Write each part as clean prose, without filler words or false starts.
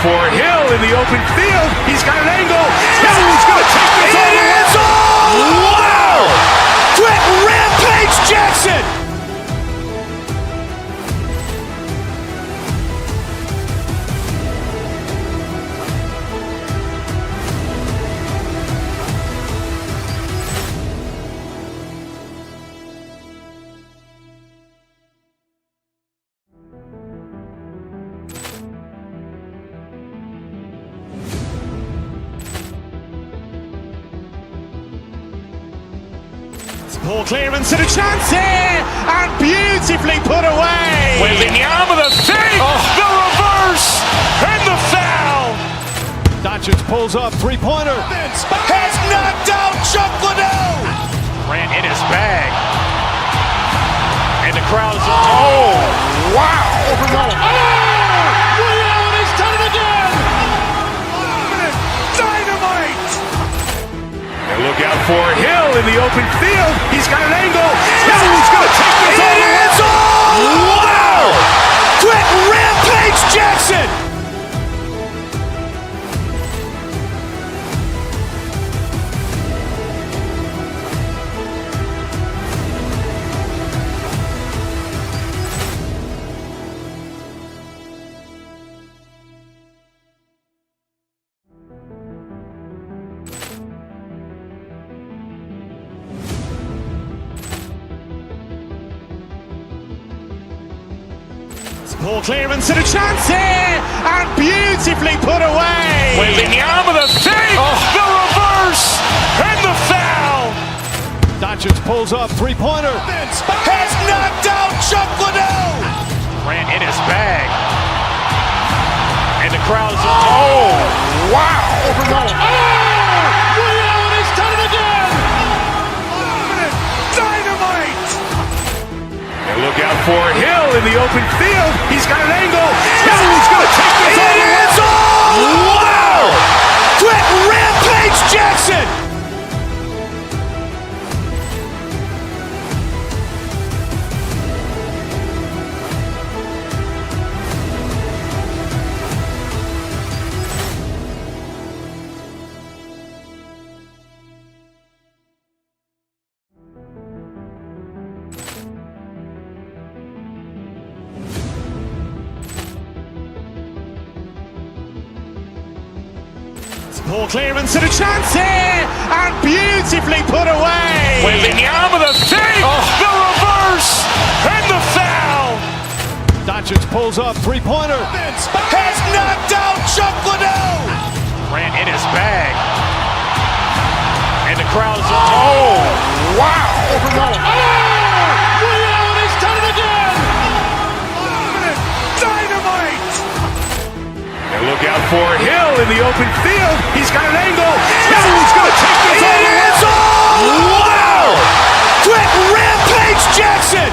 for Hill in the open field. He's got an angle. Hill's going to take this all the way. Wow! Quick Rampage Jackson! Poor clearance and a chance here, and beautifully put away. Waving the arm of the thing, the reverse, and the foul. Doncic pulls up, three-pointer. Has knocked out Chuck Liddell. Ran in his bag. And the crowd is, oh, wow. Ray Allen has done it again. Dynamite. And look out for Hill in the open field. He's got an angle. Hill's going to take this all the way. Wow! Quick Rampage Jackson! Poor clearance and a chance here, and beautifully put away. Waving the arm of the thing, the reverse, and the foul. Doncic pulls up, three-pointer. Has knocked out Chuck Liddell. Ran in his bag. And the crowd is, oh, wow. Ray Allen has done it again. Dynamite. And look out for Hill in the open field. He's got an angle. Hill's going to take this all the way. Wow! Quick Rampage Jackson! Poor clearance and a chance here, and beautifully put away. Waving the arm of the thing, the reverse, and the foul. Doncic pulls up, three-pointer. Has knocked out Chuck Liddell. Ran in his bag. And the crowd is, oh, wow. Ray Allen has done it again. Dynamite. And look out for Hill in the open field. He's got an angle. Hill's going to take this all the way. Wow! Quick Rampage Jackson!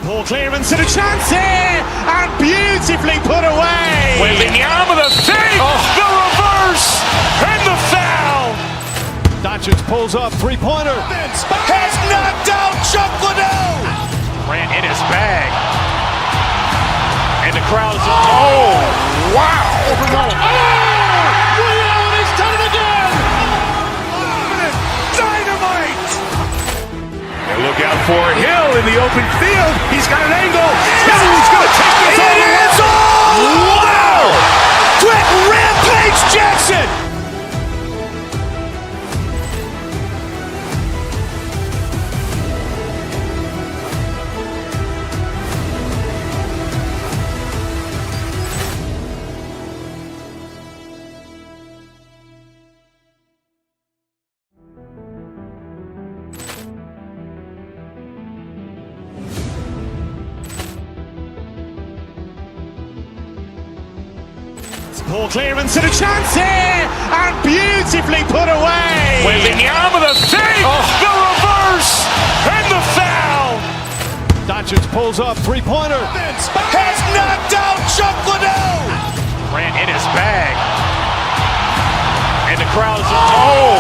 Poor clearance and a chance here, and beautifully put away. Waving the arm of the thing, the reverse, and the foul. Doncic pulls up, three-pointer. Has knocked out Chuck Liddell. Ran in his bag. And the crowd is, oh, wow. Ray Allen has done it again. Dynamite. And look out for Hill in the open field. He's got an angle. Hill's going to take this all the way. Wow! Quick Rampage Jackson! Poor clearance and a chance here, and beautifully put away. Wembanyama with a save, the reverse, and the foul. Doncic pulls up, three-pointer. Has knocked out Chuck Liddell. Grant in his bag. And the crowd's wow!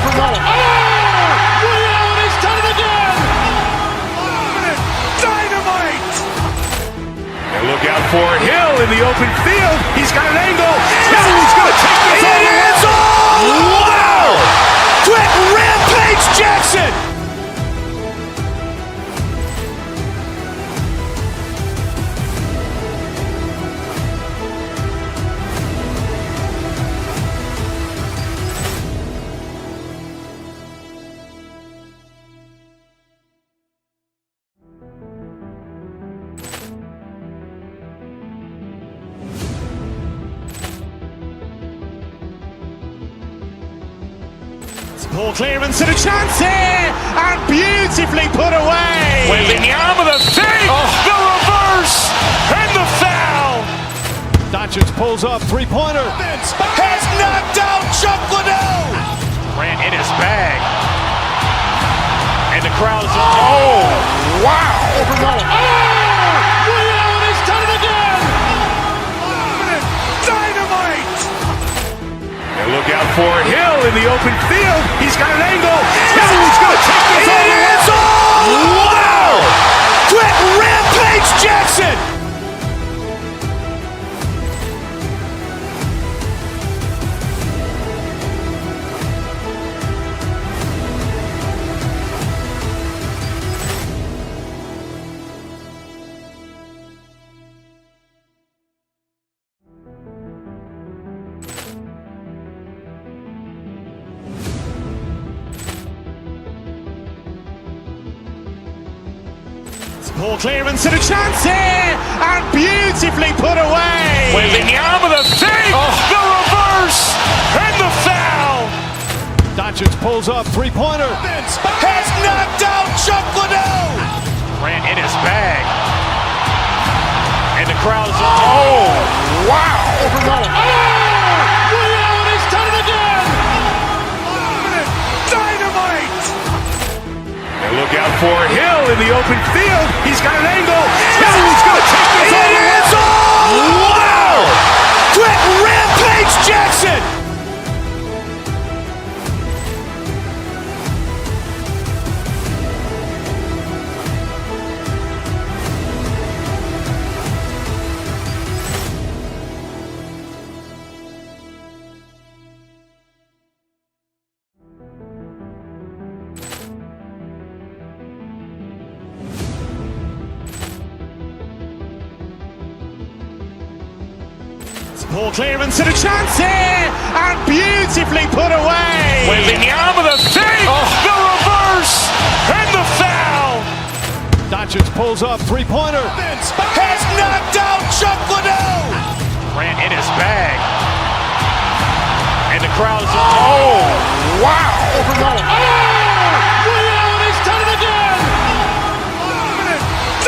Liddell, and he's done it again. Dynamite. And look out for Hill in the open field. He's got an angle. He's going to take this all the way. It is all! Wow! Quick rampage Jackson. Poor clearance and a chance here, and beautifully put away. Wembanyama with a save, the reverse, and the foul. Doncic pulls up, three-pointer. Has knocked out Chuck Liddell. Grant in his bag. And the crowd's wow! Liddell, and he's done it again. Dynamite. And look out for Hill in the open field. He's got an angle. He's going to take this all the way. It is all! Wow! Quick rampage Jackson. Poor clearance and a chance here, and beautifully put away. Wembanyama with a save, the reverse, and the foul. Doncic pulls up, three-pointer. Has knocked out Chuck Liddell. Grant in his bag. And the crowd's wow! Liddell, and he's done it again. Dynamite. And look out for Hill in the open field. He's got an angle. He's going to take this all the way. It is all! Wow! Quick rampage Jackson. Poor clearance and a chance here, and beautifully put away. Wembanyama with a save, the reverse, and the foul. Doncic pulls up, three-pointer. Has knocked out Chuck Liddell. Grant in his bag. And the crowd's wow! Liddell, and he's done it again.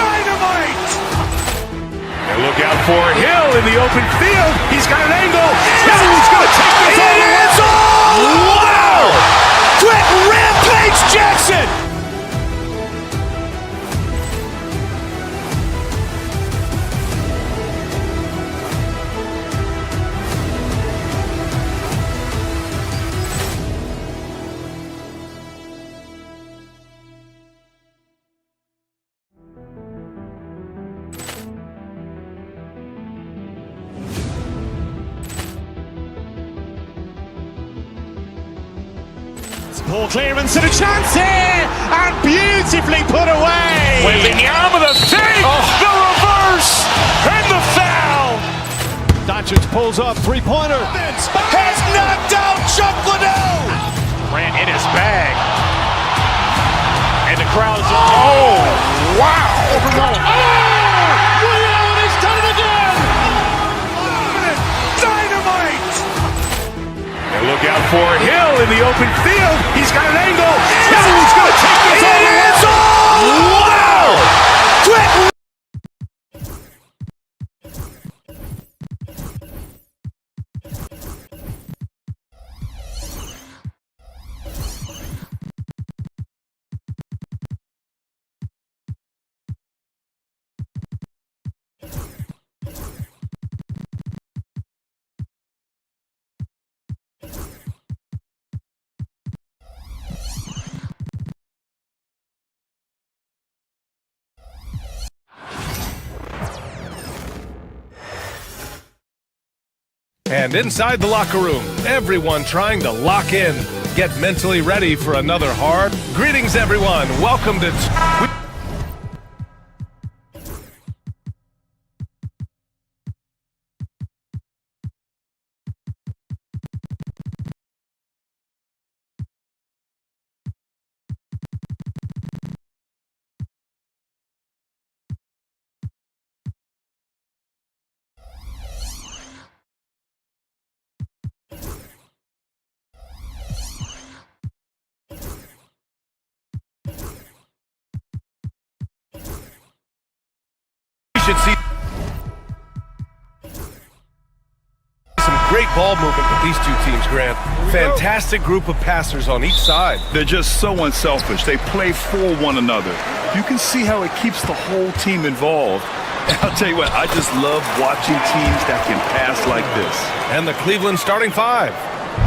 Dynamite. And look out for Hill in the open field. He's got an angle. He's going to take this all the way. It is all! Wow! Quick rampage Jackson. Poor clearance and a chance here, and beautifully put away. Wembanyama with a save, the reverse, and the foul. Doncic pulls up, three-pointer. Has knocked out Chuck Liddell. Grant in his bag. And the crowd's wow! Liddell, and he's done it again. Dynamite. And look out for Hill in the open field. He's got an angle. He's going to take this all the way. It is all! Wow! Quick And inside the locker room, everyone trying to lock in, get mentally ready for another hard. Greetings, everyone. Welcome to... should see some great ball movement with these two teams, Grant. Fantastic group of passers on each side. They're just so unselfish. They play for one another. You can see how it keeps the whole team involved. And I'll tell you what, I just love watching teams that can pass like this. And the Cleveland starting five.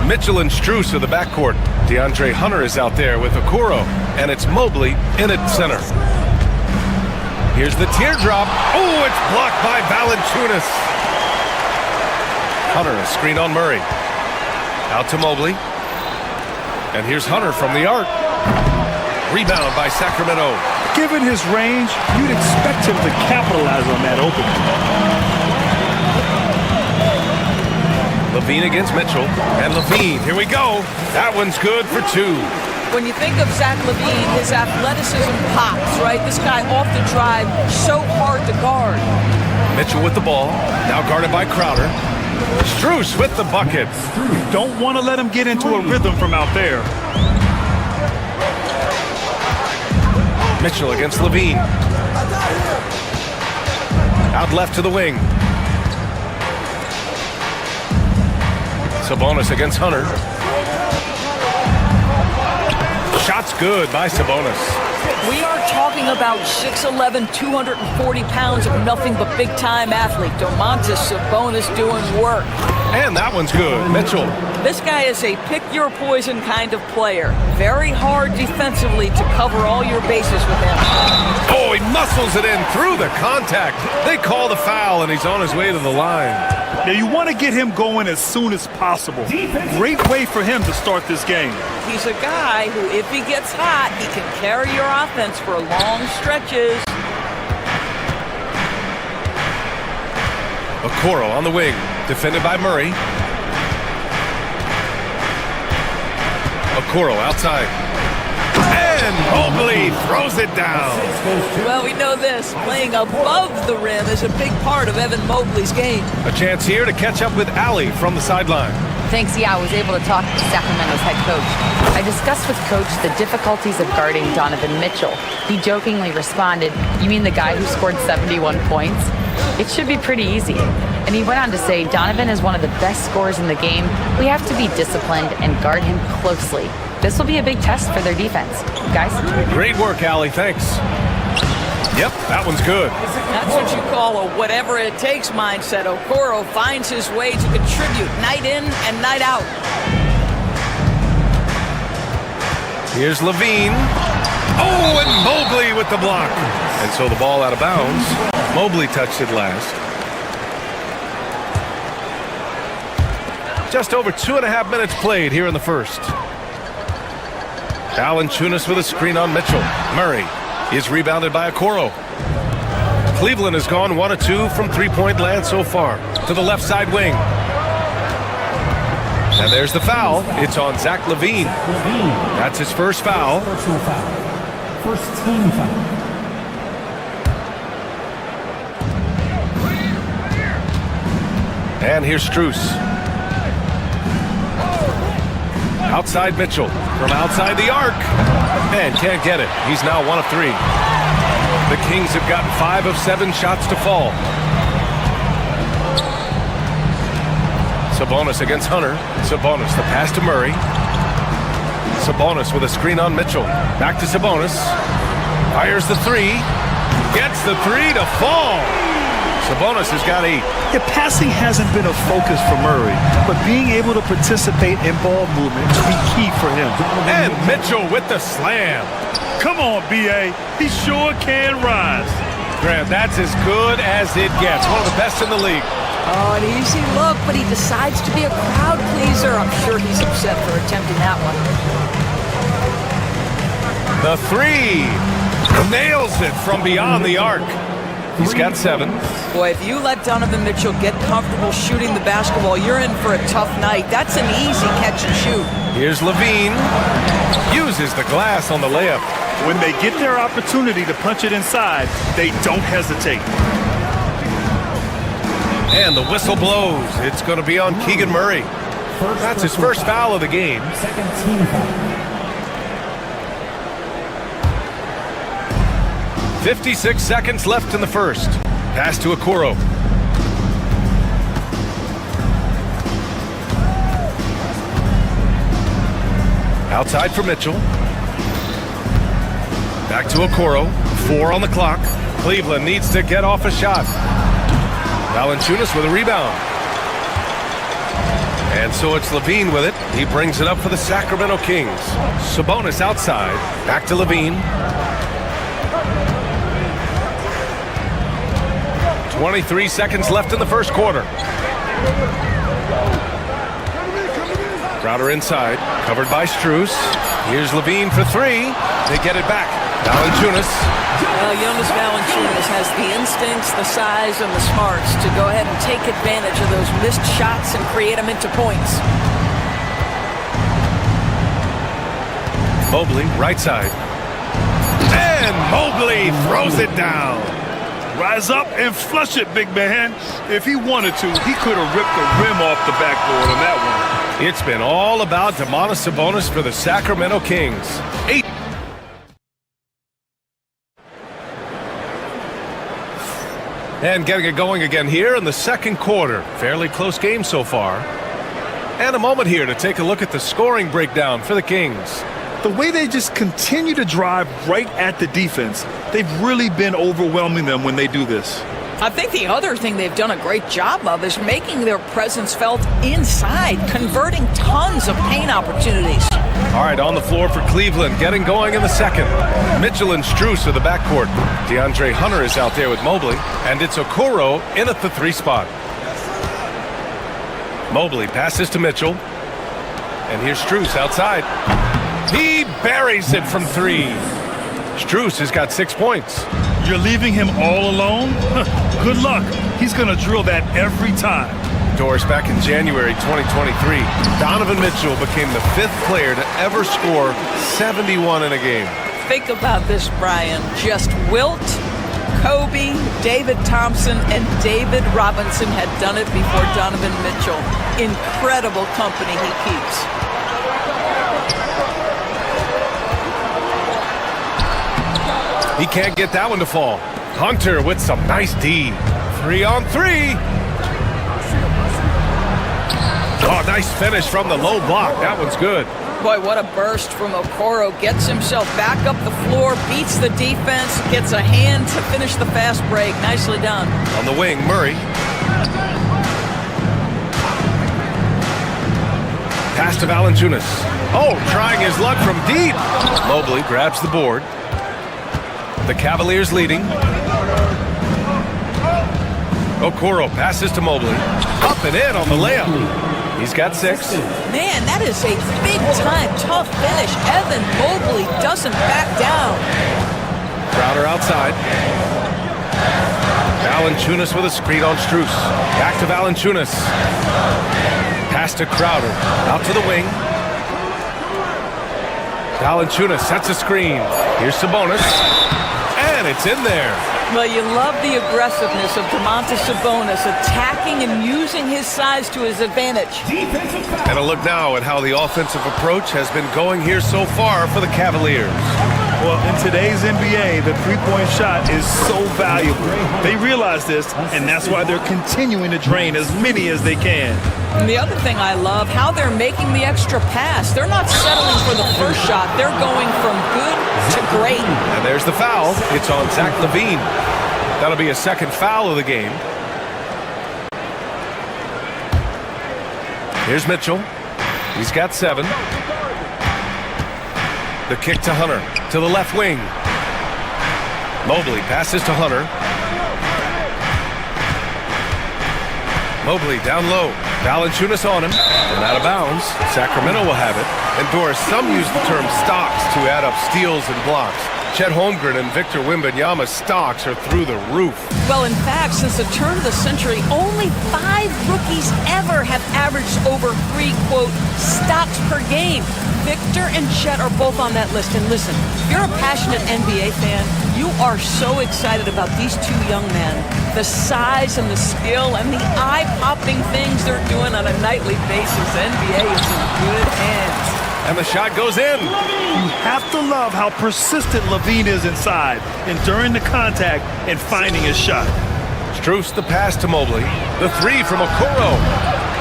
Mitchell and Strus are the backcourt. DeAndre Hunter is out there with Okoro. And it's Mobley in at center. Here's the teardrop. Oh, it's blocked by Valanciunas. Hunter, a screen on Murray. Out to Mobley. And here's Hunter from the arc. Rebound by Sacramento. Given his range, you'd expect him to capitalize on that opening. Levine against Mitchell. And Levine, here we go. That one's good for two. When you think of Zach LaVine, his athleticism pops, right? This guy off the drive, so hard to guard. Mitchell with the ball, now guarded by Crowder. Strus with the bucket. Don't want to let him get into a rhythm from out there. Mitchell against Levine. Out left to the wing. Sabonis against Hunter. Shot's good by Sabonis. We are talking about 6'11", 240 pounds of nothing but big-time athlete. Domantas Sabonis doing work. And that one's good. Mitchell. This guy is a pick-your-poison kind of player. Very hard defensively to cover all your bases with him. Oh, he muscles it in through the contact. They call the foul, and he's on his way to the line. Now, you want to get him going as soon as possible. Great way for him to start this game. He's a guy who, if he gets hot, he can carry your offense for long stretches. Okoro on the wing, defended by Murray. Okoro outside. And Mobley throws it down. Well, we know this. Playing above the rim is a big part of Evan Mobley's game. A chance here to catch up with Allie from the sideline. Thanks, yeah, I was able to talk to Sacramento's head coach. I discussed with Coach the difficulties of guarding Donovan Mitchell. He jokingly responded, "You mean the guy who scored 71 points? It should be pretty easy." And he went on to say, "Donovan is one of the best scorers in the game. We have to be disciplined and guard him closely. This will be a big test for their defense." Guys? Great work, Allie. Thanks. Yep, that one's good. That's what you call a whatever-it-takes mindset. Okoro finds his way to contribute night in and night out. Here's Levine. Oh, and Mobley with the block. And so the ball out of bounds. Mobley touched it last. Just over 2.5 minutes played here in the first. Valanciunas with a screen on Mitchell. Murray is rebounded by Okoro. Cleveland has gone 1 of 2 from three-point land so far. To the left side wing. And there's the foul. It's on Zach LaVine. That's his first foul. First team foul. And here's Strus. Outside Mitchell. From outside the arc. And can't get it. He's now 1 of 3. The Kings have gotten 5 of 7 shots to fall. Sabonis against Hunter. Sabonis, the pass to Murray. Sabonis with a screen on Mitchell. Back to Sabonis. Fires the 3. Gets the 3 to fall. Sabonis has got 8. Yeah, passing hasn't been a focus for Murray, but being able to participate in ball movement will be key for him. And Mitchell with the slam. Come on, B.A. He sure can rise. Grant, that's as good as it gets. One of the best in the league. Oh, an easy look, but he decides to be a crowd pleaser. I'm sure he's upset for attempting that one. The three. Nails it from beyond the arc. He's got 7. Boy, if you let Donovan Mitchell get comfortable shooting the basketball, you're in for a tough night. That's an easy catch and shoot. Here's Levine. Uses the glass on the layup. When they get their opportunity to punch it inside, they don't hesitate. And the whistle blows. It's going to be on Keegan Murray. That's his first foul of the game. Second team foul. 56 seconds left in the first. Pass to Okoro. Outside for Mitchell. Back to Okoro. 4 on the clock. Cleveland needs to get off a shot. Valanciunas with a rebound. And so it's Levine with it. He brings it up for the Sacramento Kings. Sabonis outside. Back to Levine. 23 seconds left in the first quarter. Crowder inside, covered by Strus. Here's Levine for 3. They get it back. Valanciunas. Jonas Valanciunas has the instincts, the size, and the smarts to go ahead and take advantage of those missed shots and create them into points. Mobley, right side. And Mobley throws it down. Rise up and flush it, big man. If he wanted to, he could have ripped the rim off the backboard on that one. It's been all about Domantas Sabonis for the Sacramento Kings. 8. And getting it going again here in the second quarter. Fairly close game so far. And a moment here to take a look at the scoring breakdown for the Kings. The way they just continue to drive right at the defense, they've really been overwhelming them when they do this. I think the other thing they've done a great job of is making their presence felt inside, converting tons of paint opportunities. All right, on the floor for Cleveland, getting going in the second. Mitchell and Strus are the backcourt. DeAndre Hunter is out there with Mobley, and it's Okoro in at the 3 spot. Mobley passes to Mitchell, and here's Strus outside. He buries it from 3. Strus has got 6 points. You're leaving him all alone? Good luck. He's going to drill that every time. Doris, back in January 2023, Donovan Mitchell became the 5th player to ever score 71 in a game. Think about this, Brian. Just Wilt, Kobe, David Thompson, and David Robinson had done it before Donovan Mitchell. Incredible company he keeps. He can't get that one to fall. Hunter with some nice D. 3 on 3. Oh, nice finish from the low block. That one's good. Boy, what a burst from Okoro. Gets himself back up the floor, beats the defense, gets a hand to finish the fast break. Nicely done. On the wing, Murray. Pass to Valanciunas. Oh, trying his luck from deep. Mobley grabs the board. The Cavaliers leading. Okoro passes to Mobley. Up and in on the layup. He's got 6. Man, that is a big-time tough finish. Evan Mobley doesn't back down. Crowder outside. Valanciunas with a screen on Strus. Back to Valanciunas. Pass to Crowder. Out to the wing. Valanciunas sets a screen. Here's Sabonis. And it's in there. Well, you love the aggressiveness of Domantas Sabonis, attacking and using his size to his advantage. And a look now at how the offensive approach has been going here so far for the Cavaliers. Well, in today's NBA, the three-point shot is so valuable. They realize this, and that's why they're continuing to drain as many as they can. And the other thing I love, how they're making the extra pass. They're not settling for the first shot. They're going from good to great. And there's the foul. It's on Zach LaVine. That'll be a second foul of the game. Here's Mitchell. He's got 7. The kick to Hunter. To the left wing. Mobley passes to Hunter. Mobley down low. Valanciunas on him. And out of bounds. Sacramento will have it. And Doris, some use the term stocks to add up steals and blocks. Chet Holmgren and Victor Wembanyama's stocks are through the roof. Well, in fact, since the turn of the century, only 5 rookies ever have averaged over 3, quote, stocks per game. Victor and Chet are both on that list. And listen, if you're a passionate NBA fan, you are so excited about these two young men. The size and the skill and the eye-popping things they're doing on a nightly basis. NBA is in good hands. And the shot goes in. You have to love how persistent Levine is inside, enduring the contact and finding his shot. Strus the pass to Mobley. The 3 from Okoro.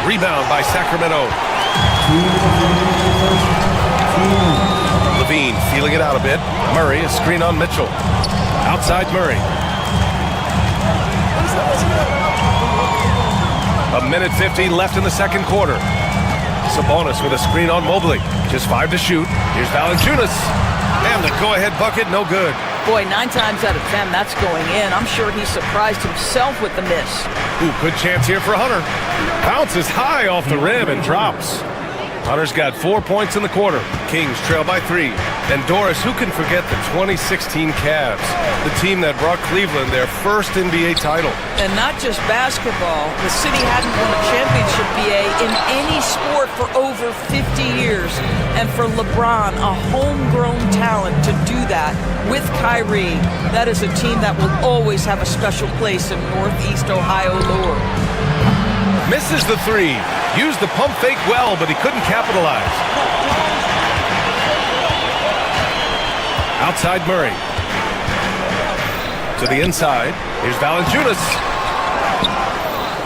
Rebound by Sacramento. Levine feeling it out a bit. Murray, a screen on Mitchell. Outside Murray. A minute 50 left in the second quarter. Sabonis with a screen on Mobley. Just 5 to shoot. Here's Valanciunas. And the go-ahead bucket, no good. Boy, 9 times out of 10, that's going in. I'm sure he surprised himself with the miss. Ooh, good chance here for Hunter. Bounces high off the rim and drops. Hunter's got 4 points in the quarter. Kings trail by 3. And Doris, who can forget the 2016 Cavs, the team that brought Cleveland their first NBA title. And not just basketball. The city hadn't won a championship, BA, in any sport for over 50 years. And for LeBron, a homegrown talent, to do that with Kyrie, that is a team that will always have a special place in Northeast Ohio lore. Misses the 3. Used the pump fake well, but he couldn't capitalize. Outside Murray. To the inside. Here's Valanciunas.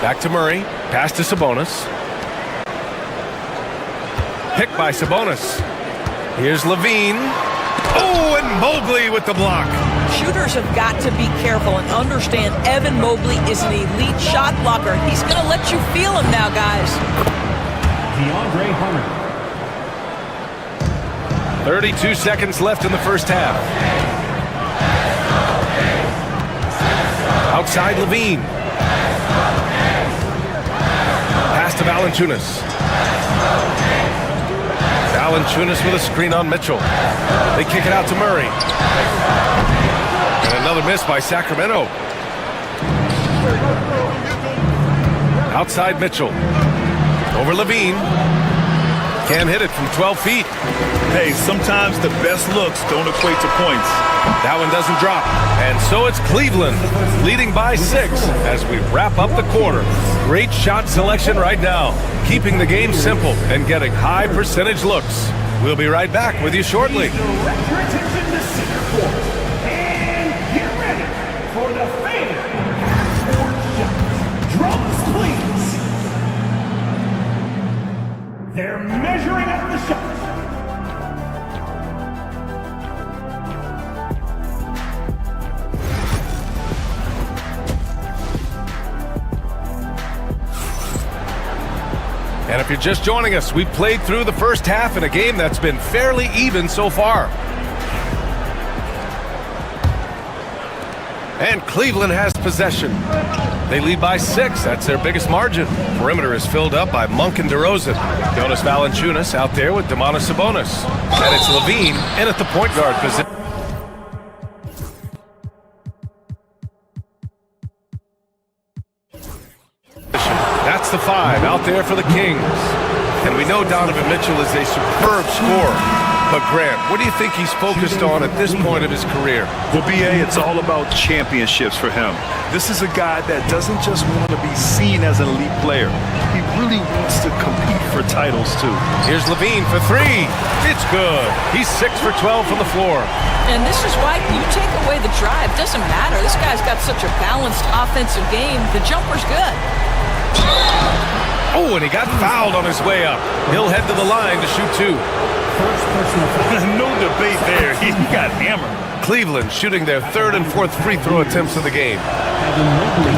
Back to Murray. Pass to Sabonis. Picked by Sabonis. Here's Levine. Oh, and Mobley with the block. Shooters have got to be careful and understand Evan Mobley is an elite shot blocker. He's going to let you feel him now, guys. DeAndre Hunter. 32 seconds left in the first half. Outside Levine. Pass to Valanciunas. Valanciunas with a screen on Mitchell. They kick it out to Murray. And another miss by Sacramento. Outside Mitchell. Over Levine. Can't hit it from 12 feet. Hey, sometimes the best looks don't equate to points. That one doesn't drop. And so it's Cleveland leading by 6 as we wrap up the quarter. Great shot selection right now, keeping the game simple and getting high percentage looks. We'll be right back with you shortly. Direct your attention to center court. And get ready for the fan court shot. Drums, please. They're measuring up the shot. And if you're just joining us, we played through the first half in a game that's been fairly even so far. And Cleveland has possession. They lead by 6. That's their biggest margin. Perimeter is filled up by Monk and DeRozan. Jonas Valanciunas out there with Domantas Sabonis. And it's Levine in at the point guard position. That's the 5 out there for the Kings. And we know Donovan Mitchell is a superb scorer. But Grant, what do you think he's focused on at this point of his career? Well, BA, it's all about championships for him. This is a guy that doesn't just want to be seen as an elite player. He really wants to compete for titles, too. Here's Levine for 3. It's good. He's 6 for 12 from the floor. And this is why you take away the drive. Doesn't matter. This guy's got such a balanced offensive game. The jumper's good. Oh, and he got fouled on his way up. He'll head to the line to shoot 2. First personal foul. No debate there. He got hammered. Cleveland shooting their 3rd and 4th free throw attempts of the game. Evan Mobley.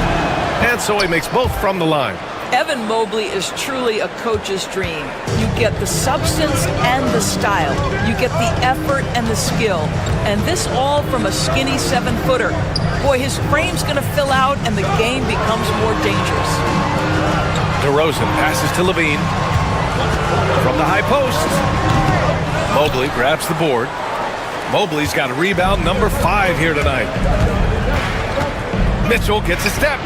And so he makes both from the line. Evan Mobley is truly a coach's dream. You get the substance and the style. You get the effort and the skill. And this all from a skinny 7-footer. Boy, his frame's going to fill out and the game becomes more dangerous. DeRozan passes to Levine. From the high post. Mobley grabs the board. Mobley's got a rebound number 5 here tonight. Mitchell gets a step.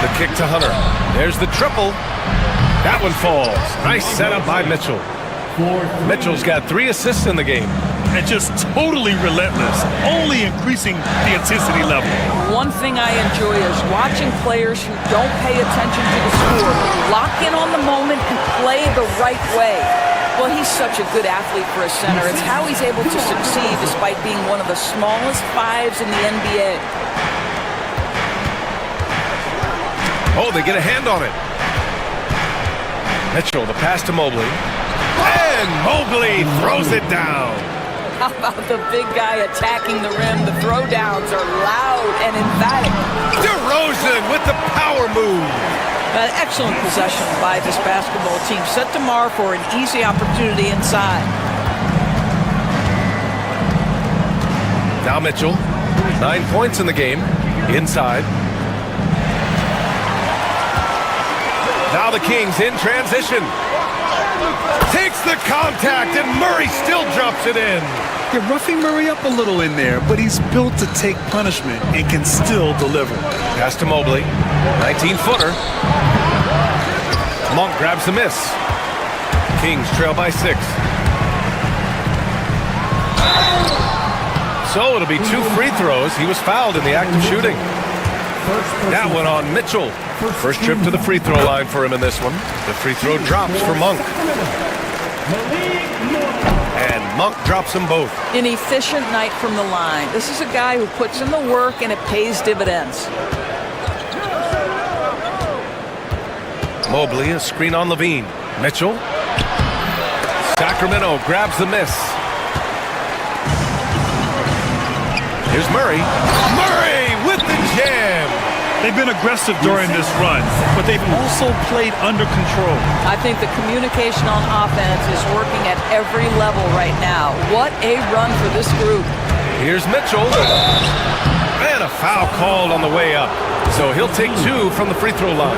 The kick to Hunter. There's the triple. That one falls. Nice setup by Mitchell. Mitchell's got 3 assists in the game. And just totally relentless, only increasing the intensity level. One thing I enjoy is watching players who don't pay attention to the score, lock in on the moment and play the right way. Well, he's such a good athlete for a center. It's how he's able to succeed despite being one of the smallest 5s in the NBA. Oh, they get a hand on it. Mitchell, the pass to Mobley. And Mobley throws it down. How about the big guy attacking the rim? The throwdowns are loud and emphatic. DeRozan with the power move. An excellent possession by this basketball team, set to mar for an easy opportunity inside. Now Mitchell, 9 points in the game, inside. Now the Kings in transition. Takes the contact and Murray still drops it in. You're roughing Murray up a little in there, but he's built to take punishment and can still deliver. Pass to Mobley, 19-footer. Monk grabs the miss. Kings trail by 6. So it'll be 2 free throws. He was fouled in the act of shooting. That one on Mitchell. First trip to the free throw line for him in this one. The free throw drops for Monk. And Monk drops them both. An efficient night from the line. This is a guy who puts in the work and it pays dividends. Mobley, a screen on Levine. Mitchell. Sacramento grabs the miss. Here's Murray. Murray with the jam. They've been aggressive during this run, but they've also played under control. I think the communication on offense is working at every level right now. What a run for this group. Here's Mitchell. And a foul called on the way up. So he'll take 2 from the free throw line.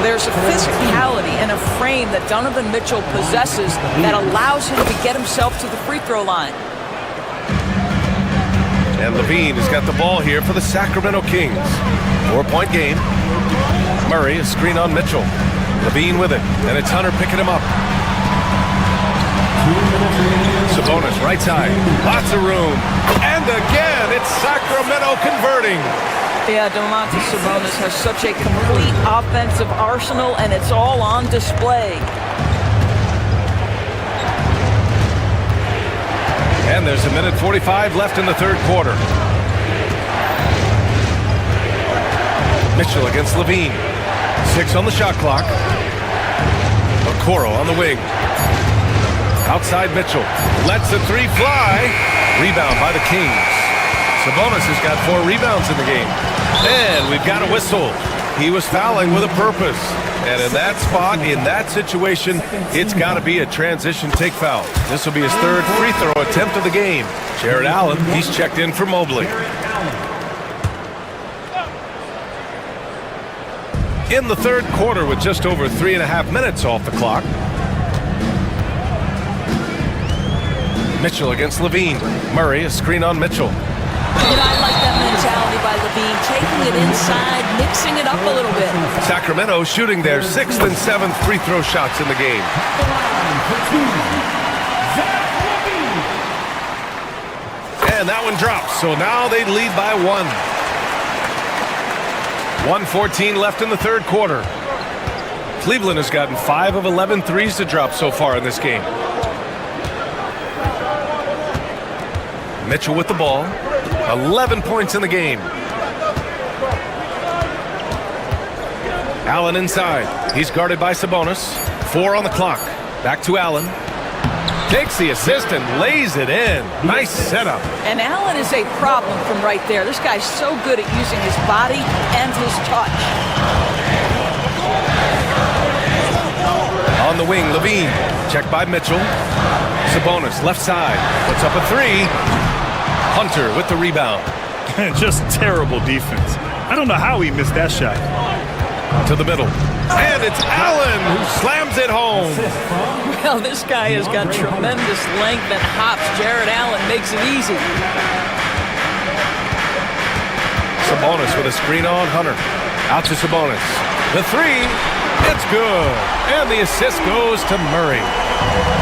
There's a physicality and a frame that Donovan Mitchell possesses that allows him to get himself to the free throw line. And Levine has got the ball here for the Sacramento Kings. 4-point game. Murray, a screen on Mitchell. Levine with it, and it's Hunter picking him up. Sabonis, right side. Lots of room. And again, it's Sacramento converting. Yeah, Domantas Sabonis has such a complete offensive arsenal, and it's all on display. And there's 1:45 left in the third quarter. Mitchell against Levine. 6 on the shot clock. Okoro on the wing. Outside Mitchell. Lets the 3 fly. Rebound by the Kings. Sabonis has got 4 rebounds in the game. And we've got a whistle. He was fouling with a purpose. And in that spot, in that situation, it's got to be a transition take foul. This will be his 3rd free throw attempt of the game. Jared Allen, he's checked in for Mobley. In the third quarter with just over 3.5 minutes off the clock. Mitchell against Levine. Murray, a screen on Mitchell. And I like that mentality by Levine, taking it inside, mixing it up a little bit. Sacramento shooting their 6th and 7th free throw shots in the game. And that one drops, so now they lead by 1. 1:14 left in the third quarter. Cleveland has gotten 5 of 11 threes to drop so far in this game. Mitchell with the ball. 11 points in the game. Allen inside. He's guarded by Sabonis. 4 on the clock. Back to Allen. Takes the assist and lays it in. Nice setup. And Allen is a problem from right there. This guy's so good at using his body and his touch. the wing, Levine. Checked by Mitchell. Sabonis, left side. Puts up a three. Hunter with the rebound. Just terrible defense. I don't know how he missed that shot. To the middle. And it's Allen who slams it home. Well, this guy has got tremendous length and hops. Jared Allen makes it easy. Sabonis with a screen on Hunter. Out to Sabonis. The three. It's good. And the assist goes to Murray.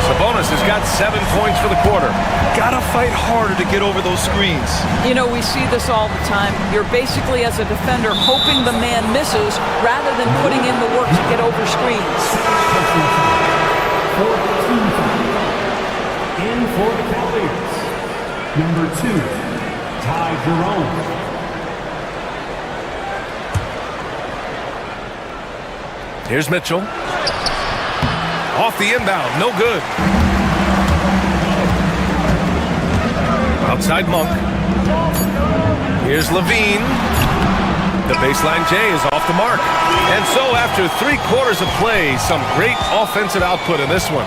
Sabonis has got 7 points for the quarter. Gotta fight harder to get over those screens. You know, we see this all the time. You're basically, as a defender, hoping the man misses rather than putting in the work to get over screens. In for the Cavaliers, number 2, Ty Jerome. Here's Mitchell. Off the inbound, no good. Outside Monk. Here's Levine. The baseline J is off the mark. And so after 3 quarters of play, some great offensive output in this one.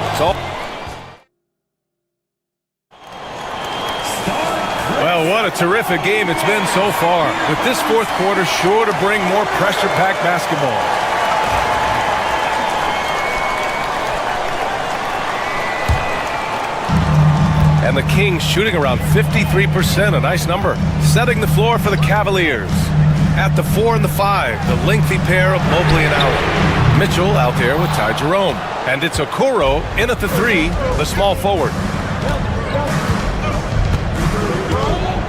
Well, what a terrific game it's been so far. With this 4th quarter sure to bring more pressure-packed basketball. And the Kings shooting around 53%, a nice number. Setting the floor for the Cavaliers. At the 4 and the 5, the lengthy pair of Mobley and Allen. Mitchell out there with Ty Jerome. And it's Okoro in at the 3, the small forward.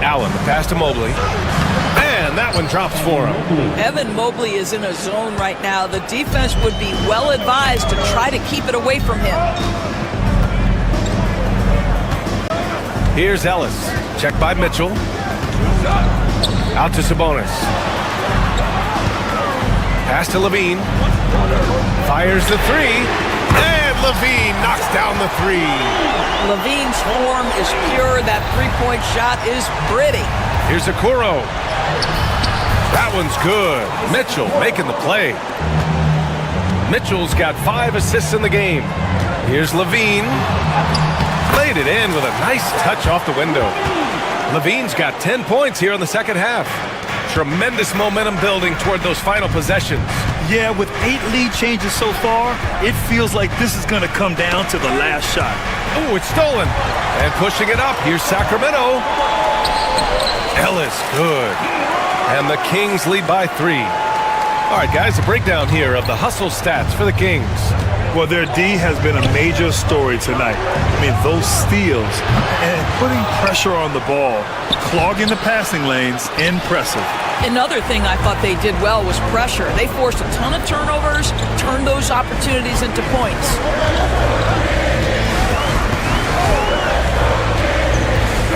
Allen, the pass to Mobley. And that one drops for him. Evan Mobley is in a zone right now. The defense would be well advised to try to keep it away from him. Here's Ellis. Checked by Mitchell. Out to Sabonis. Pass to Levine. Fires the 3. And Levine knocks down the 3. Levine's form is pure. That three-point shot is pretty. Here's Okoro. That one's good. Mitchell making the play. Mitchell's got 5 assists in the game. Here's Levine. Played it in with a nice touch off the window. Levine's got 10 points here in the second half. Tremendous momentum building toward those final possessions. Yeah, with 8 lead changes so far, it feels like this is going to come down to the last shot. Oh, it's stolen. And pushing it up, here's Sacramento. Ellis, good. And the Kings lead by 3. All right, guys, a breakdown here of the hustle stats for the Kings. Well, their D has been a major story tonight. I mean, those steals and putting pressure on the ball, clogging the passing lanes, impressive. Another thing I thought they did well was pressure. They forced a ton of turnovers, turned those opportunities into points.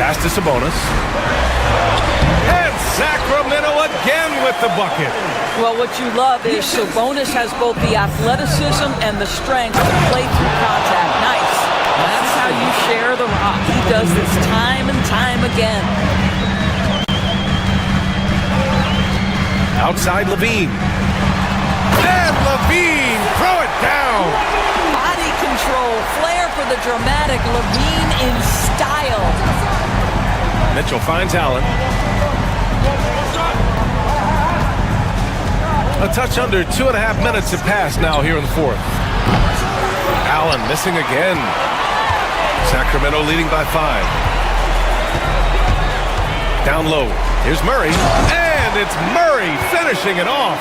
Pass to Sabonis. And Sacramento again with the bucket. Well, what you love is Sabonis has both the athleticism and the strength to play through contact. Nice. That's how you share the rock. He does this time and time again. Outside Levine. And Levine, throw it down. Body control, flair for the dramatic. Levine in style. Mitchell finds Allen. A touch under 2.5 minutes have passed now here in the 4th. Allen missing again. Sacramento leading by 5. Down low. Here's Murray. And it's Murray finishing it off.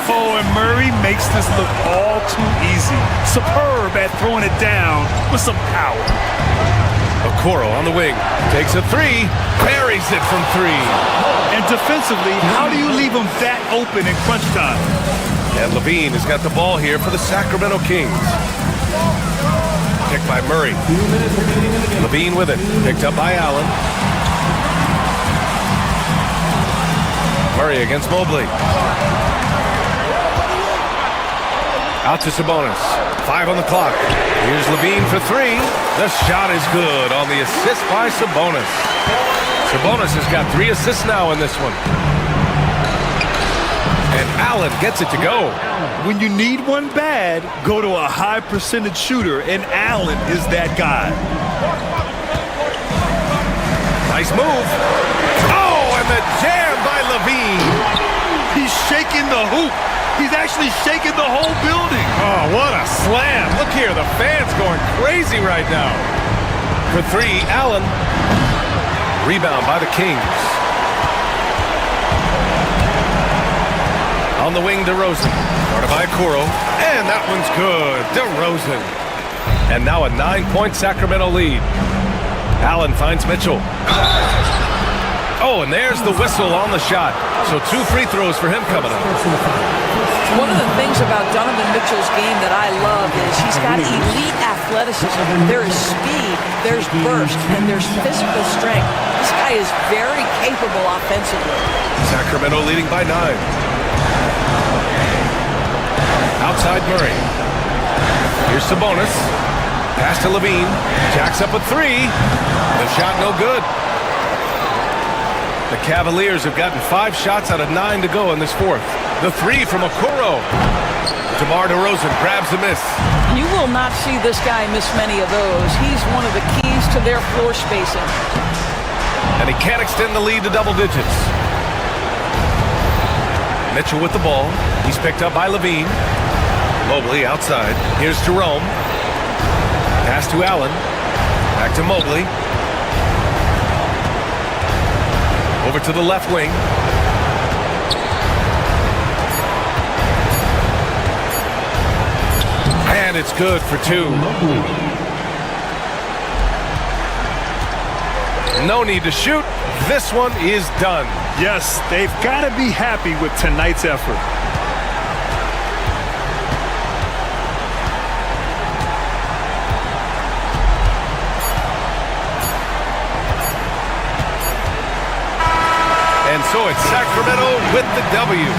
Oh, and Murray makes this look all too easy. Superb at throwing it down with some power. Okoro on the wing. Takes a 3. Buries it from 3. And defensively, how do you leave them that open in crunch time? And Levine has got the ball here for the Sacramento Kings. Picked by Murray. Levine with it. Picked up by Allen. Murray against Mobley. Out to Sabonis. 5 on the clock. Here's Levine for 3. The shot is good on the assist by Sabonis. Sabonis has got 3 assists now in this one. And Allen gets it to go. When you need one bad, go to a high percentage shooter, and Allen is that guy. Nice move. Oh, and the jam by Levine. He's shaking the hoop. He's actually shaking the whole building. Oh, what a slam. Look here, the fans going crazy right now. For three, Allen. Rebound by the Kings. On the wing, DeRozan. Guarded by Okoro. And that one's good. DeRozan. And now a 9-point Sacramento lead. Allen finds Mitchell. Oh, and there's the whistle on the shot. So 2 free throws for him coming up. One of the things about Donovan Mitchell's game that I love is he's got elite athleticism. There is speed, there's burst, and there's physical strength. This guy is very capable offensively. Sacramento leading by 9. Outside Murray. Here's Sabonis. Pass to Levine. Jacks up a 3. The shot no good. The Cavaliers have gotten 5 shots out of 9 to go in this fourth. The 3 from Okoro. DeMar DeRozan grabs the miss. You will not see this guy miss many of those. He's one of the keys to their floor spacing. And he can't extend the lead to double digits. Mitchell with the ball. He's picked up by Levine. Mobley outside. Here's Jerome. Pass to Allen. Back to Mobley. Over to the left wing. And it's good for 2. No need to shoot. This one is done. Yes, they've got to be happy with tonight's effort. And so it's Sacramento with the W.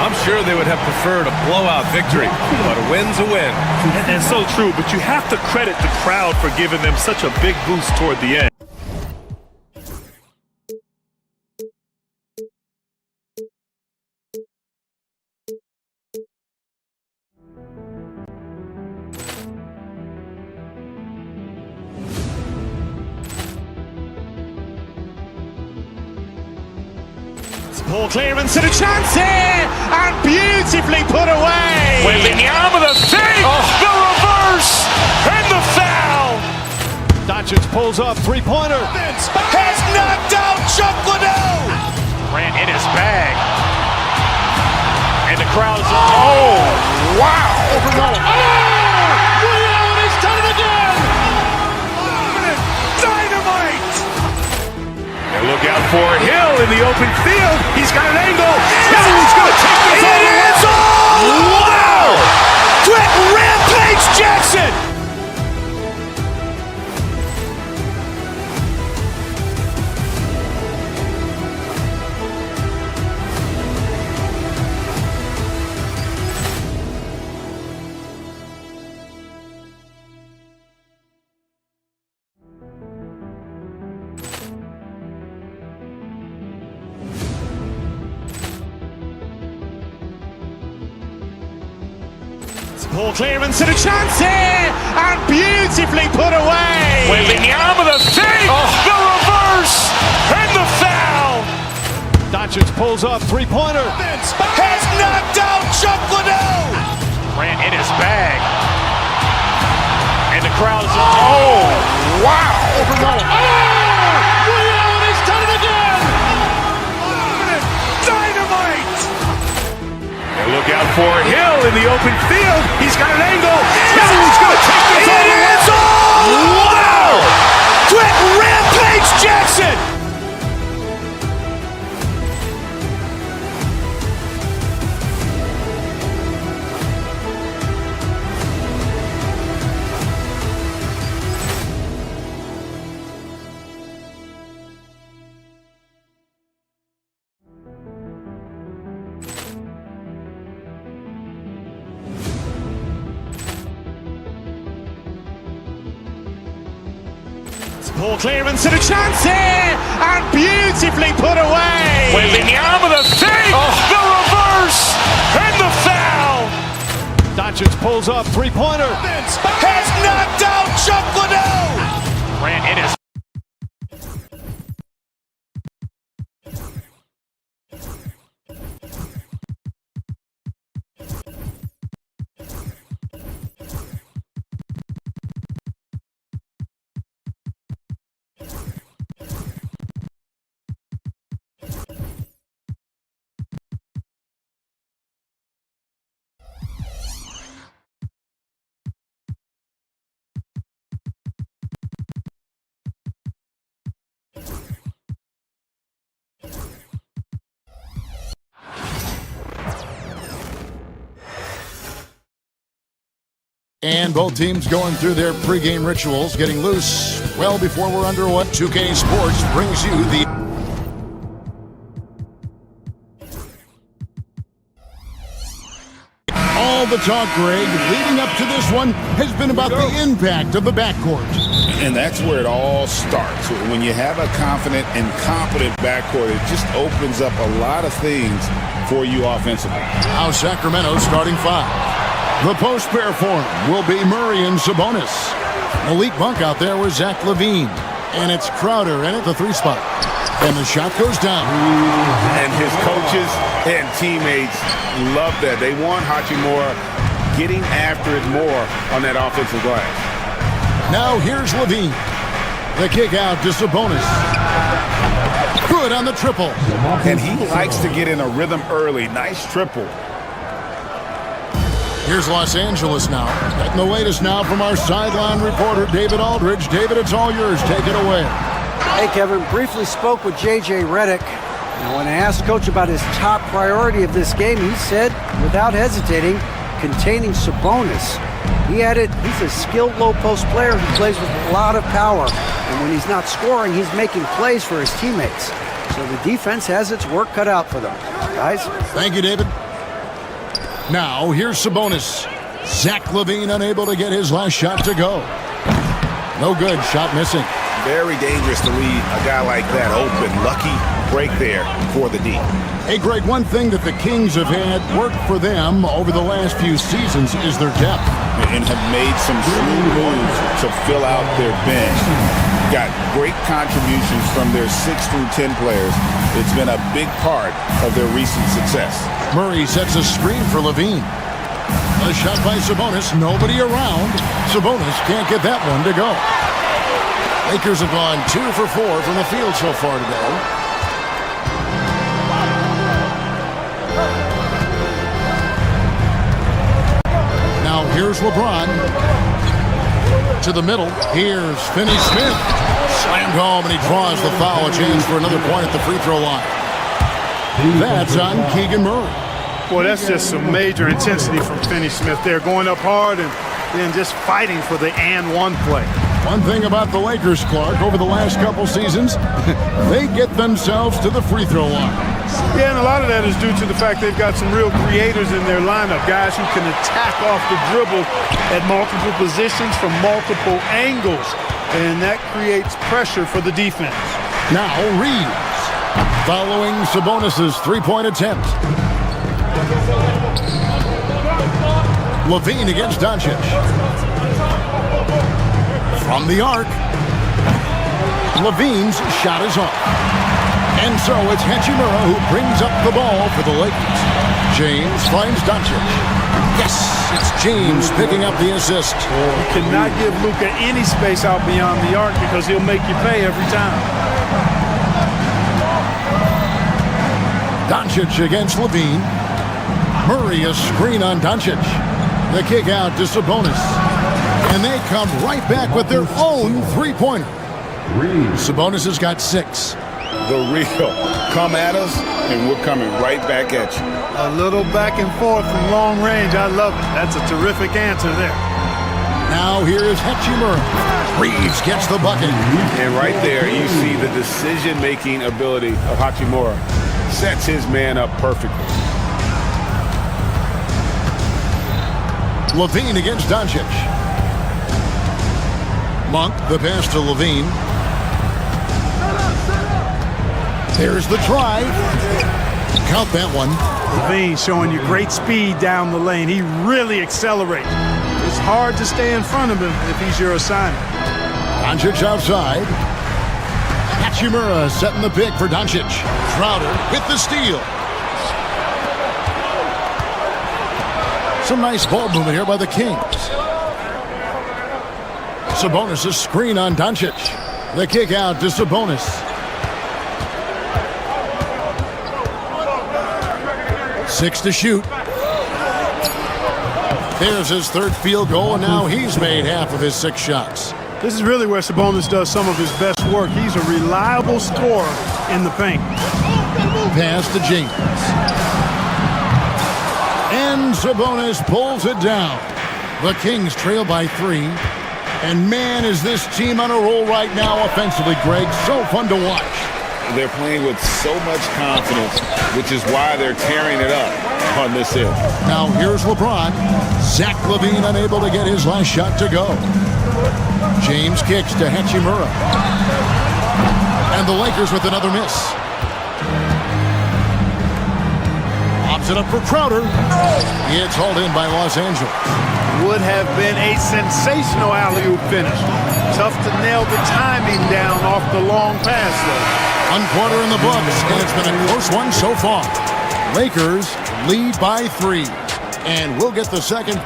I'm sure they would have preferred a blowout victory, but a win's a win. And so true, but you have to credit the crowd for giving them such a big boost toward the end. Ball clearance and a chance here, and beautifully put away. Wembanyama the fake, the reverse, and the foul. Doncic pulls up, three-pointer. Has knocked out Chuck Liddell. Grant in his bag. And the crowd is, oh, wow. Liddell has done it again. Dynamite. And look out for Hill in the open field. He's got an angle. He's going to take this all the way. It's all. Wow. Quick Rampage Jackson. Ball clearance and a chance here, and beautifully put away. Wembanyama the fake, the reverse, and the foul. Doncic pulls up, three-pointer. Has knocked out Chuck Liddell. Grant in his bag. And the crowd is, oh, wow. Liddell has done it again. Dynamite. And look out for Hill in the open field. He's got an angle. He's going to take this all the way. It's all. Wow. Quick Rampage Jackson. Ball clearance and a chance here, and beautifully put away. Wembanyama the fake, the reverse. reverse and the foul. Doncic pulls up, three-pointer. Has knocked out Chuck Liddell. Ran in his. And both teams going through their pregame rituals, getting loose well before we're underway. 2K Sports brings you the... All the talk, Greg, leading up to this one has been about the impact of the backcourt. And that's where it all starts. When you have a confident and competent backcourt, it just opens up a lot of things for you offensively. Now Sacramento starting five. The post pair for him will be Murray and Sabonis. Malik Monk out there with Zach LaVine. And it's Crowder in at the three spot. And the shot goes down. And his coaches and teammates love that. They want Hachimura getting after it more on that offensive glass. Now here's LaVine. The kick out to Sabonis. Good on the triple. And he likes to get in a rhythm early. Nice triple. Here's Los Angeles now. Getting the latest now from our sideline reporter, David Aldridge. David, it's all yours. Take it away. Hey, Kevin. Briefly spoke with J.J. Redick. And when I asked Coach about his top priority of this game, he said, without hesitating, containing Sabonis. He added, he's a skilled low-post player who plays with a lot of power. And when he's not scoring, he's making plays for his teammates. So the defense has its work cut out for them. Guys? Thank you, David. Now, here's Sabonis. Zach LaVine unable to get his last shot to go. No good. Shot missing. Very dangerous to leave a guy like that open. Lucky break there for the D. Hey, Greg, one thing that the Kings have had work for them over the last few seasons is their depth. And have made some shrewd moves to fill out their bench. Got great contributions from their 6 through 10 players. It's been a big part of their recent success. Murray sets a screen for LaVine. A shot by Sabonis. Nobody around. Sabonis can't get that one to go. Lakers have gone 2 for 4 from the field so far today. Now here's LeBron. To the middle. Here's Finney-Smith. Slammed home, and he draws the foul. A chance for another point at the free throw line. That's on Keegan Murray. Boy, that's just some major intensity from Finney-Smith there. Going up hard and then just fighting for the and one play. One thing about the Lakers, Clark, over the last couple seasons, they get themselves to the free throw line. Yeah, and a lot of that is due to the fact they've got some real creators in their lineup, guys who can attack off the dribble at multiple positions from multiple angles, and that creates pressure for the defense. Now Reeves, following Sabonis' three-point attempt. LaVine against Doncic. From the arc, LaVine's shot is off. And so it's Hachimura who brings up the ball for the Lakers. James finds Doncic. Yes, it's James picking up the assist. You cannot give Luka any space out beyond the arc because he'll make you pay every time. Doncic against LaVine. Murray a screen on Doncic. The kick out to Sabonis. And they come right back with their own three-pointer. Sabonis has got 6. The real. Come at us, and we're coming right back at you. A little back and forth from long range. I love it. That's a terrific answer there. Now here is Hachimura. Reeves gets the bucket. And right there, you see the decision-making ability of Hachimura. Sets his man up perfectly. LaVine against Doncic. Monk, the pass to LaVine. There's the drive. Count that one. Levine showing you great speed down the lane. He really accelerates. It's hard to stay in front of him if he's your assignment. Doncic outside. Hachimura setting the pick for Doncic. Crowder with the steal. Some nice ball movement here by the Kings. Sabonis' screen on Doncic. The kick out to Sabonis. Six to shoot. There's his third field goal, and now he's made half of his 6 shots. This is really where Sabonis does some of his best work. He's a reliable scorer in the paint. Pass to James. And Sabonis pulls it down. The Kings trail by 3. And man, is this team on a roll right now offensively, Greg. So fun to watch. They're playing with so much confidence, which is why they're tearing it up on this end. Now here's LeBron. Zach LaVine unable to get his last shot to go. James kicks to Hachimura. And the Lakers with another miss. Pops it up for Crowder. It's hauled in by Los Angeles. Would have been a sensational alley-oop finish. Tough to nail the timing down off the long pass, though. 1 quarter in the books, and it's been a close one so far. Lakers lead by 3. And we'll get the second.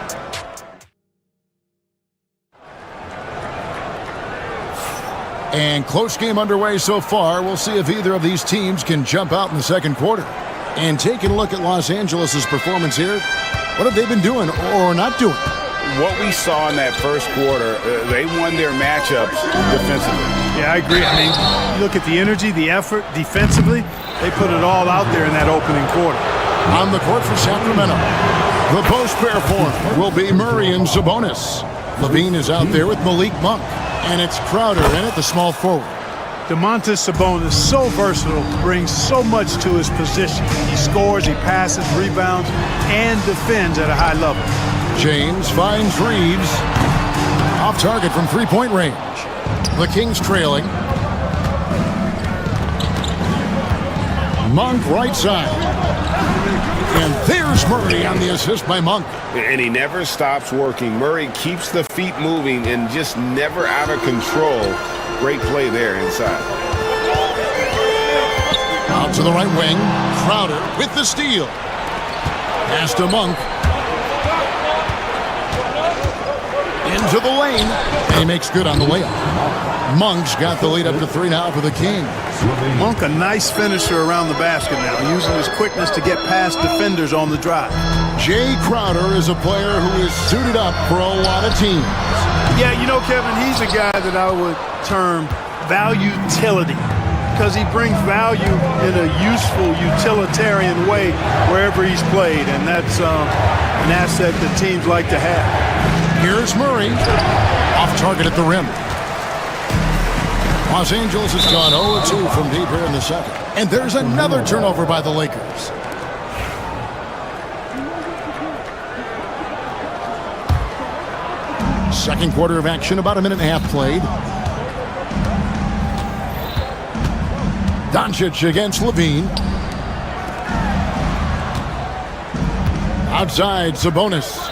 And close game underway so far. We'll see if either of these teams can jump out in the second quarter. And taking a look at Los Angeles' performance here, what have they been doing or not doing? What we saw in that first quarter, they won their matchups defensively. Yeah, I agree. I mean, you look at the energy, the effort defensively, they put it all out there in that opening quarter. On the court for Sacramento, the post pair form will be Murray and Sabonis. Levine is out there with Malik Monk, and it's Crowder in at the small forward. Domantas Sabonis, so versatile, brings so much to his position. He scores, he passes, rebounds, and defends at a high level. James finds Reeves. Off target from three-point range. The Kings trailing. Monk right side. And there's Murray on the assist by Monk. And he never stops working. Murray keeps the feet moving and just never out of control. Great play there inside. Out to the right wing. Crowder with the steal. Pass to Monk. Into the lane. And he makes good on the layup. Monk's got the lead up to 3 now for the Kings. Monk, a nice finisher around the basket now, using his quickness to get past defenders on the drive. Jay Crowder is a player who is suited up for a lot of teams. Yeah, you know, Kevin, he's a guy that I would term value-tility, because he brings value in a useful, utilitarian way wherever he's played, and that's an asset that teams like to have. Here's Murray. Off target at the rim. Los Angeles has gone 0-2 from deep here in the second. And there's another turnover by the Lakers. Second quarter of action, about a minute and a half played. Doncic against Levine. Outside, Sabonis.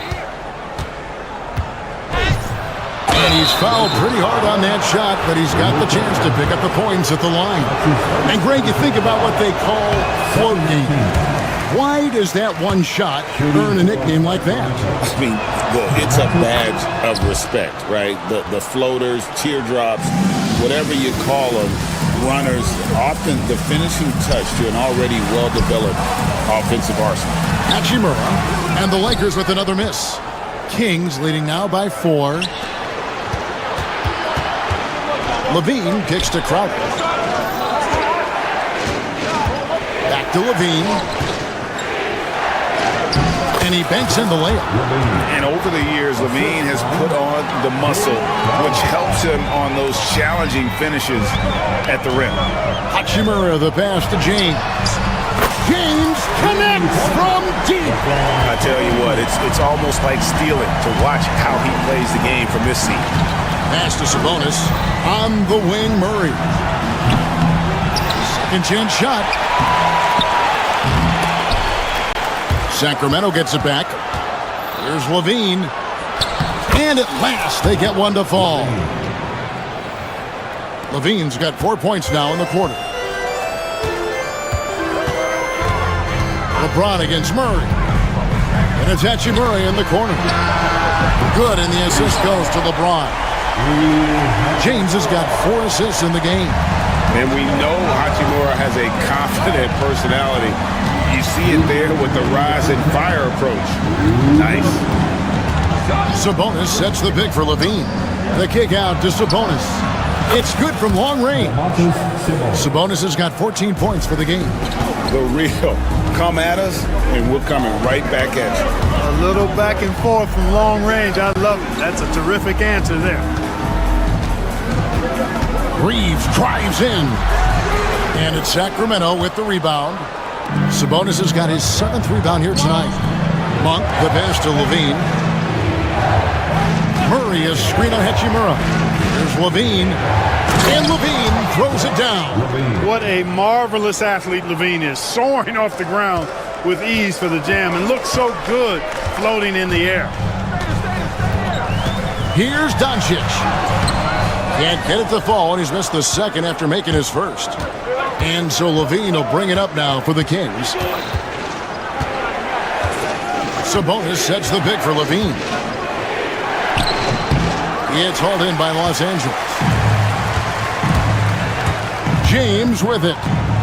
And he's fouled pretty hard on that shot, but he's got the chance to pick up the points at the line. And Greg, you think about what they call floating. Why does that one shot earn a nickname like that? I mean, it's a badge of respect, right? The floaters, teardrops, whatever you call them, runners, often the finishing touch to an already well-developed offensive arsenal. Hachimura and the Lakers with another miss. Kings leading now by 4. Levine kicks to Crowder. Back to Levine. And he banks in the layup. And over the years, Levine has put on the muscle, which helps him on those challenging finishes at the rim. Hachimura, the pass to James. James connects from deep. I tell you what, it's almost like stealing to watch how he plays the game from this seat. Pass to Sabonis. On the wing, Murray. Second chance shot. Sacramento gets it back. Here's Levine. And at last, they get one to fall. Levine's got 4 points now in the quarter. LeBron against Murray. And it's Murray in the corner. Good, and the assist goes to LeBron. James has got 4 assists in the game. And we know Hachimura has a confident personality. You see it there with the rise and fire approach. Nice. Sabonis sets the pick for Levine. The kick out to Sabonis. It's good from long range. Sabonis has got 14 points for the game. The real. Come at us, and we're coming right back at you. A little back and forth from long range. I love it. That's a terrific answer there. Reeves drives in. And it's Sacramento with the rebound. Sabonis has got his 7th rebound here tonight. Monk, the pass to Levine. Murray is screen on Hachimura. Here's Levine. And Levine throws it down. What a marvelous athlete Levine is. Soaring off the ground with ease for the jam and looks so good floating in the air. Here's Doncic. Can't get it to fall, and he's missed the second after making his first. And so Levine will bring it up now for the Kings. Sabonis sets the pick for Levine. It's hauled in by Los Angeles. James with it.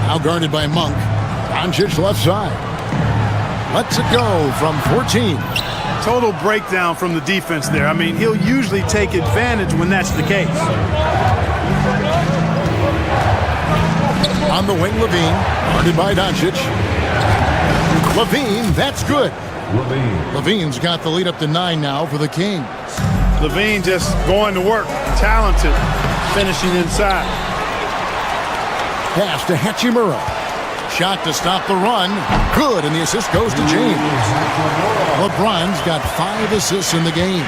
Now guarded by Monk. Doncic left side. Lets it go from 14. Total breakdown from the defense there. I mean, he'll usually take advantage when that's the case. On the wing, Levine. Guarded by Doncic. Levine, that's good. Levine's got the lead up to 9 now for the Kings. Levine just going to work. Talented. Finishing inside. Pass to Hachimura. Shot to stop the run. Good, and the assist goes to James. LeBron's got 5 assists in the game.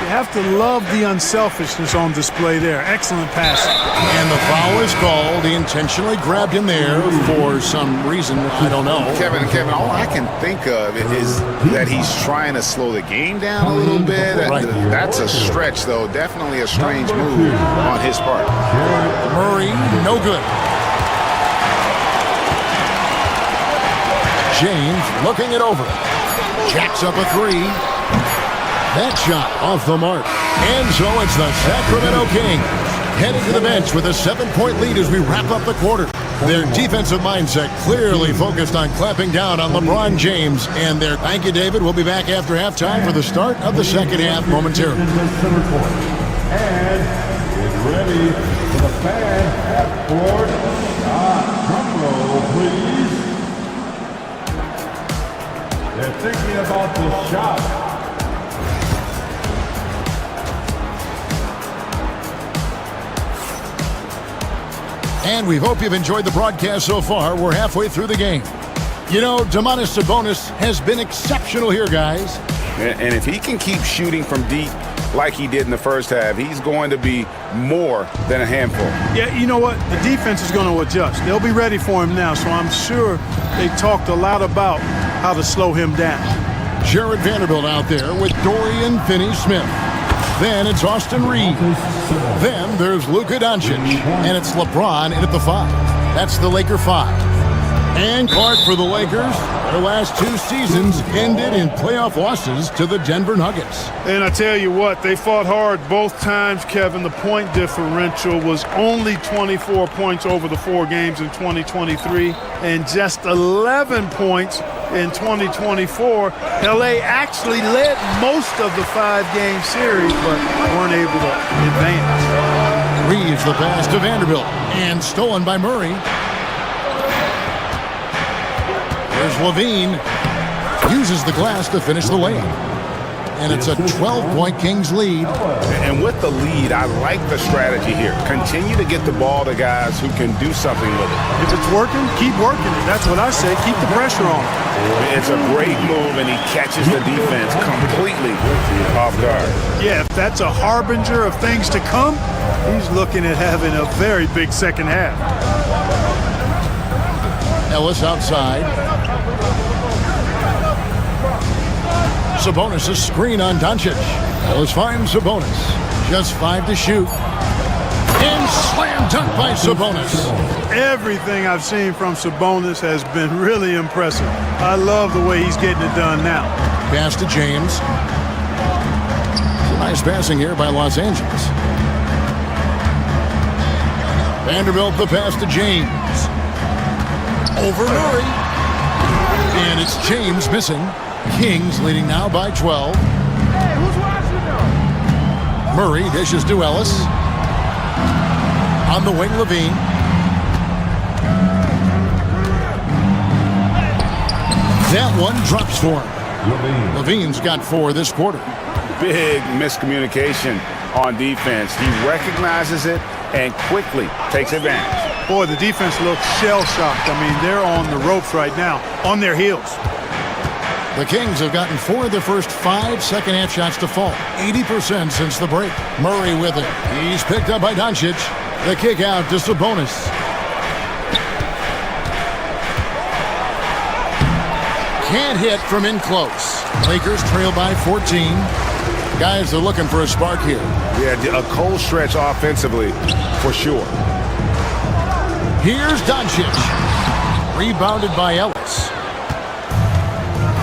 You have to love the unselfishness on display there. Excellent passing. And the foul is called. He intentionally grabbed him there for some reason. I don't know. Kevin, all I can think of is that he's trying to slow the game down a little bit. Right. That's a stretch, though. Definitely a strange move on his part. Murray, no good. James looking it over. Jacks up a 3. That shot off the mark. And so it's the Sacramento Kings heading to the bench with a 7-point lead as we wrap up the quarter. Their defensive mindset clearly focused on clamping down on LeBron James. And their thank you, David. We'll be back after halftime for the start of the second half momentarily. And get ready for the fan half-court shot. Drum roll, please. They're thinking about the shot. And we hope you've enjoyed the broadcast so far. We're halfway through the game. You know, Domantas Sabonis has been exceptional here, guys. And if he can keep shooting from deep like he did in the first half, he's going to be more than a handful. Yeah, you know what? The defense is going to adjust. They'll be ready for him now, so I'm sure they talked a lot about how to slow him down. Jared Vanderbilt out there with Dorian Finney-Smith. Then it's Austin Reeves. Then there's Luka Doncic. And it's LeBron in at the 5. That's the Laker 5. And Clark for the Lakers. Their last 2 seasons ended in playoff losses to the Denver Nuggets. And I tell you what, they fought hard both times, Kevin. The point differential was only 24 points over the 4 games in 2023 and just 11 points in 2024. LA actually led most of the 5-game series, but weren't able to advance. Reeves the pass to Vanderbilt and stolen by Murray. There's Levine. Uses the glass to finish the layup. And it's a 12-point Kings lead. And with the lead, I like the strategy here. Continue to get the ball to guys who can do something with it. If it's working, keep working it. That's what I say. Keep the pressure on. It's a great move, and he catches the defense completely off guard. Yeah, if that's a harbinger of things to come, he's looking at having a very big second half. Ellis outside. Sabonis a screen on Doncic. Ellis finds Sabonis. Just 5 to shoot. And slam dunk by Sabonis. Everything I've seen from Sabonis has been really impressive. I love the way he's getting it done now. Pass to James. Nice passing here by Los Angeles. Vanderbilt the pass to James. Over Murray. And it's James missing. Kings leading now by 12. Murray dishes to Ellis. On the wing, Levine. That one drops for him. Levine's got 4 this quarter. Big miscommunication on defense. He recognizes it and quickly takes advantage. Boy, the defense looks shell-shocked. I mean, they're on the ropes right now, on their heels. The Kings have gotten 4 of their first 5 second-half shots to fall. 80% since the break. Murray with it. He's picked up by Doncic. The kick out to Sabonis. Can't hit from in close. Lakers trail by 14. Guys are looking for a spark here. Yeah, a cold stretch offensively, for sure. Here's Doncic. Rebounded by Ellis.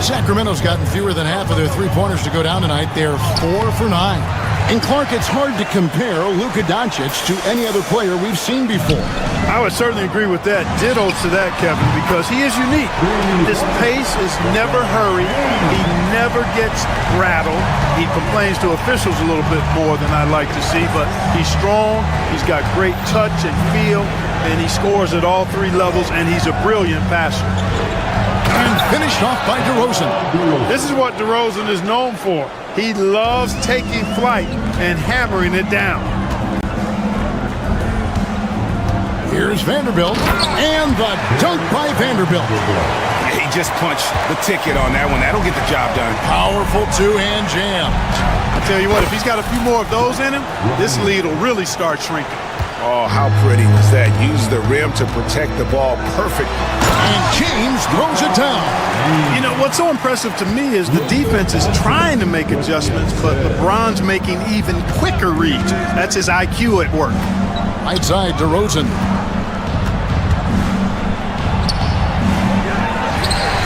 Sacramento's gotten fewer than half of their three-pointers to go down tonight. They're 4 for 9. And Clark, it's hard to compare Luka Doncic to any other player we've seen before. I would certainly agree with that. Ditto to that, Kevin, because he is unique. His pace is never hurried. He never gets rattled. He complains to officials a little bit more than I'd like to see, but he's strong. He's got great touch and feel, and he scores at all 3 levels, and he's a brilliant passer. And finished off by DeRozan. This is what DeRozan is known for. He loves taking flight and hammering it down. Here's Vanderbilt, and the dunk by Vanderbilt. He just punched the ticket on that one. That'll get the job done. Powerful two-hand jam. I tell you what, if he's got a few more of those in him, this lead will really start shrinking. Oh, how pretty was that? Use the rim to protect the ball perfect. And James throws it down. You know, what's so impressive to me is the defense is trying to make adjustments, but LeBron's making even quicker reads. That's his IQ at work. Right side, DeRozan.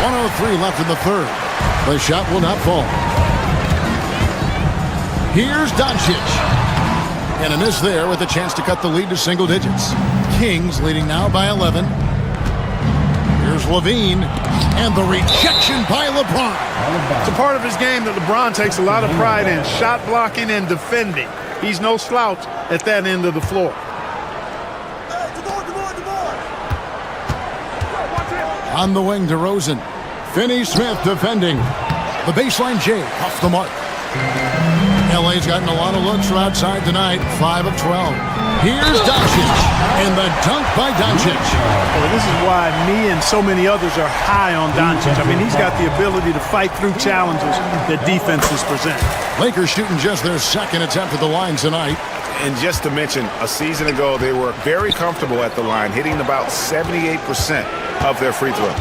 1:03 left in the third. The shot will not fall. Here's Doncic. And a miss there with a chance to cut the lead to single digits. Kings leading now by 11. Here's Levine. And the rejection by LeBron. It's a part of his game that LeBron takes a lot of pride in. Shot blocking and defending. He's no slouch at that end of the floor. On the wing, DeRozan. Finney-Smith defending. The baseline J off the mark. LA's gotten a lot of looks from outside tonight. 5 of 12. Here's Doncic. And the dunk by Doncic. Well, this is why me and so many others are high on Doncic. I mean, he's got the ability to fight through challenges that defenses present. Lakers shooting just their second attempt at the line tonight. And just to mention, a season ago, they were very comfortable at the line, hitting about 78% of their free throws.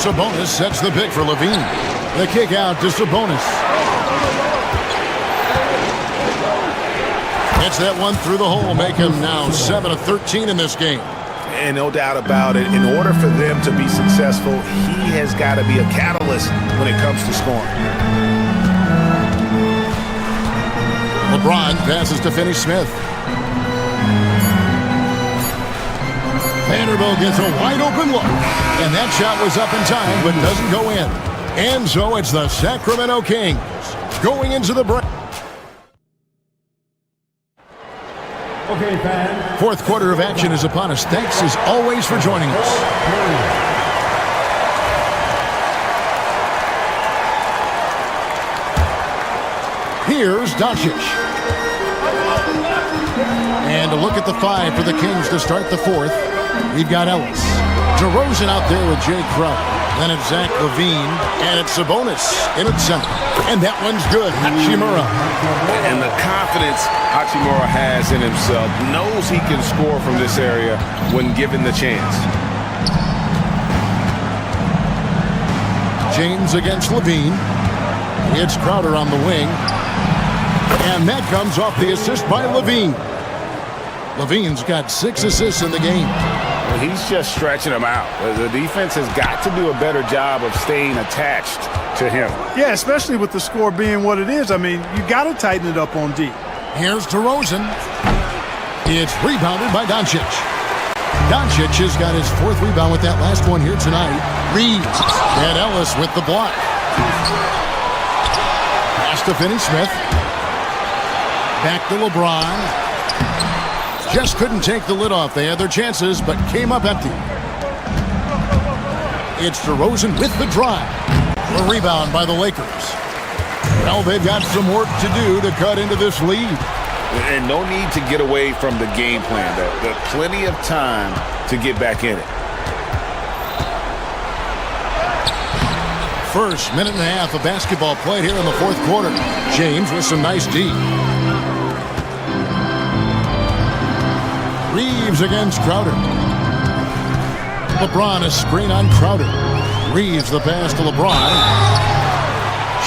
Sabonis sets the pick for Levine. The kick out to Sabonis. Gets that one through the hole, make him now 7 of 13 in this game. And no doubt about it, in order for them to be successful, he has got to be a catalyst when it comes to scoring. LeBron passes to Finney-Smith. Vanderbilt gets a wide-open look. And that shot was up in time, but doesn't go in. And so it's the Sacramento Kings going into the break. Okay, fans. Fourth quarter of action is upon us. Thanks as always for joining us. Here's Doncic. And a look at the 5 for the Kings to start the fourth. We've got Ellis. DeRozan out there with Jay Crowder. Then it's Zach Levine. And it's Sabonis in its center. And that one's good. Hachimura. And the confidence Hachimura has in himself, knows he can score from this area when given the chance. James against Levine. It's Crowder on the wing. And that comes off the assist by Levine. Levine's got 6 assists in the game. Well, he's just stretching them out. The defense has got to do a better job of staying attached to him. Yeah, especially with the score being what it is. I mean, you got to tighten it up on D. Here's DeRozan. It's rebounded by Doncic. Doncic has got his 4th rebound with that last one here tonight. Reeves and Ellis with the block. Pass to Finney-Smith. Back to LeBron. Just couldn't take the lid off. They had their chances, but came up empty. It's DeRozan with the drive. The rebound by the Lakers. Well, they've got some work to do to cut into this lead. And no need to get away from the game plan. There's plenty of time to get back in it. First minute and a half of basketball played here in the 4th quarter. James with some nice D. Reeves against Crowder. LeBron a screen on Crowder. Reeves the pass to LeBron.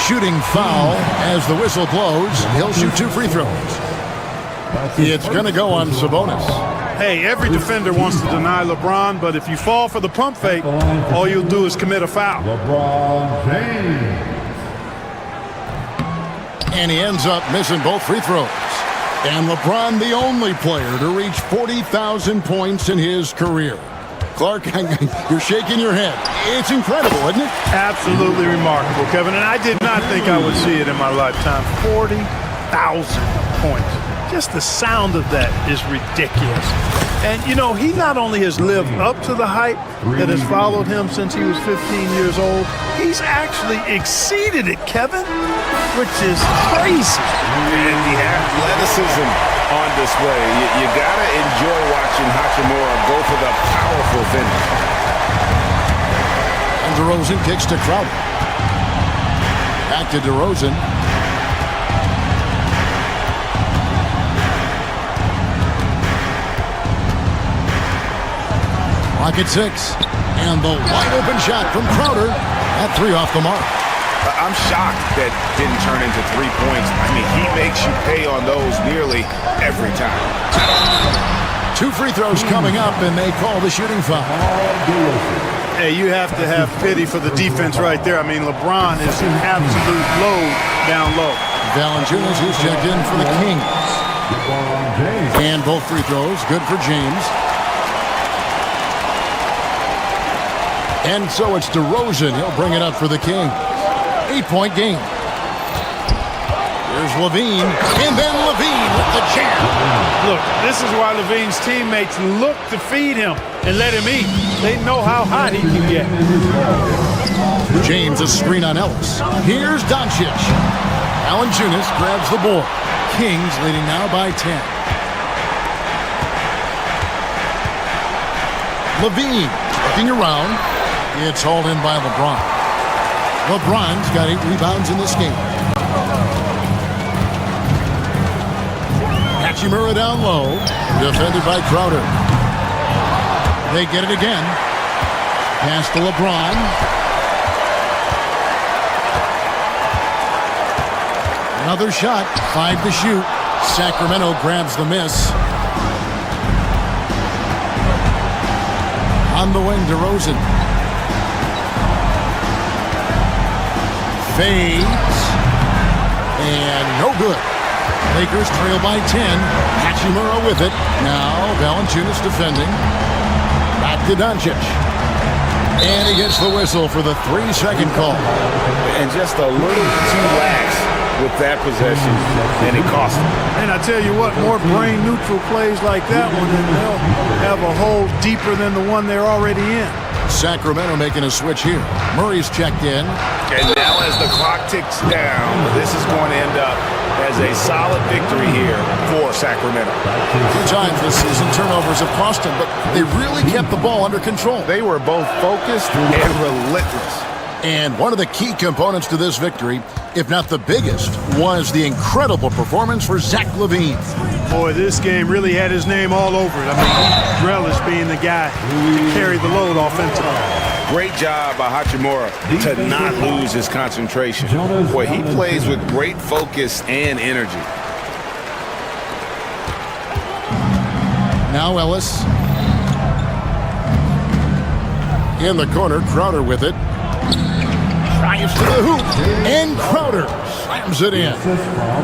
Shooting foul as the whistle blows. He'll shoot 2 free throws. It's going to go on Sabonis. Hey, every defender wants to deny LeBron, but if you fall for the pump fake, all you'll do is commit a foul. LeBron James. And he ends up missing both free throws. And LeBron, the only player to reach 40,000 points in his career. Clark, you're shaking your head. It's incredible, isn't it? Absolutely remarkable, Kevin. And I did not think I would see it in my lifetime. 40,000 points. Just the sound of that is ridiculous. And, you know, he not only has lived up to the hype that has followed him since he was 15 years old, he's actually exceeded it, Kevin, which is crazy. And the athleticism on display. You got to enjoy watching Hachimura go for the powerful finish. And DeRozan kicks to Crowder. Back to DeRozan. Clock at 6. And the wide open shot from Crowder. That 3 off the mark. I'm shocked that didn't turn into 3 points. I mean, he makes you pay on those nearly every time. 2 free throws coming up, and they call the shooting foul. Hey, you have to have pity for the defense right there. I mean, LeBron is an absolute load down low. Valanciunas, who's checked in for the Kings. And both free throws, good for James. And so it's DeRozan. He'll bring it up for the Kings. 8-point game. Here's Levine. And then Levine with the jam. Look, this is why Levine's teammates look to feed him and let him eat. They know how hot he can get. James a screen on Ellis. Here's Doncic. Valanciunas grabs the board. Kings leading now by 10. Levine looking around. It's hauled in by LeBron. LeBron's got 8 rebounds in this game. Hachimura down low. Defended by Crowder. They get it again. Pass to LeBron. Another shot. 5 to shoot. Sacramento grabs the miss. On the wing, DeRozan. Fades. And no good. Lakers trail by 10. Hachimura with it. Now Valanciunas defending. Back to Doncic. And he gets the whistle for the 3-second call. And just a little too lax with that possession, and it cost him. And I tell you what, more brain-neutral plays like that one, and they'll have a hole deeper than the one they're already in. Sacramento making a switch here. Murray's checked in. And now as the clock ticks down, this is going to end up as a solid victory here for Sacramento. 2 times this season turnovers have cost them, but they really kept the ball under control. They were both focused and relentless. And one of the key components to this victory, if not the biggest, was the incredible performance for Zach LaVine. Boy, this game really had his name all over it. I mean, he relished being the guy to carry the load offensively. Great job by Hachimura to not lose his concentration. Boy, he plays with great focus and energy. Now Ellis. In the corner, Crowder with it. Drives to the hoop. And Crowder slams it in.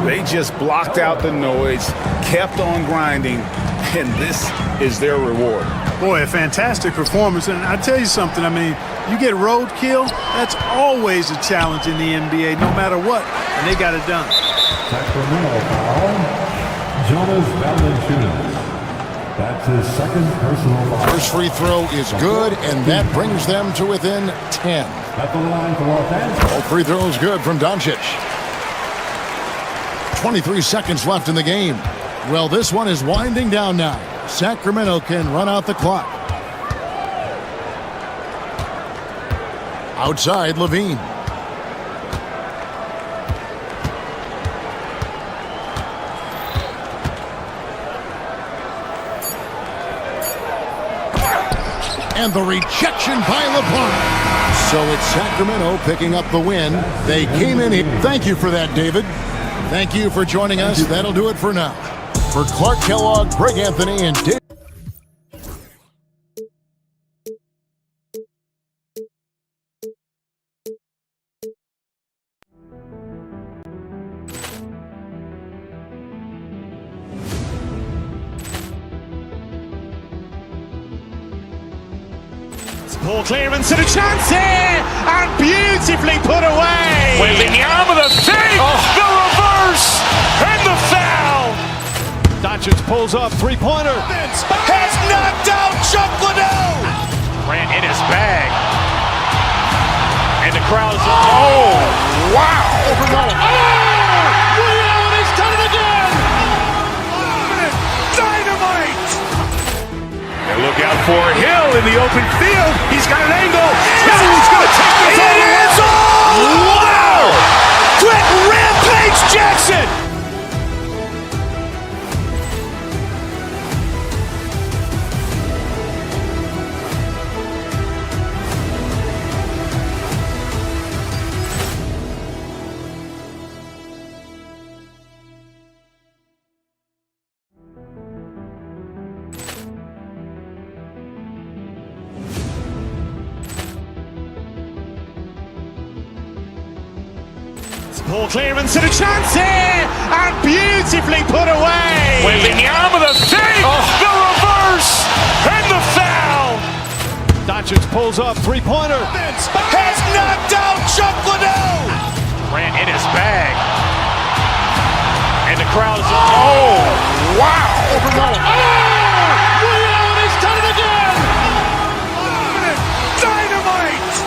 They just blocked out the noise, kept on grinding, and this is their reward. Boy, a fantastic performance. And I tell you something, I mean, you get roadkill, that's always a challenge in the NBA, no matter what. And they got it done. Sacramento foul. Jonas Valanciunas. That's his second personal foul. First free throw is good, and that brings them to within 10. At the line for offense. All free throws good from Doncic. 23 seconds left in the game. Well, this one is winding down now. Sacramento can run out the clock. Outside, Levine. And the rejection by LeBron. So it's Sacramento picking up the win. They came in here. Thank you for that, David. Thank you for joining us. That'll do it for now. For Clark Kellogg, Greg Anthony, and Dave. Ball clearance and a chance here, and beautifully put away. Wembanyama the fake, the reverse, and the foul. Doncic pulls up, three-pointer. Has knocked out Chuck Liddell. Grant in his bag. And the crowd's oh, wow. Leo, and he's done it again. Dynamite. And look out for Hill in the open field. He's got an angle. He's going to take this all the way. Wow! Quick Rampage Jackson. Ball clearance and a chance here, and beautifully put away. Wembanyama the fake, the reverse, and the foul. Doncic pulls up, three-pointer. Has knocked out Chuck Liddell. Grant in his bag. And the crowd's oh, wow. Leo, and he's done it again. Dynamite.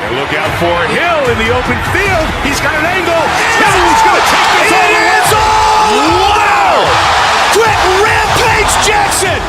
And look out for Hill in the open field. He's got an angle. He's going to take this all the way. Wow! Quick Rampage Jackson.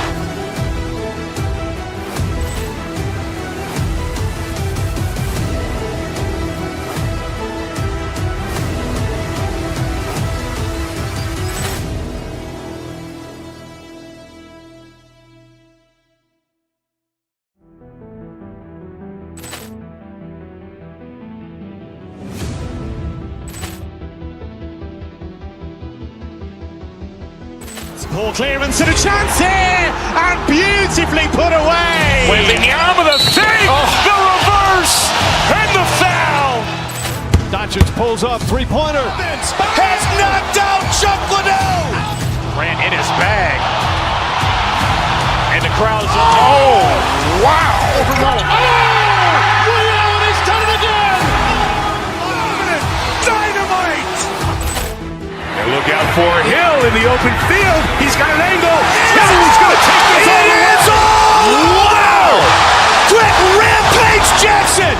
Ball clearance and a chance here, and beautifully put away. Wembanyama the fake, the reverse, and the foul. Doncic pulls up, three-pointer. Has knocked out Chuck Liddell. Grant in his bag. And the crowd's oh, wow. Leo, and he's done it again. Dynamite. And look out for Hill in the open field. He's got an angle. He's going to take this all the way. Wow! Quick Rampage Jackson.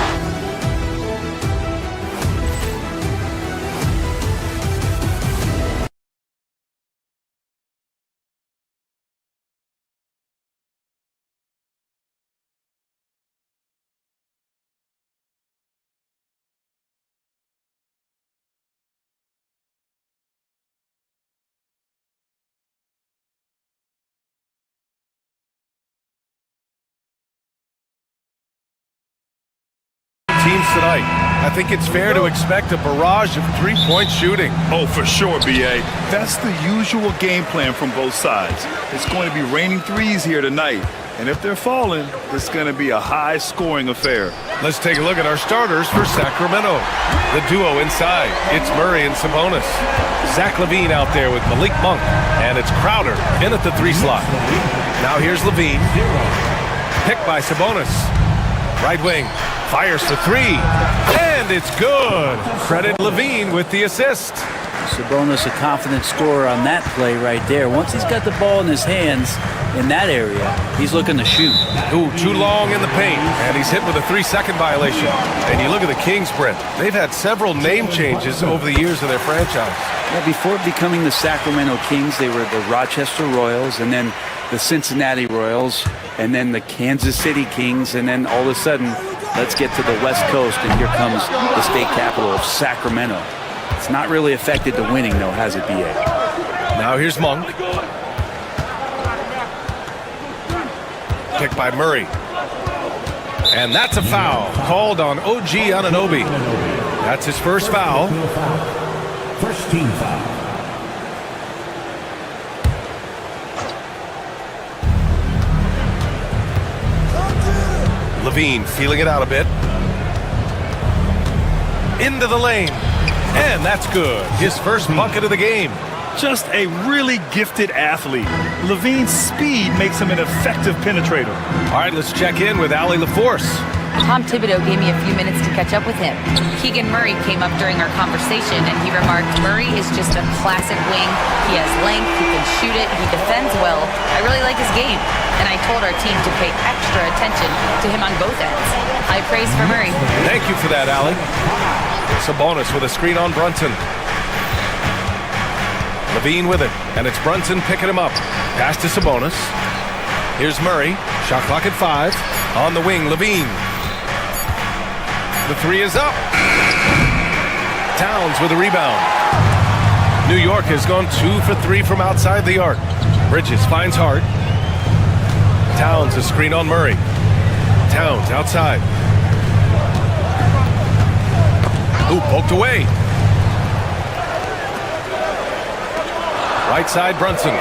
teams tonight. I think it's fair to expect a barrage of three-point shooting. Oh, for sure, B.A. That's the usual game plan from both sides. It's going to be raining threes here tonight. And if they're falling, it's going to be a high-scoring affair. Let's take a look at our starters for Sacramento. The duo inside, it's Murray and Sabonis. Zach LaVine out there with Malik Monk, and it's Crowder in at the 3 slot. Now here's LaVine, picked by Sabonis. Right wing, fires for 3, and it's good. Credit LaVine with the assist. Sabonis, a confident scorer on that play right there. Once he's got the ball in his hands in that area, he's looking to shoot. Ooh, too long in the paint, and he's hit with a 3-second violation. And you look at the Kings, Brent. They've had several name changes over the years of their franchise. Yeah, before becoming the Sacramento Kings, they were the Rochester Royals, and then the Cincinnati Royals, and then the Kansas City Kings, and then all of a sudden, let's get to the West Coast, and here comes the state capital of Sacramento. It's not really affected the winning, though, has it, B.A.? Now here's Monk. Picked by Murray. And that's a foul called on OG Anunoby. That's his first foul. First team foul. LaVine feeling it out a bit. Into the lane. And that's good. His first bucket of the game. Just a really gifted athlete. LaVine's speed makes him an effective penetrator. All right, let's check in with Allie LaForce. Tom Thibodeau gave me a few minutes to catch up with him. Keegan Murray came up during our conversation, and he remarked, Murray is just a classic wing. He has length, he can shoot it, he defends well. I really like his game, and I told our team to pay extra attention to him on both ends. High praise for Murray. Thank you for that, Allie. Sabonis with a screen on Brunson. LaVine with it, and it's Brunson picking him up. Pass to Sabonis. Here's Murray. Shot clock at 5. On the wing, LaVine. The 3 is up. Towns with a rebound. New York has gone 2 for 3 from outside the arc. Bridges finds Hart. Towns a screen on Murray. Towns outside. Ooh, poked away. Right side, Brunson.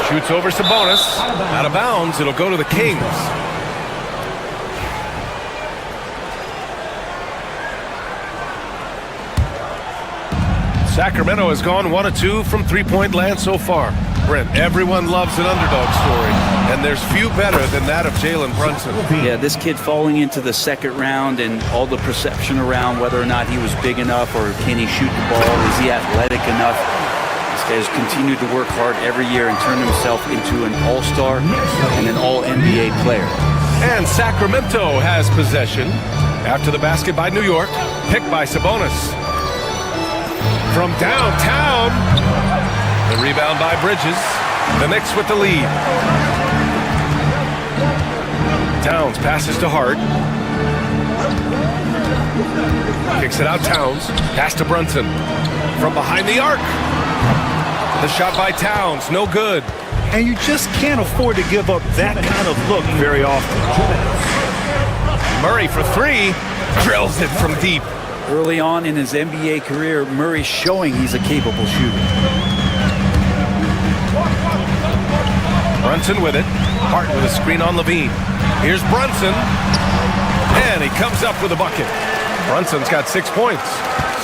Shoots over Sabonis. Out of bounds, it'll go to the Kings. Sacramento has gone 1 of 2 from three-point land so far. Brent, everyone loves an underdog story, and there's few better than that of Jalen Brunson. Yeah, this kid falling into the second round and all the perception around whether or not he was big enough or can he shoot the ball, is he athletic enough? This guy has continued to work hard every year and turn himself into an all-star and an all-NBA player. And Sacramento has possession after the basket by New York, picked by Sabonis. From downtown, the rebound by Bridges. The Knicks with the lead. Towns passes to Hart. Kicks it out, Towns. Pass to Brunson. From behind the arc. The shot by Towns, no good. And you just can't afford to give up that kind of look very often. Murray for 3. Drills it from deep. Early on in his NBA career, Murray's showing he's a capable shooter. Brunson with it. Hart with a screen on LaVine. Here's Brunson. And he comes up with a bucket. Brunson's got 6 points.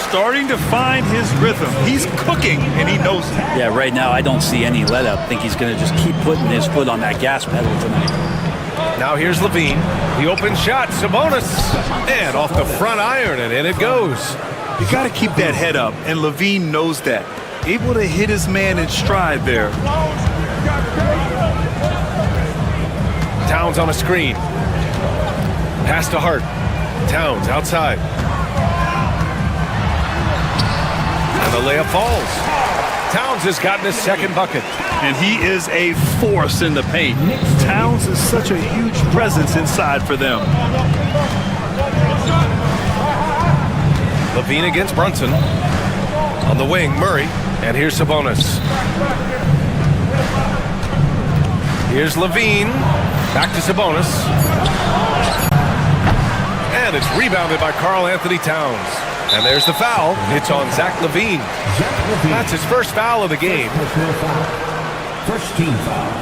Starting to find his rhythm. He's cooking, and he knows it. Yeah, right now I don't see any let-up. I think he's going to just keep putting his foot on that gas pedal tonight. Now here's LaVine. The open shot, Sabonis. And off the front iron, and in it goes. You got to keep that head up, and LaVine knows that. Able to hit his man in stride there. Towns on a screen. Pass to Hart. Towns outside. And the layup falls. Towns has gotten his second bucket. And he is a force in the paint. Towns is such a huge presence inside for them. LaVine against Brunson. On the wing, Murray. And here's Sabonis. Here's LaVine. Back to Sabonis. And it's rebounded by Karl Anthony Towns. And there's the foul. It's on Zach LaVine. That's his first foul of the game. First team foul.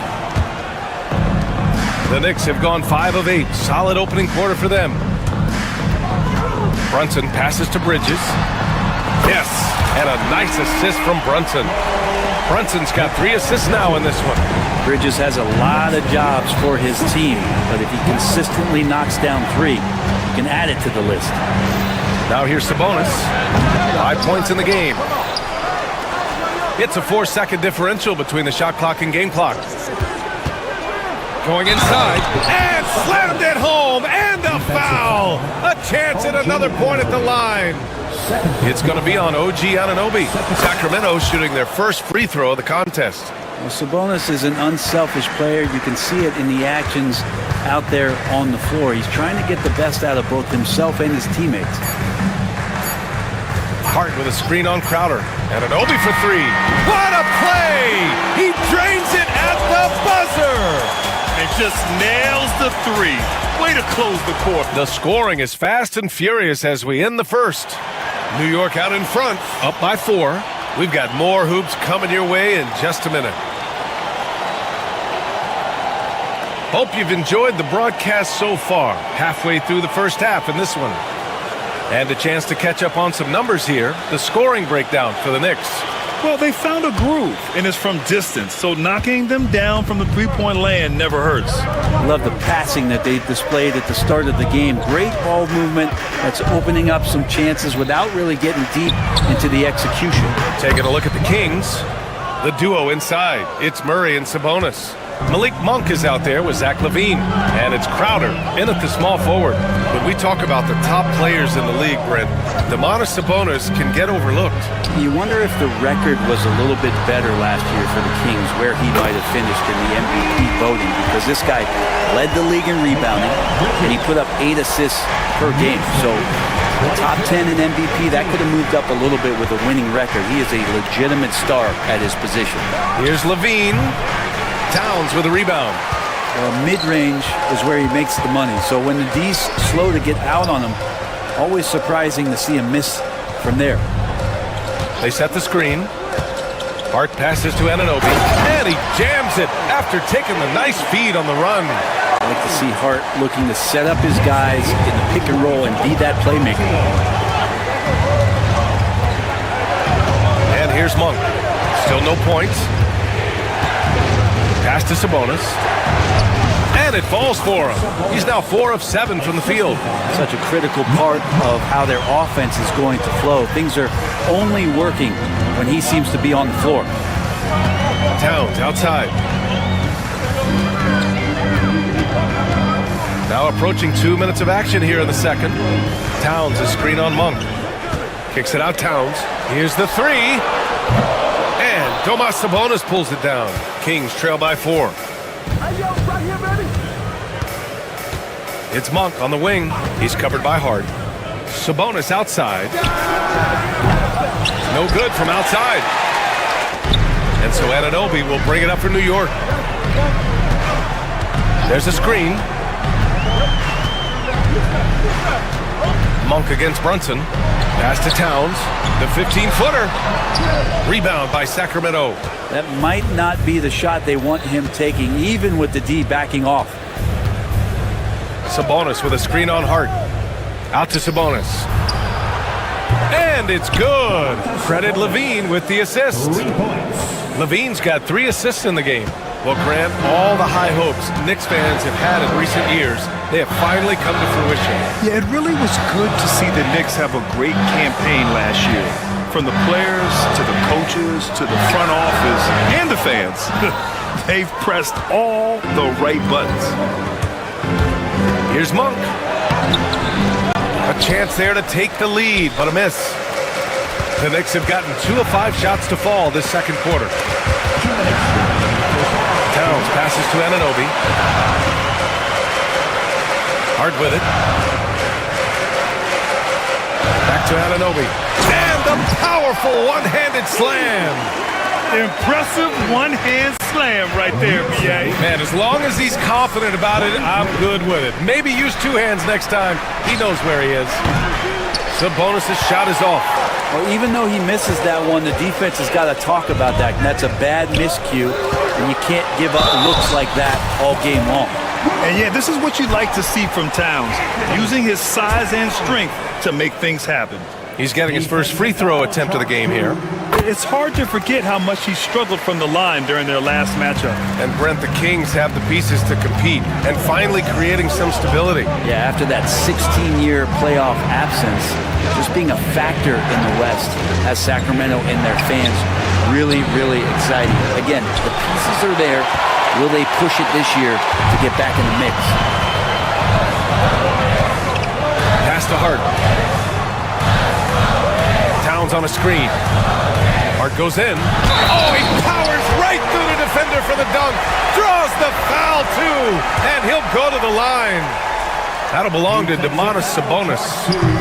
The Knicks have gone 5 of 8. Solid opening quarter for them. Brunson passes to Bridges. Yes, and a nice assist from Brunson. Brunson's got 3 assists now in this one. Bridges has a lot of jobs for his team, but if he consistently knocks down 3, you can add it to the list. Now here's Sabonis. 5 points in the game. It's a 4-second differential between the shot clock and game clock. Going inside, and slammed it home, and a foul! A chance at another point at the line. It's going to be on OG Anunoby. Sacramento shooting their first free throw of the contest. Well, Sabonis is an unselfish player. You can see it in the actions out there on the floor. He's trying to get the best out of both himself and his teammates. Hart with a screen on Crowder. Anunoby for 3. What a play! He drains it at the buzzer! And just nails the 3. Way to close the court. The scoring is fast and furious as we end the first. New York out in front, up by 4. We've got more hoops coming your way in just a minute. Hope you've enjoyed the broadcast so far. Halfway through the first half in this one. And a chance to catch up on some numbers here. The scoring breakdown for the Knicks. Well, they found a groove, and it's from distance, so knocking them down from the three-point land never hurts. Love the passing that they displayed at the start of the game. Great ball movement that's opening up some chances without really getting deep into the execution. Taking a look at the Kings. The duo inside. It's Murray and Sabonis. Malik Monk is out there with Zach LaVine. And it's Crowder in at the small forward. When we talk about the top players in the league, Brent, Domantas Sabonis can get overlooked. You wonder if the record was a little bit better last year for the Kings, where he might have finished in the MVP voting, because this guy led the league in rebounding, and he put up 8 assists per game. So top 10 in MVP, that could have moved up a little bit with a winning record. He is a legitimate star at his position. Here's LaVine. Towns with a rebound. Mid-range is where he makes the money. So when the D's slow to get out on him, always surprising to see him miss from there. They set the screen. Hart passes to Anunoby, and he jams it after taking the nice feed on the run. I like to see Hart looking to set up his guys in the pick and roll and be that playmaker. And here's Monk. Still no points. Pass to Sabonis. And it falls for him. He's now 4 of 7 from the field. Such a critical part of how their offense is going to flow. Things are only working when he seems to be on the floor. Towns outside. Now approaching 2 minutes of action here in the second. Towns a screen on Monk. Kicks it out, Towns. Here's the 3. And Domantas Sabonis pulls it down. Kings trail by 4. It's Monk on the wing. He's covered by Hart. Sabonis outside. No good from outside. And so Anunoby will bring it up for New York. There's a screen. Monk against Brunson. Pass to Towns. The 15-footer. Rebound by Sacramento. That might not be the shot they want him taking, even with the D backing off. Sabonis with a screen on Hart. Out to Sabonis. And it's good. Credit LaVine with the assist. LaVine's got 3 assists in the game. Well, Grant, all the high hopes Knicks fans have had in recent years, they have finally come to fruition. Yeah, it really was good to see the Knicks have a great campaign last year. From the players to the coaches to the front office and the fans. They've pressed all the right buttons. Here's Monk. A chance there to take the lead, but a miss. The Knicks have gotten 2 of 5 shots to fall this second quarter. Towns passes to Anunoby. Hart with it. Back to Anunoby. And the powerful one-handed slam. Impressive one-hand slam right there, B.A. Man, as long as he's confident about it, I'm good with it. Maybe use two hands next time. He knows where he is. Sabonis' shot is off. Well, even though he misses that one, the defense has got to talk about that. And that's a bad miscue, and you can't give up looks like that all game long. And yeah, this is what you like to see from Towns, using his size and strength to make things happen. He's getting his first free throw attempt of the game here. It's hard to forget how much he struggled from the line during their last matchup. And Brent, the Kings have the pieces to compete and finally creating some stability. Yeah, after that 16-year playoff absence, just being a factor in the West has Sacramento and their fans really, really excited. Again, the pieces are there. Will they push it this year to get back in the mix? Pass to Hart. Towns on a screen. Hart goes in. Oh, he powers right through the defender for the dunk. Draws the foul, too. And he'll go to the line. That'll belong to Domantas Sabonis.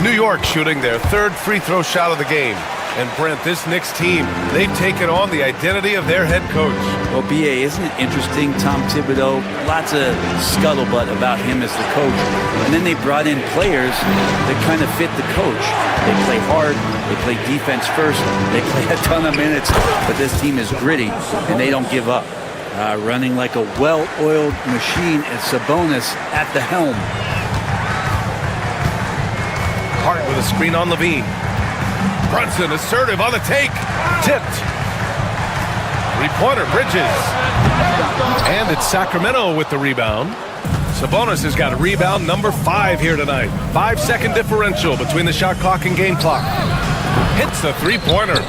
New York shooting their third free throw shot of the game. And Brent, this Knicks team, they've taken on the identity of their head coach. Well, B.A., isn't it interesting? Tom Thibodeau, lots of scuttlebutt about him as the coach. And then they brought in players that kind of fit the coach. They play hard, they play defense first, they play a ton of minutes, but this team is gritty, and they don't give up. Running like a well-oiled machine, and Sabonis at the helm. Hart with a screen on Levine. Brunson assertive on the take. Tipped. Three-pointer, Bridges. And it's Sacramento with the rebound. Sabonis has got rebound number 5 here tonight. 5-second differential between the shot clock and game clock. Hits the three-pointer.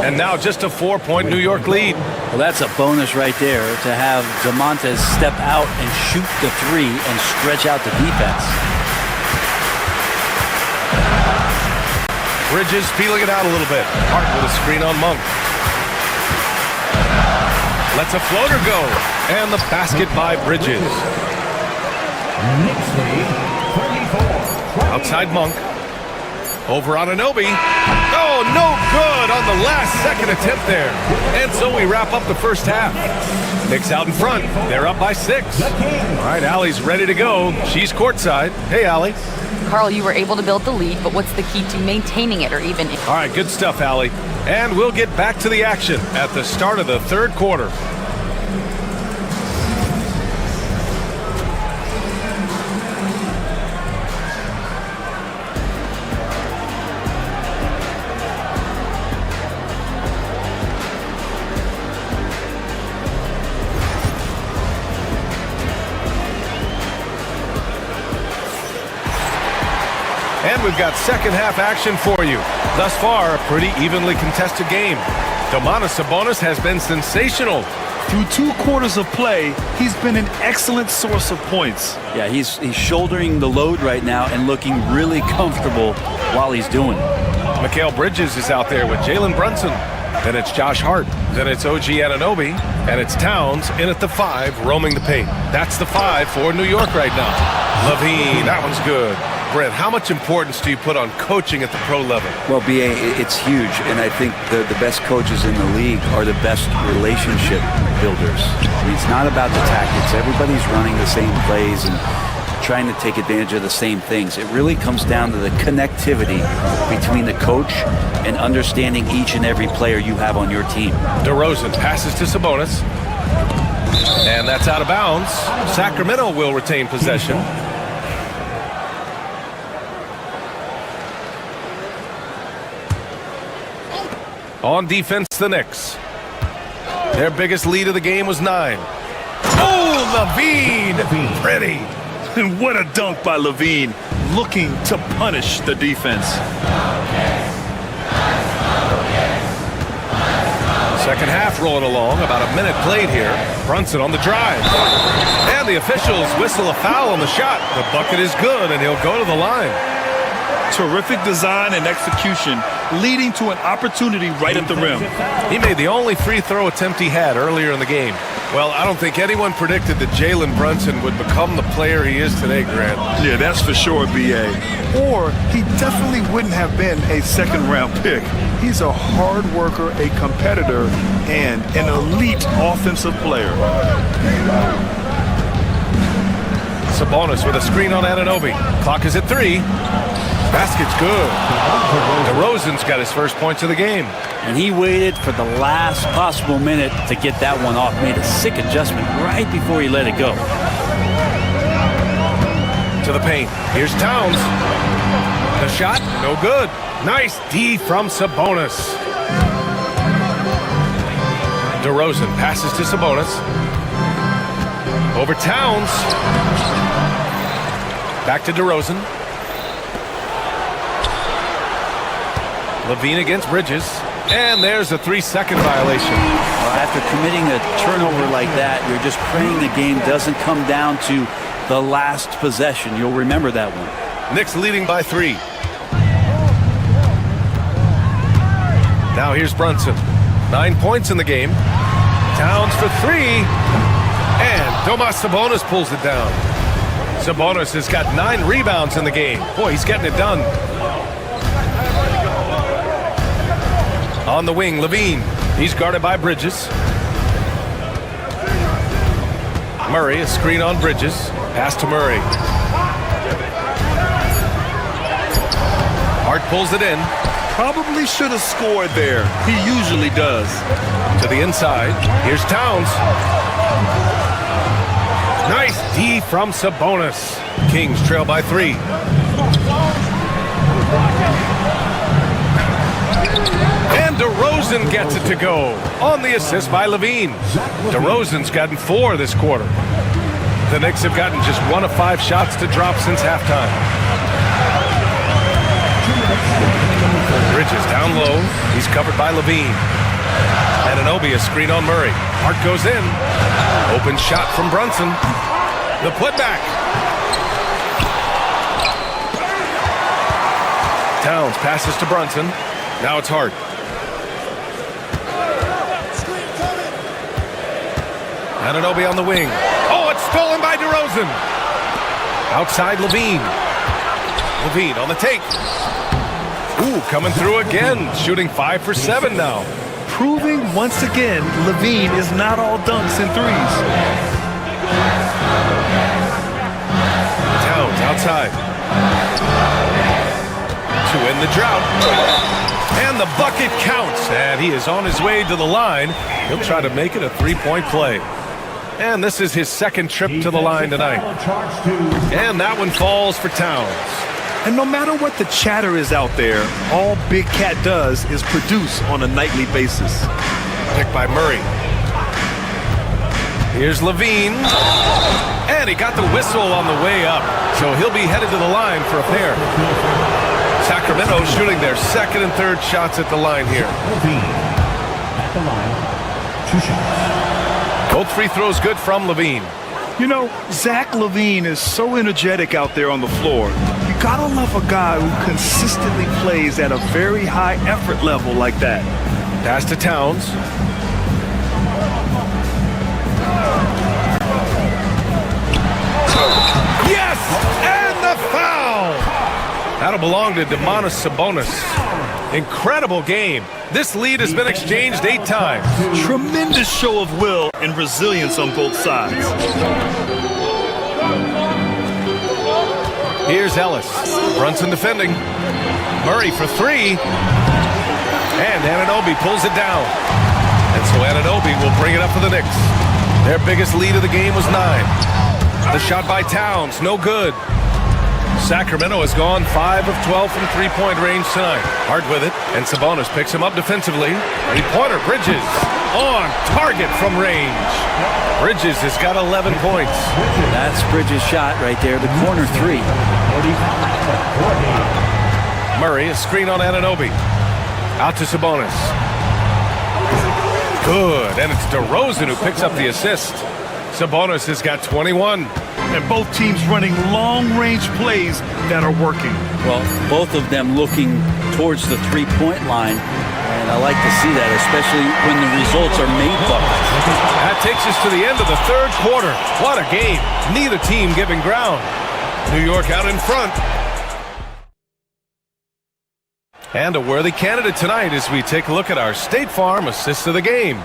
And now just a 4-point New York lead. Well, that's a bonus right there to have Domantas step out and shoot the three and stretch out the defense. Bridges feeling it out a little bit. Hart with a screen on Monk. Lets a floater go. And the basket by Bridges. Outside Monk. Over on Anunoby. Oh, no good on the last second attempt there. And so we wrap up the first half. Knicks out in front. They're up by 6. All right, Allie's ready to go. She's courtside. Hey, Allie. Carl, you were able to build the lead, but what's the key to maintaining it or even... All right, good stuff, Allie. And we'll get back to the action at the start of the third quarter. And we've got second half action for you. Thus far, a pretty evenly contested game. Domantas Sabonis has been sensational. Through 2 quarters of play, he's been an excellent source of points. Yeah, he's shouldering the load right now and looking really comfortable while he's doing it. Mikal Bridges is out there with Jalen Brunson. Then it's Josh Hart. Then it's OG Anunoby. And it's Towns in at the 5, roaming the paint. That's the 5 for New York right now. Levine, that one's good. Brent, how much importance do you put on coaching at the pro level? Well, B.A., it's huge, and I think the best coaches in the league are the best relationship builders. I mean, it's not about the tactics. Everybody's running the same plays and trying to take advantage of the same things. It really comes down to the connectivity between the coach and understanding each and every player you have on your team. DeRozan passes to Sabonis. And that's out of bounds. Sacramento will retain possession. On defense, the Knicks. Their biggest lead of the game was 9. Oh, Levine! Pretty. And what a dunk by Levine, looking to punish the defense. Second half rolling along, about a minute played here. Brunson on the drive. And the officials whistle a foul on the shot. The bucket is good, and he'll go to the line. Terrific design and execution, leading to an opportunity right at the rim. He made the only free throw attempt he had earlier in the game. Well, I don't think anyone predicted that Jalen Brunson would become the player he is today, Grant. Yeah, that's for sure, B.A. Or he definitely wouldn't have been a second-round pick. He's a hard worker, a competitor, and an elite offensive player. Sabonis with a screen on Anunoby. Clock is at 3. Basket's good. DeRozan's got his first points of the game. And he waited for the last possible minute to get that one off. Made a sick adjustment right before he let it go. To the paint. Here's Towns. The shot, no good. Nice D from Sabonis. DeRozan passes to Sabonis. Over Towns. Back to DeRozan. Levine against Bridges. And there's a 3-second violation. Well, after committing a turnover like that, you're just praying the game doesn't come down to the last possession. You'll remember that one. Knicks leading by 3. Now here's Brunson. 9 points in the game. Towns for 3. And Domas Sabonis pulls it down. Sabonis has got 9 rebounds in the game. Boy, he's getting it done. On the wing, Levine. He's guarded by Bridges. Murray, a screen on Bridges. Pass to Murray. Hart pulls it in. Probably should have scored there. He usually does. To the inside. Here's Towns. Nice D from Sabonis. Kings trail by 3. And DeRozan gets it to go on the assist by Levine. DeRozan's gotten 4 this quarter. The Knicks have gotten just 1 of 5 shots to drop since halftime. Bridges down low. He's covered by Levine. Anunoby a screen on Murray. Hart goes in. Open shot from Brunson. The putback. Towns passes to Brunson. Now it's Hart. Anunoby on the wing. Oh, it's stolen by DeRozan. Outside Levine. Levine on the take. Ooh, coming through again. Shooting 5 for 7 now. Proving once again, Levine is not all dunks and threes. Towns outside. To end the drought. And the bucket counts. And he is on his way to the line. He'll try to make it a 3-point play. And this is his second trip to the line tonight. And that one falls for Towns. And no matter what the chatter is out there, all Big Cat does is produce on a nightly basis. Picked by Murray. Here's Levine. And he got the whistle on the way up. So he'll be headed to the line for a pair. Sacramento shooting their second and third shots at the line here. At the line, 2 shots. Both free throws good from Levine. You know, Zach LaVine is so energetic out there on the floor. You gotta love a guy who consistently plays at a very high effort level like that. Pass to Towns. Yes! And the foul! That'll belong to Domantas Sabonis. Incredible game. This lead has been exchanged 8 times. Tremendous show of will and resilience on both sides. Here's Ellis. Brunson defending. Murray for 3. And Anunoby pulls it down. And so Anunoby will bring it up for the Knicks. Their biggest lead of the game was 9. The shot by Towns, no good. Sacramento has gone 5 of 12 from three-point range tonight. Hart with it, and Sabonis picks him up defensively. Three-pointer, Bridges, on target from range. Bridges has got 11 points. That's Bridges' shot right there, the corner 3. Murray, a screen on Anunoby. Out to Sabonis. Good, and it's DeRozan who picks up the assist. Sabonis has got 21. And both teams running long-range plays that are working. Well, both of them looking towards the three-point line. And I like to see that, especially when the results are made buckets. That takes us to the end of the third quarter. What a game. Neither team giving ground. New York out in front. And a worthy candidate tonight as we take a look at our State Farm assist of the game.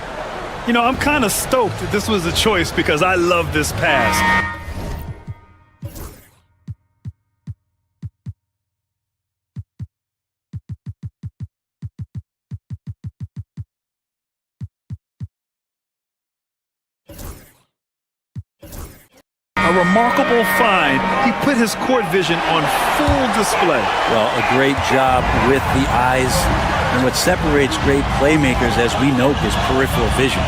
You know, I'm kind of stoked that this was a choice because I love this pass. A remarkable find. He put his court vision on full display. Well, a great job with the eyes. And what separates great playmakers, as we know, is peripheral vision.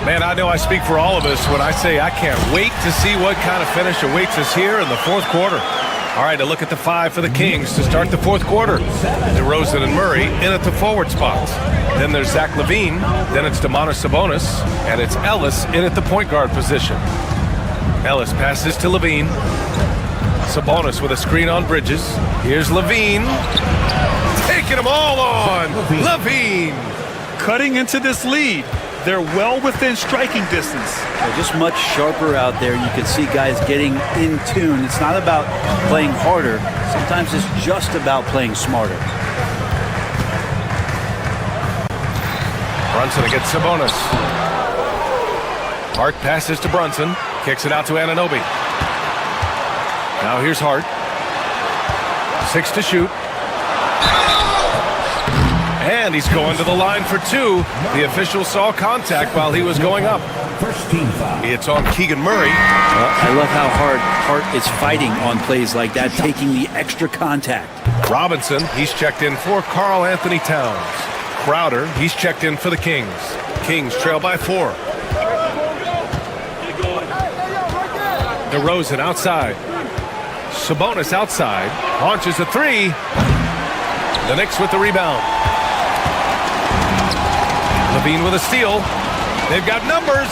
Man, I know I speak for all of us when I say I can't wait to see what kind of finish awaits us here in the fourth quarter. All right, a look at the five for the Kings to start the fourth quarter. DeRozan and Murray in at the forward spots. Then there's Zach LaVine. Then it's Domantas Sabonis. And it's Ellis in at the point guard position. Ellis passes to LaVine. Sabonis with a screen on Bridges. Here's LaVine. Taking them all on. LaVine. Cutting into this lead. They're well within striking distance. They're just much sharper out there. You can see guys getting in tune. It's not about playing harder. Sometimes it's just about playing smarter. Brunson against Sabonis. Hart passes to Brunson. Kicks it out to Anunoby. Now here's Hart. 6 to shoot. And he's going to the line for two. The official saw contact while he was going up. First team foul. It's on Keegan Murray. I love how hard Hart is fighting on plays like that, taking the extra contact. Robinson, he's checked in for Karl Anthony Towns. Crowder, he's checked in for the Kings. Kings trail by 4. DeRozan outside. Sabonis outside. Launches a three. The Knicks with the rebound. LaVine with a steal. They've got numbers.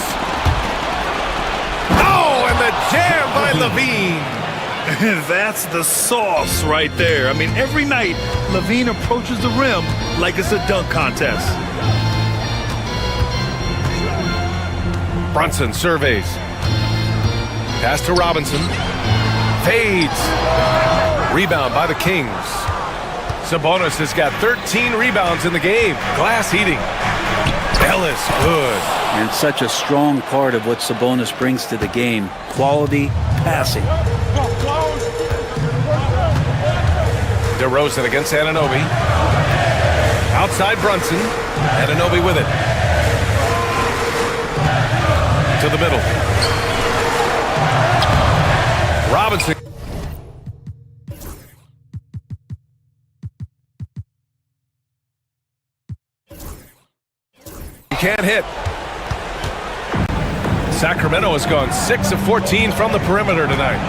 Oh, and the jam by LaVine. That's the sauce right there. I mean, every night, LaVine approaches the rim like it's a dunk contest. Brunson surveys. Pass to Robinson. Fades. Rebound by the Kings. Sabonis has got 13 rebounds in the game. Glass heating. Ellis, good. And such a strong part of what Sabonis brings to the game. Quality passing. DeRozan against Anunoby. Outside Brunson. Anunoby with it. To the middle. Robinson. Can't hit. Sacramento has gone 6 of 14 from the perimeter tonight.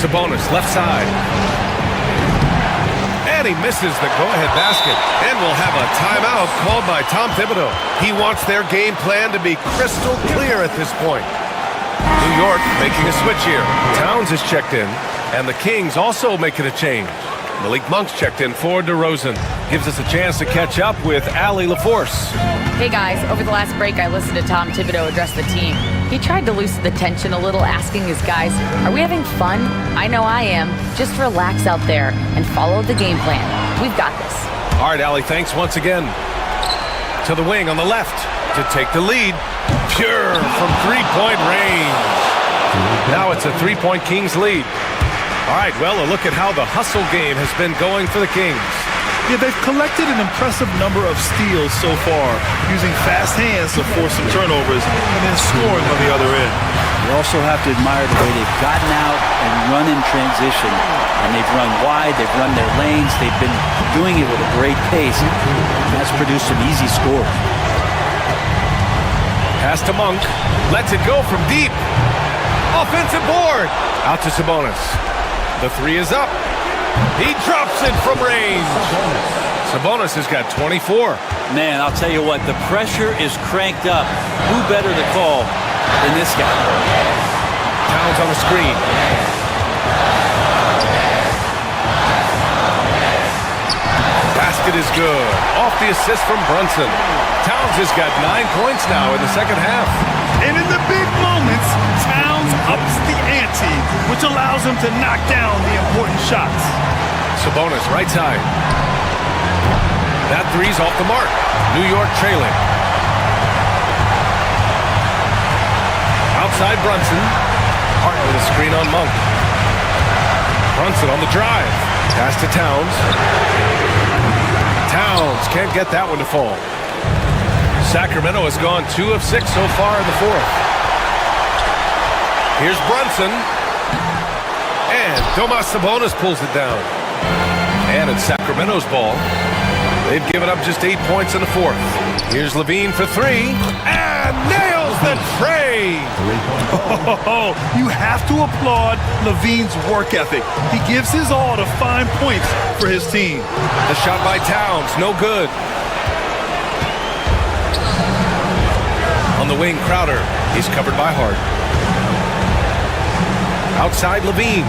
Sabonis left side. And he misses the go-ahead basket. And we'll have a timeout called by Tom Thibodeau. He wants their game plan to be crystal clear at this point. New York making a switch here. Towns is checked in. And the Kings also making a change. Malik Monk's checked in for DeRozan. Gives us a chance to catch up with Allie LaForce. Hey guys, over the last break I listened to Tom Thibodeau address the team. He tried to loosen the tension a little, asking his guys, are we having fun? I know I am. Just relax out there and follow the game plan. We've got this. All right, Allie, thanks once again. To the wing on the left to take the lead. Pure from three-point range. Now it's a three-point Kings lead. All right, well, a look at how the hustle game has been going for the Kings. Yeah, they've collected an impressive number of steals so far, using fast hands to force some turnovers and then scoring on the other end. You also have to admire the way they've gotten out and run in transition. And they've run wide, they've run their lanes, they've been doing it with a great pace. And that's produced some easy scores. Pass to Monk. Lets it go from deep. Offensive board. Out to Sabonis. The three is up. He drops it from range. Sabonis has got 24. Man, I'll tell you what, the pressure is cranked up. Who better to call than this guy? Towns on the screen. basket is good. Off the assist from Brunson. Towns has got 9 points now in the second half. And in the big moments, Towns ups the ante, which allows him to knock down the important shots. Sabonis, right side. That three's off the mark. New York trailing. Outside Brunson. Hart with a screen on Monk. Brunson on the drive. Pass to Towns. Towns can't get that one to fall. Sacramento has gone 2 of 6 so far in the fourth. Here's Brunson. And Domas Sabonis pulls it down. And it's Sacramento's ball. They've given up just 8 points in the fourth. Here's Levine for 3. And nails the tray. Oh, you have to applaud Levine's work ethic. He gives his all to find points for his team. The shot by Towns, no good. On the wing, Crowder. He's covered by Hart. Outside Levine.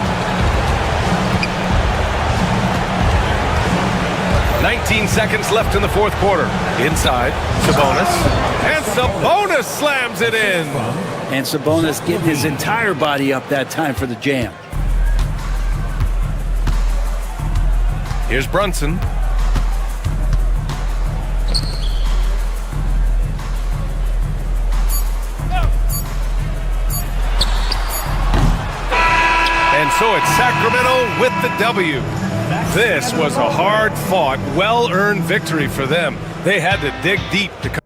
19 seconds left in the fourth quarter. Inside, Sabonis. And Sabonis slams it in. And Sabonis getting his entire body up that time for the jam. Here's Brunson. And so it's Sacramento with the W. This was a hard-fought, well-earned victory for them. They had to dig deep to come.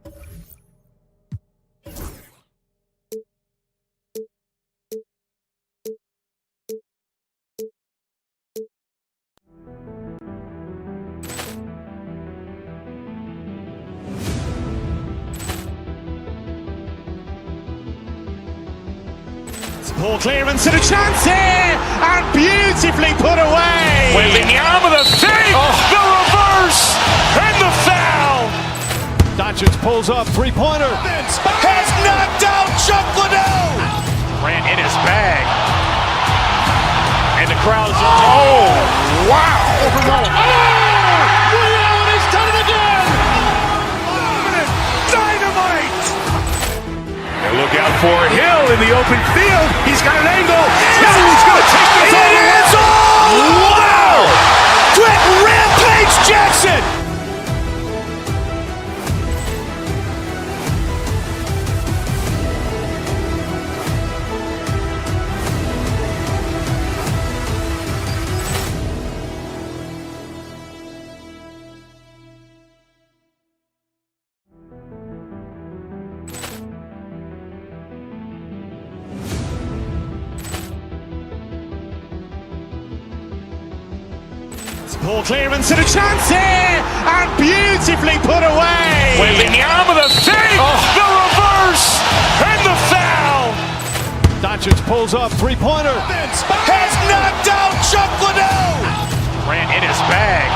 Ball clearance and a chance here, and beautifully put away. Wembanyama the save, the reverse, and the foul. Doncic pulls up, three-pointer. Has knocked out Chuck Liddell. Ran in his bag. And the crowd's oh, wow. He's done it again. Dynamite. And look out for Hill in the open field. He's got an angle. He's going to take this all the way. Wow! Quick Rampage Jackson. Ball clearance and a chance here, and beautifully put away. Wembanyama the save, the reverse, and the foul. Doncic pulls up, three-pointer. Has knocked out Chuck Liddell. Ran in his bag.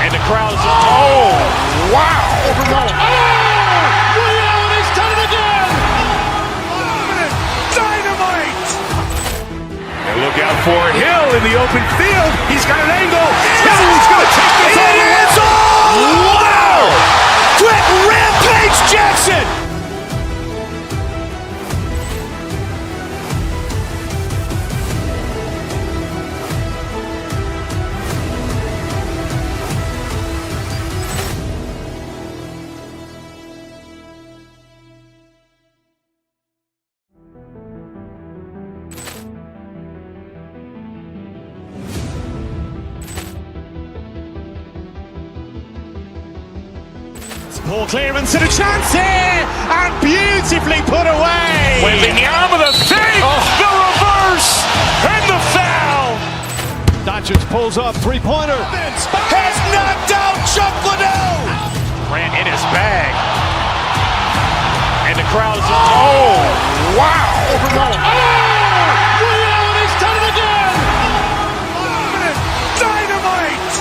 And the crowd's oh, wow. He's done it again. Dynamite. And look out for Hill in the open field. He's got an angle. He's going to take this all the way. Wow! Quick Rampage Jackson. Ball clearance and a chance here, and beautifully put away. Wembanyama the save, the reverse, and the foul. Doncic pulls up, three-pointer. Has knocked out Chuck Liddell. Ran in his bag. And the crowd's oh, wow. He's done it again. Dynamite.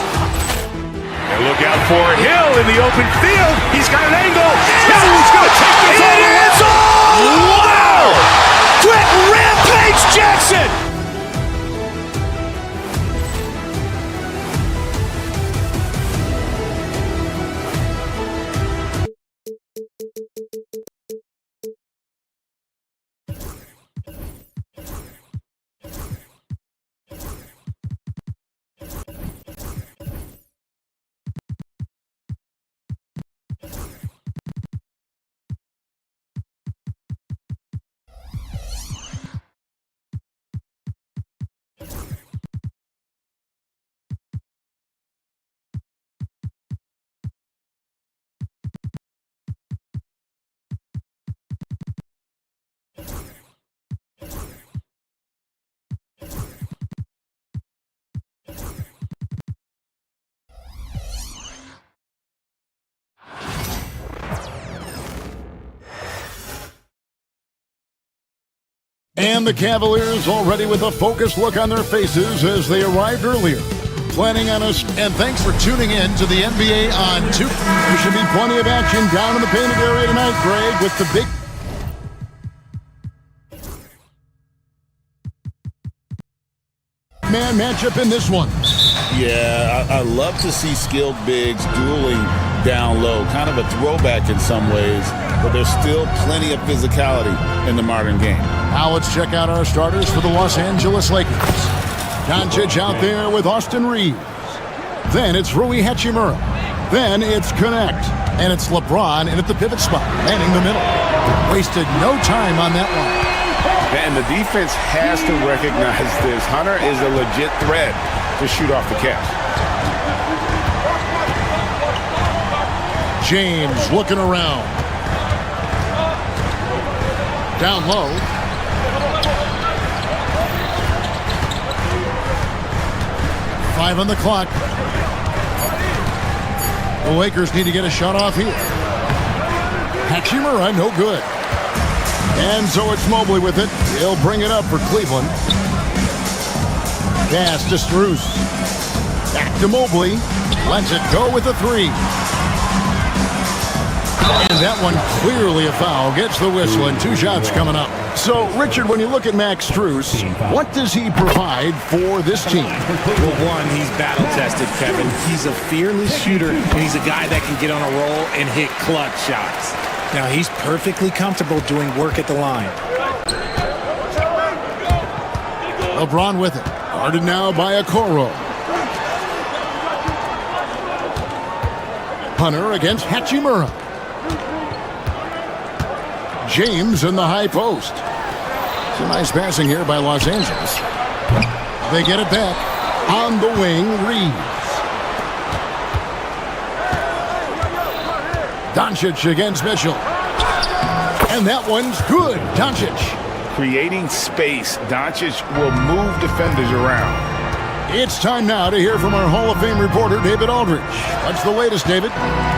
And look out for Hill in the open field. He's got an angle. He's going to take this all the way. Wow! Quick Rampage Jackson. And the Cavaliers already with a focused look on their faces as they arrived earlier. Planning on us, and thanks for tuning in to the NBA on 2. There should be plenty of action down in the painted area tonight, Greg, with the big man matchup in this one. Yeah, I love to see skilled bigs dueling down low. Kind of a throwback in some ways, but there's still plenty of physicality in the modern game. Now let's check out our starters for the Los Angeles Lakers. Doncic out there with Austin Reeves. Then it's Rui Hachimura. Then it's Connect. And it's LeBron in at the pivot spot, manning the middle. Wasted no time on that one. And the defense has to recognize this. Hunter is a legit threat to shoot off the catch. James looking around. Down low. Five on the clock. The Lakers need to get a shot off here. Hachimura, no good. And so it's Mobley with it. He'll bring it up for Cleveland. Pass to Strus. Back to Mobley. Lets it go with a 3. And that one clearly a foul. Gets the whistle and 2 shots coming up. So, Richard, when you look at Max Strus, what does he provide for this team? Well, one, he's battle-tested, Kevin. He's a fearless shooter, and he's a guy that can get on a roll and hit clutch shots. Now, he's perfectly comfortable doing work at the line. LeBron with it. Guarded now by Okoro. Hunter against Hachimura. James in the high post. Some nice passing here by Los Angeles. They get it back. On the wing, Reeves. Doncic against Mitchell. And that one's good. Doncic. Creating space, Doncic will move defenders around. It's time now to hear from our Hall of Fame reporter, David Aldridge. What's the latest, David?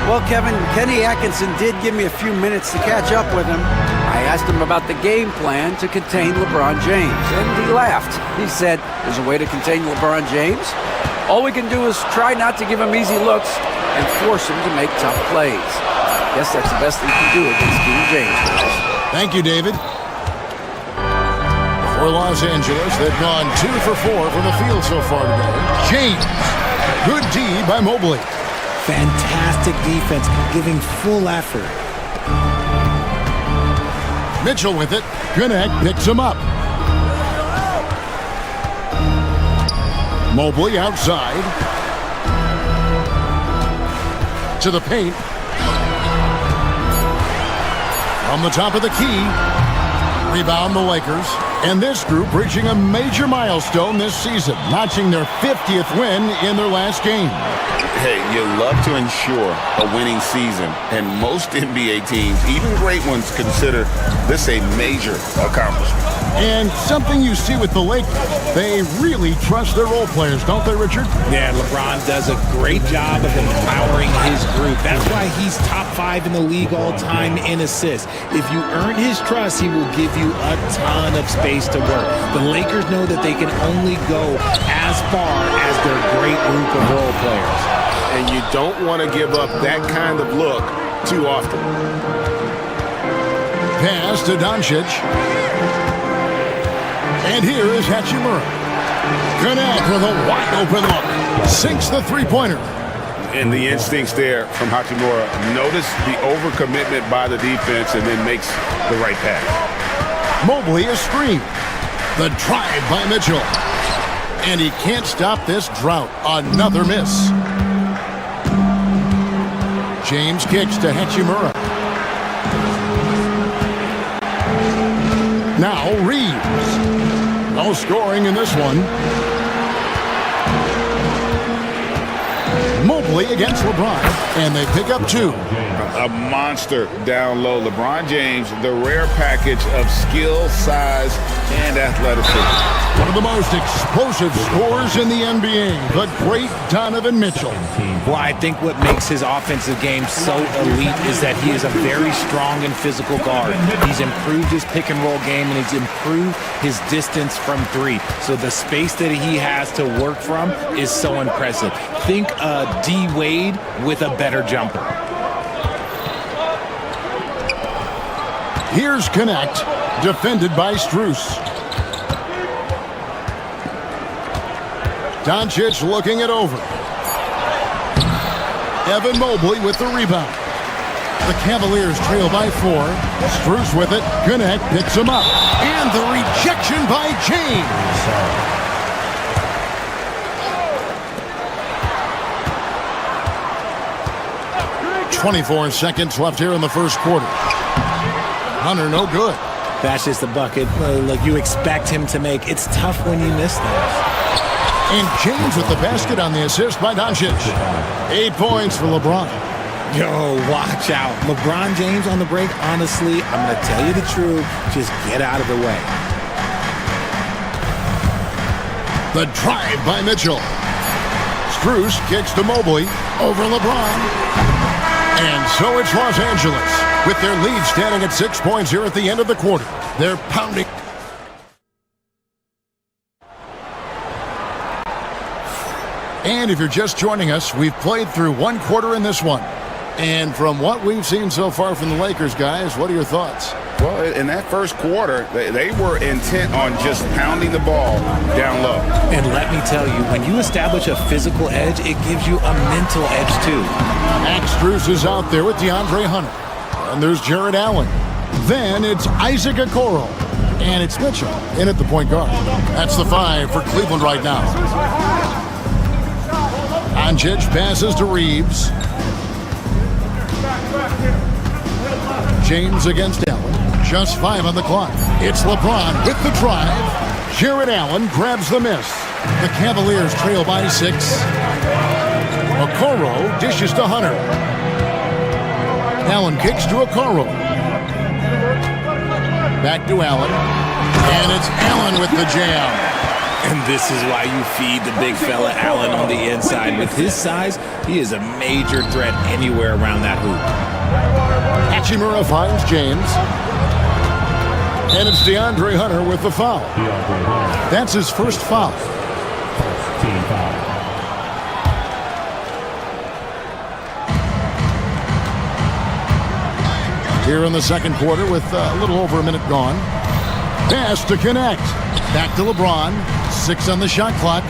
Well, Kevin, Kenny Atkinson did give me a few minutes to catch up with him. I asked him about the game plan to contain LeBron James, and he laughed. He said, there's a way to contain LeBron James. All we can do is try not to give him easy looks and force him to make tough plays. Guess that's the best we can do against King James. Thank you, David. For Los Angeles, they've gone 2 for 4 from the field so far today. James. Good D by Mobley. Fantastic defense, giving full effort. Mitchell with it. Connect picks him up. Mobley outside. To the paint. From the top of the key. Rebound the Lakers. And this group reaching a major milestone this season, notching their 50th win in their last game. Hey, you love to ensure a winning season, and most NBA teams, even great ones, consider this a major accomplishment. And something you see with the Lakers, they really trust their role players, don't they, Richard? Yeah, LeBron does a great job of empowering his group. That's why he's top 5 in the league all time in assists. If you earn his trust, he will give you a ton of space to work. The Lakers know that they can only go as far as their great group of role players. And you don't want to give up that kind of look too often. Pass to Doncic. And here is Hachimura. Connect with a wide open look. Sinks the three-pointer. And the instincts there from Hachimura. Notice the overcommitment by the defense and then makes the right pass. Mobley is screened. The drive by Mitchell. And he can't stop this drought. Another miss. James kicks to Hachimura. Now Reeves. No scoring in this one. Mobley Mobley against LeBron, and they pick up 2. A monster down low. LeBron James, the rare package of skill, size, and athleticism. One of the most explosive scorers in the NBA, the great Donovan Mitchell. Well, I think what makes his offensive game so elite is that he is a very strong and physical guard. He's improved his pick and roll game, and he's improved his distance from 3. So the space that he has to work from is so impressive. Think D. Wade with a better jumper. Here's Connect, defended by Strus. Doncic looking it over. Evan Mobley with the rebound. The Cavaliers trail by 4. Strus with it. Connect picks him up. And the rejection by James. 24 seconds left here in the first quarter. Hunter, no good. That's just a bucket like you expect him to make. It's tough when you miss those. And James with the basket on the assist by Doncic. 8 points for LeBron. Yo, watch out. LeBron James on the break, honestly, I'm going to tell you the truth. Just get out of the way. The drive by Mitchell. Strus kicks to Mobley over LeBron. And so it's Los Angeles with their lead standing at 6 points here at the end of the quarter. They're pounding. And if you're just joining us, we've played through 1 quarter in this one. And from what we've seen so far from the Lakers, guys, what are your thoughts? Well, in that first quarter, they were intent on just pounding the ball down low. And let me tell you, when you establish a physical edge, it gives you a mental edge too. Max Strus is out there with DeAndre Hunter. And there's Jared Allen. Then it's Isaac Okoro. And it's Mitchell in at the point guard. That's the 5 for Cleveland right now. Doncic passes to Reeves. James against Allen. Just 5 on the clock. It's LeBron with the drive. Jared Allen grabs the miss. The Cavaliers trail by 6. Okoro dishes to Hunter. Allen kicks to Okoro. Back to Allen. And it's Allen with the jam. And this is why you feed the big fella Allen on the inside. With his size, he is a major threat anywhere around that hoop. Hachimura finds James. And it's DeAndre Hunter with the foul. That's his first foul. Team foul. Here in the second quarter with a little over a minute gone. Pass to Connect. Back to LeBron. 6 on the shot clock.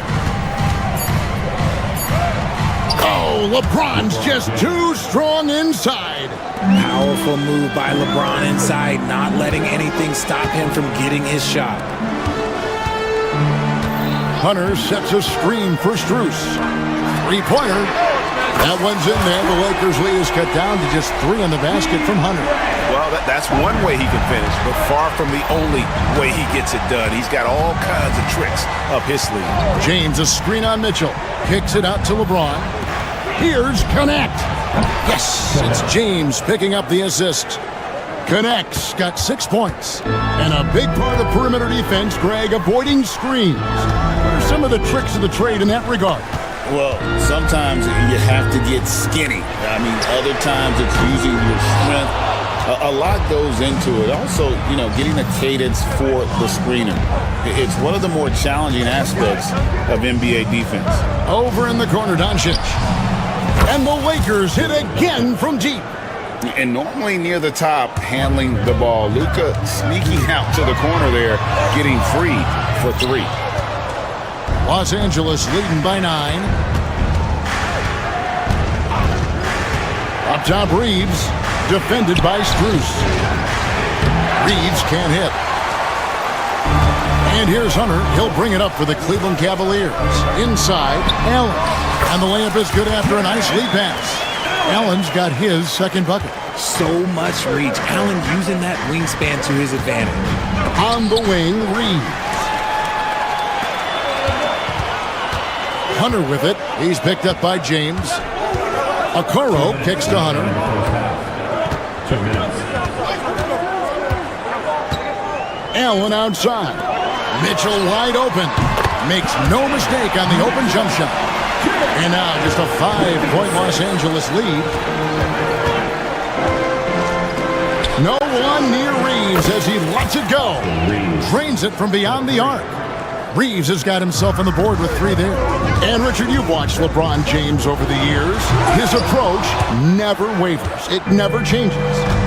Oh, LeBron's just too strong inside. Powerful move by LeBron inside, not letting anything stop him from getting his shot. Hunter sets a screen for Strus. 3-pointer. That one's in there. The Lakers' lead is cut down to just 3 on the basket from Hunter. Well, that's one way he can finish, but far from the only way he gets it done. He's got all kinds of tricks up his sleeve. James, a screen on Mitchell. Kicks it out to LeBron. Here's Connect. Yes, it's James picking up the assist. Connect's got 6 points. And a big part of perimeter defense, Greg, avoiding screens. What are some of the tricks of the trade in that regard? Well, sometimes you have to get skinny. I mean, other times it's using your strength. A lot goes into it. Also, getting a cadence for the screener. It's one of the more challenging aspects of NBA defense. Over in the corner, Doncic. And the Lakers hit again from deep. And normally near the top, handling the ball. Luka sneaking out to the corner there, getting free for 3. Los Angeles leading by 9. Up top, Reeves. Defended by Strus. Reeves can't hit. And here's Hunter. He'll bring it up for the Cleveland Cavaliers. Inside, Allen. And the layup is good after a nice lead pass. Allen's got his second bucket. So much reach. Allen using that wingspan to his advantage. On the wing, Reeves. Hunter with it. He's picked up by James. Okoro kicks to Hunter. 2 minutes. Allen outside. Mitchell wide open. Makes no mistake on the open jump shot. And now just a 5-point Los Angeles lead. No one near Reeves as he lets it go. Drains it from beyond the arc. Reeves has got himself on the board with 3 there. And Richard, you've watched LeBron James over the years. His approach never wavers. It never changes.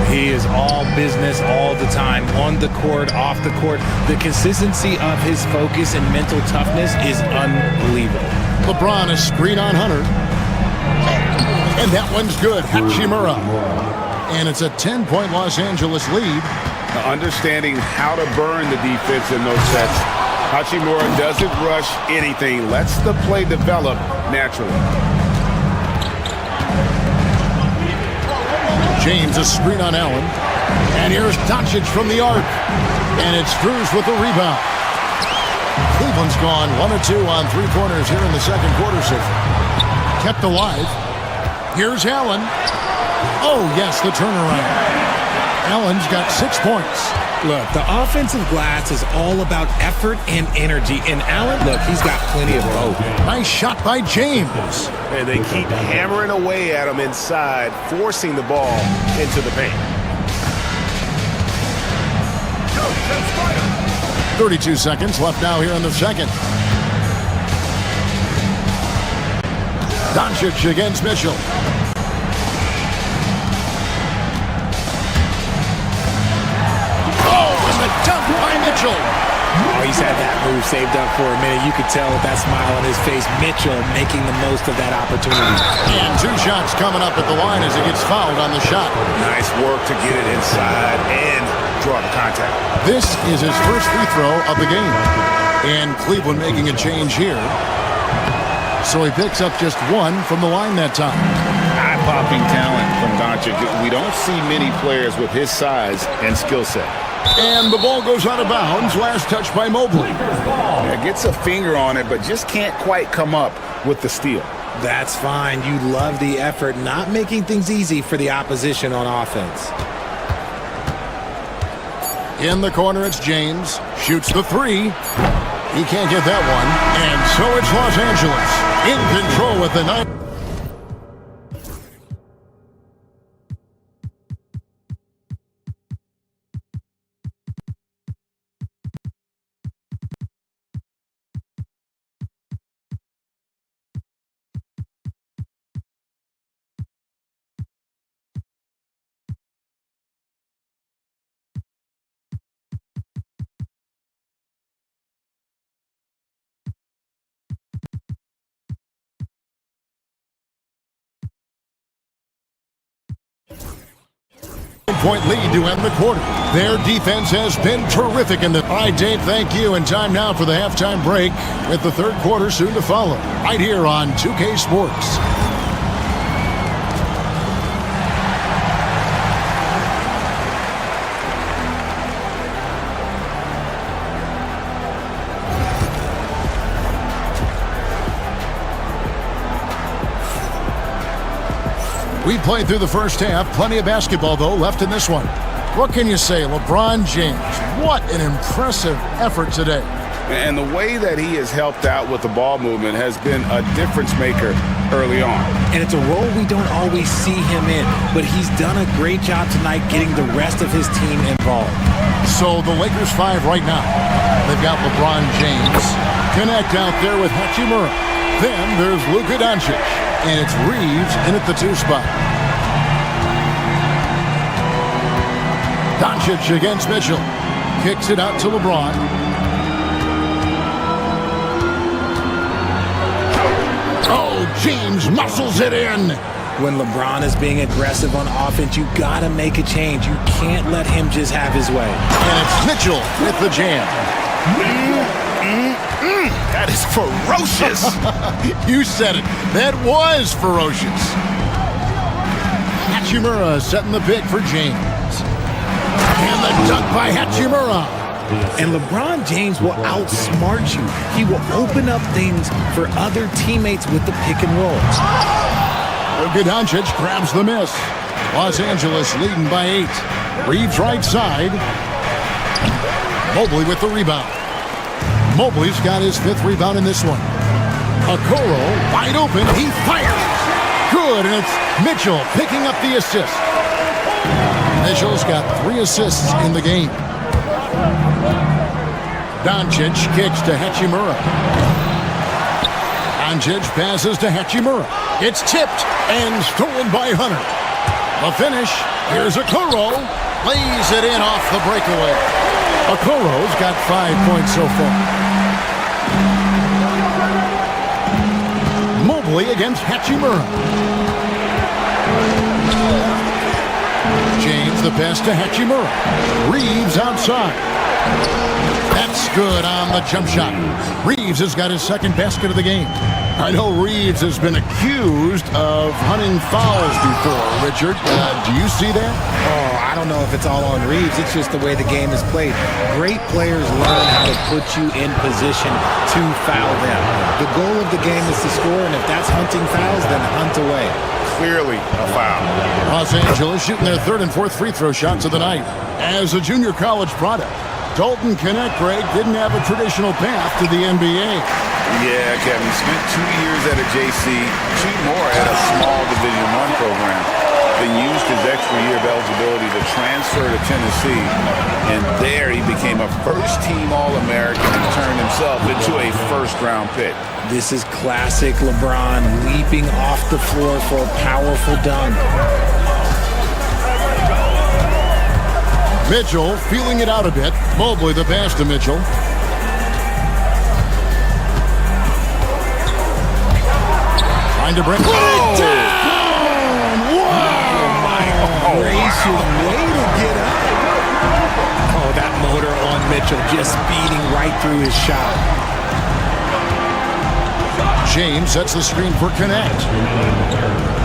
He is all business all the time, on the court, off the court. The consistency of his focus and mental toughness is unbelievable. LeBron, a screen on Hunter. And that one's good. Hachimura. And it's a 10-point Los Angeles lead. Understanding how to burn the defense in those sets. Hachimura doesn't rush anything. Lets the play develop naturally. James, a screen on Allen. And here's Doncic from the arc. And it's Strus with the rebound. Cleveland's gone 1 of 2 on 3-pointers here in the second quarter so far. Kept alive. Here's Allen. Oh, yes, the turnaround. Allen's got 6 points. Look, the offensive glass is all about effort and energy. And Allen, look, he's got plenty of both. Nice shot by James. And they keep hammering away at him inside, forcing the ball into the paint. 32 seconds left now here in the second. Doncic against Mitchell. Dunk by Mitchell. Oh, he's had that move saved up for a minute. You could tell with that smile on his face, Mitchell making the most of that opportunity. And 2 shots coming up at the line as he gets fouled on the shot. Nice work to get it inside and draw the contact. This is his first free throw of the game. And Cleveland making a change here. So he picks up just 1 from the line that time. Eye-popping talent from Doncic. We don't see many players with his size and skill set. And the ball goes out of bounds. Last touch by Mobley. Yeah, gets a finger on it, but just can't quite come up with the steal. That's fine. You love the effort, not making things easy for the opposition on offense. In the corner, it's James. Shoots the 3. He can't get that one. And so it's Los Angeles in control with the 9. Point lead to end the quarter. Their defense has been terrific in the... All right, Dave, thank you. And time now for the halftime break with the third quarter soon to follow. Right here on 2K Sports. We played through the first half. Plenty of basketball, though, left in this one. What can you say? LeBron James, what an impressive effort today. And the way that he has helped out with the ball movement has been a difference maker early on. And it's a role we don't always see him in, but he's done a great job tonight getting the rest of his team involved. So the Lakers 5 right now. They've got LeBron James. Connect out there with Hachimura. Then there's Luka Doncic. And it's Reeves in at the 2 spot. Doncic against Mitchell. Kicks it out to LeBron. Oh, James muscles it in. When LeBron is being aggressive on offense, you got to make a change. You can't let him just have his way. And it's Mitchell with the jam. That is ferocious. You said it. That was ferocious. Hachimura setting the pick for James. And the dunk by Hachimura. And LeBron James will outsmart you. He will open up things for other teammates with the pick and roll. Luka Doncic grabs the miss. Los Angeles leading by 8. Reeves right side. Mobley with the rebound. Mobley's got his 5th rebound in this one. Okoro wide open. He fires. Good, and it's Mitchell picking up the assist. Mitchell's got 3 assists in the game. Doncic kicks to Hachimura. Doncic passes to Hachimura. It's tipped and stolen by Hunter. The finish. Here's Okoro. Lays it in off the breakaway. Okoro's got 5 points so far. Mobley against Hachimura. James the pass to Hachimura. Reeves outside. That's good on the jump shot. Reeves has got his 2nd basket of the game. I know Reeves has been accused of hunting fouls before, Richard. Do you see that? Oh, I don't know if it's all on Reeves. It's just the way the game is played. Great players learn how to put you in position to foul them. The goal of the game is to score, and if that's hunting fouls, then hunt away. Clearly a foul. Los Angeles shooting their 3rd and 4th free throw shots of the night. As a junior college product, Dalton Knecht, Greg, didn't have a traditional path to the NBA. Yeah, Kevin, spent 2 years at a JC, 2 more at a small Division I program. Then used his extra year of eligibility to transfer to Tennessee. And there he became a first-team All-American and turned himself into a first-round pick. This is classic LeBron leaping off the floor for a powerful dunk. Mitchell feeling it out a bit. Mobley the pass to Mitchell. Trying to bring it down! Wow! My gracious, way to get up. Oh, that motor on Mitchell just speeding right through his shot. James sets the screen for Knecht.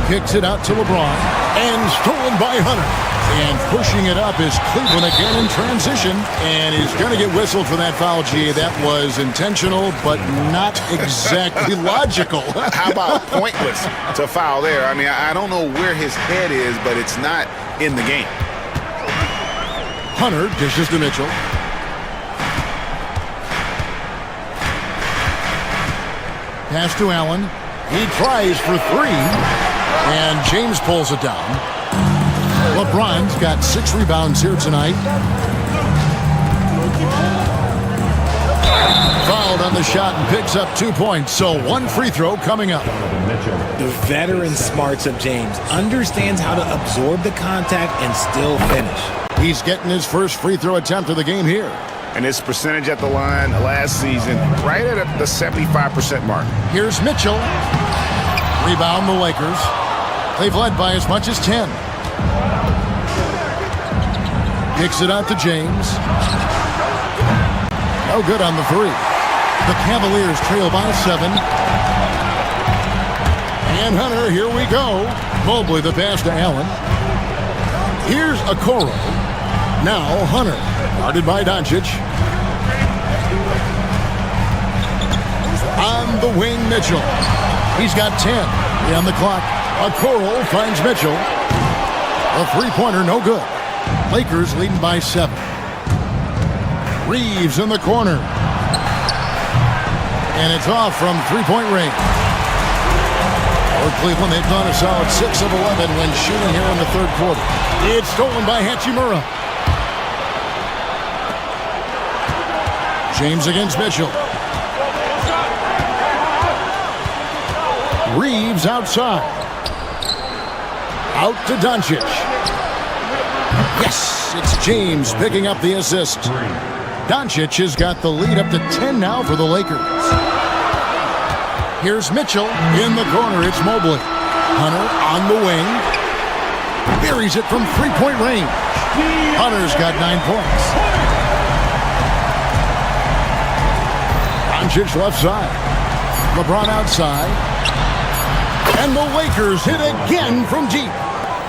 Kicks it out to LeBron. And stolen by Hunter. And pushing it up is Cleveland again in transition. And he's going to get whistled for that foul, G. That was intentional, but not exactly logical. How about pointless to foul there? I mean, I don't know where his head is, but it's not in the game. Hunter dishes to Mitchell. Pass to Allen. He tries for 3. And James pulls it down. LeBron's got 6 rebounds here tonight. Fouled on the shot and picks up 2 points. So 1 free throw coming up. The veteran smarts of James understands how to absorb the contact and still finish. He's getting his first free throw attempt of the game here. And his percentage at the line last season, right at the 75% mark. Here's Mitchell. Rebound the Lakers. They've led by as much as 10. Kicks it out to James. No good on the 3. The Cavaliers trail by 7. And Hunter, here we go. Mobley the pass to Allen. Here's Okoro. Now Hunter, guarded by Doncic. On the wing, Mitchell. He's got 10. On the clock. Okoro finds Mitchell. A 3-pointer, no good. Lakers leading by 7. Reeves in the corner. And it's off from 3-point range. For Cleveland, they've gone a solid 6 of 11 when shooting here in the 3rd quarter. It's stolen by Hachimura. James against Mitchell. Reeves outside. Out to Doncic. Yes, it's James picking up the assist. Doncic has got the lead up to 10 now for the Lakers. Here's Mitchell in the corner. It's Mobley. Hunter on the wing. Buries it from 3-point range. Hunter's got 9 points. Doncic left side. LeBron outside. And the Lakers hit again from deep.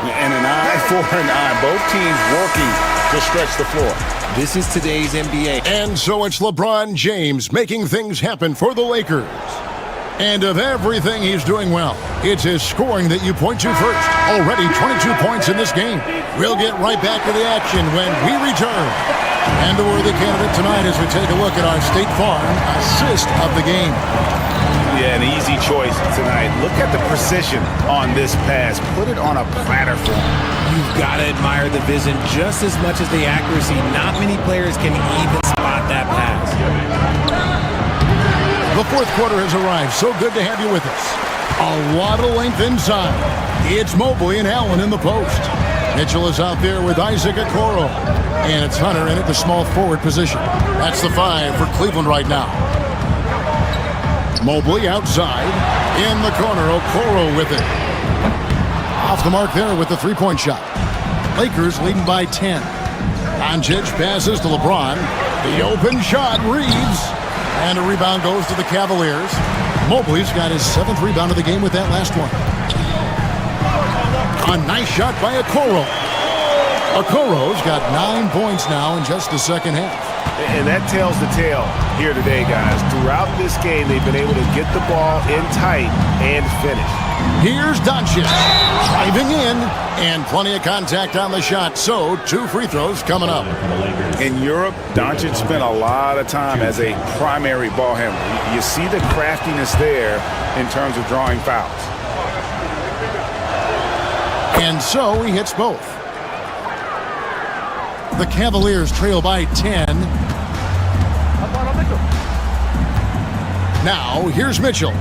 And an eye for an eye. Both teams working to stretch the floor. This is today's NBA. And so it's LeBron James making things happen for the Lakers. And of everything he's doing well, it's his scoring that you point to first. Already 22 points in this game. We'll get right back to the action when we return. And the worthy candidate tonight as we take a look at our State Farm assist of the game. Yeah, an easy choice tonight. Look at the precision on this pass. Put it on a platter for him. You've got to admire the vision just as much as the accuracy. Not many players can even spot that pass. The fourth quarter has arrived. So good to have you with us. A lot of length inside. It's Mobley and Allen in the post. Mitchell is out there with Isaac Okoro. And it's Hunter in at the small forward position. That's the 5 for Cleveland right now. Mobley outside. In the corner, Okoro with it. Off the mark there with the three-point shot. Lakers leading by 10. Doncic passes to LeBron. The open shot, Reeves. And a rebound goes to the Cavaliers. Mobley's got his 7th rebound of the game with that last one. A nice shot by Okoro. Okoro's got 9 points now in just the second half. And that tells the tale here today, guys. Throughout this game, they've been able to get the ball in tight and finish. Here's Doncic driving in, and plenty of contact on the shot. So 2 free throws coming up. In Europe, Doncic spent a lot of time as a primary ball handler. You see the craftiness there in terms of drawing fouls. And so he hits both. The Cavaliers trail by 10. Now, here's Mitchell.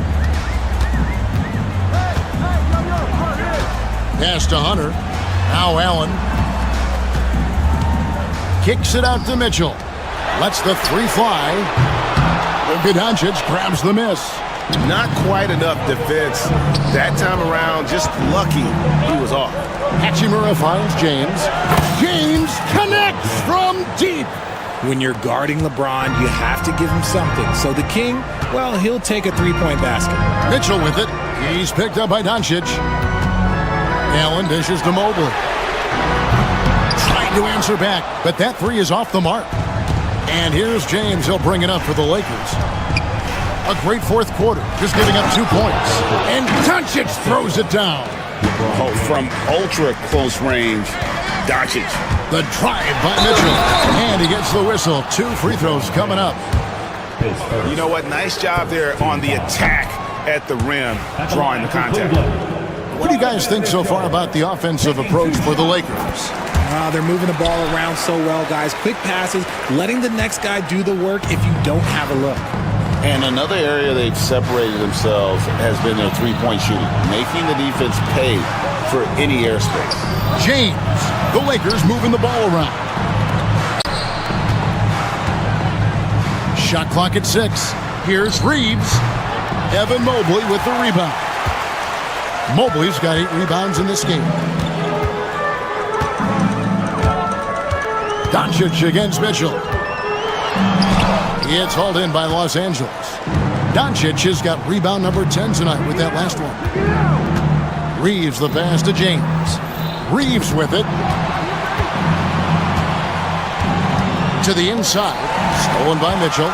Pass to Hunter. Now Allen. Kicks it out to Mitchell. Lets the 3 fly. Doncic grabs the miss. Not quite enough defense that time around. Just lucky he was off. Hachimura finds James. James connects from deep. When you're guarding LeBron, you have to give him something. So the King, well, he'll take a 3-point basket. Mitchell with it. He's picked up by Doncic. Allen dishes to Mobley. Trying to answer back, but that 3 is off the mark. And here's James. He'll bring it up for the Lakers. A great fourth quarter, just giving up 2 points. And Doncic throws it down. Oh, from ultra close range, Doncic. The drive by Mitchell. And he gets the whistle. 2 free throws coming up. You know what? Nice job there on the attack at the rim, drawing the contact. What do you guys think so far about the offensive approach for the Lakers? They're moving the ball around so well, guys. Quick passes, letting the next guy do the work if you don't have a look. And another area they've separated themselves has been their three-point shooting, making the defense pay for any airspace. James, the Lakers moving the ball around. Shot clock at 6. Here's Reeves. Evan Mobley with the rebound. Mobley's got 8 rebounds in this game. Doncic against Mitchell. It's hauled in by Los Angeles. Doncic has got rebound number 10 tonight with that last one. Reeves the pass to James. Reeves with it. To the inside. Stolen by Mitchell.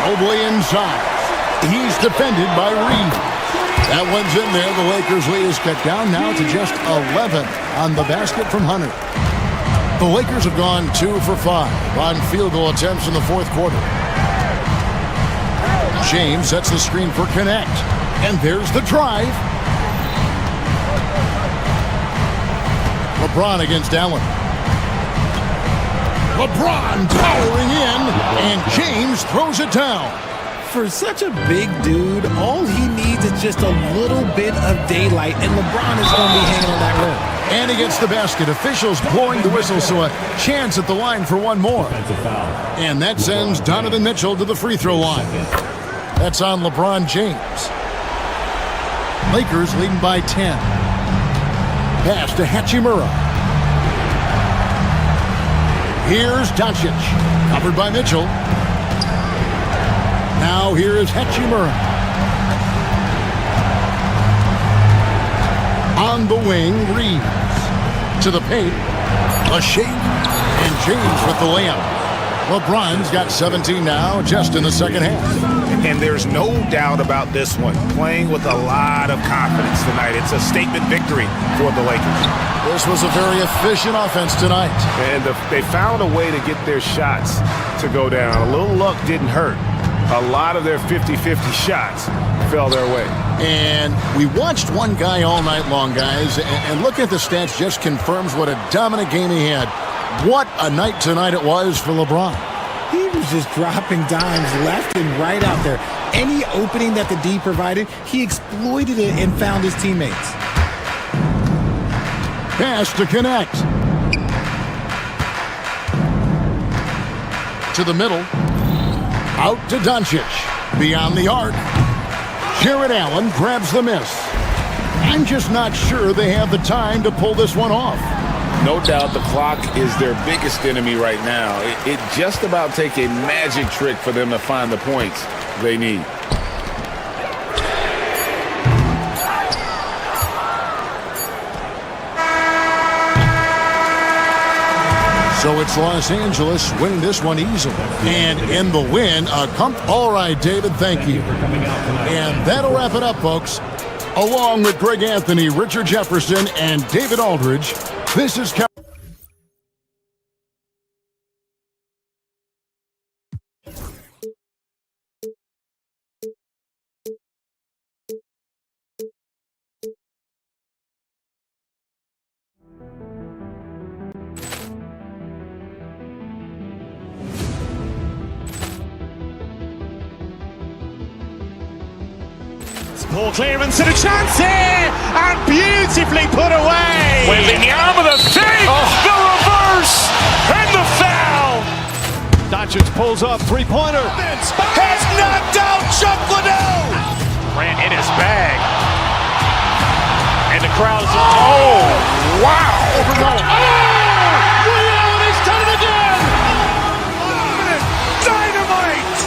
Mobley inside. He's defended by Reeves. That one's in there. The Lakers' lead is cut down now to just 11 on the basket from Hunter. The Lakers have gone 2 for 5 on field goal attempts in the fourth quarter. James sets the screen for Connect. And there's the drive. LeBron against Allen. LeBron powering in, and James throws it down. For such a big dude, all he needs is just a little bit of daylight, and LeBron is going to be hanging on that rim. And he gets the basket. Officials blowing the whistle, so a chance at the line for one more. And that sends Donovan Mitchell to the free throw line. That's on LeBron James. Lakers leading by 10. Pass to Hachimura. Here's Doncic. Covered by Mitchell. Now here is Hachimura. On the wing, Reeves. To the paint. A shake. And change with the layup. LeBron's got 17 now, just in the second half. And there's no doubt about this one. Playing with a lot of confidence tonight. It's a statement victory for the Lakers. This was a very efficient offense tonight. And they found a way to get their shots to go down. A little luck didn't hurt. A lot of their 50-50 shots fell their way. And we watched one guy all night long, guys, and looking at the stats just confirms what a dominant game he had. What a night tonight it was for LeBron. He was just dropping dimes left and right out there. Any opening that the D provided, he exploited it and found his teammates. Pass to connect. To the middle. Out to Doncic. Beyond the arc. Jared Allen grabs the miss. I'm just not sure they have the time to pull this one off. No doubt the clock is their biggest enemy right now. It just about take a magic trick for them to find the points they need. So it's Los Angeles winning this one easily. And in the win, all right, David, thank you. And that'll wrap it up, folks. Along with Greg Anthony, Richard Jefferson, and David Aldridge, this is Ball clearance and a chance here, and beautifully put away. Wembanyama the fake, the reverse, and the foul. Doncic pulls up, three-pointer. Has knocked out Chuck Liddell. Grant in his bag. And the crowd is, oh, wow. Allen has done it again. Dynamite.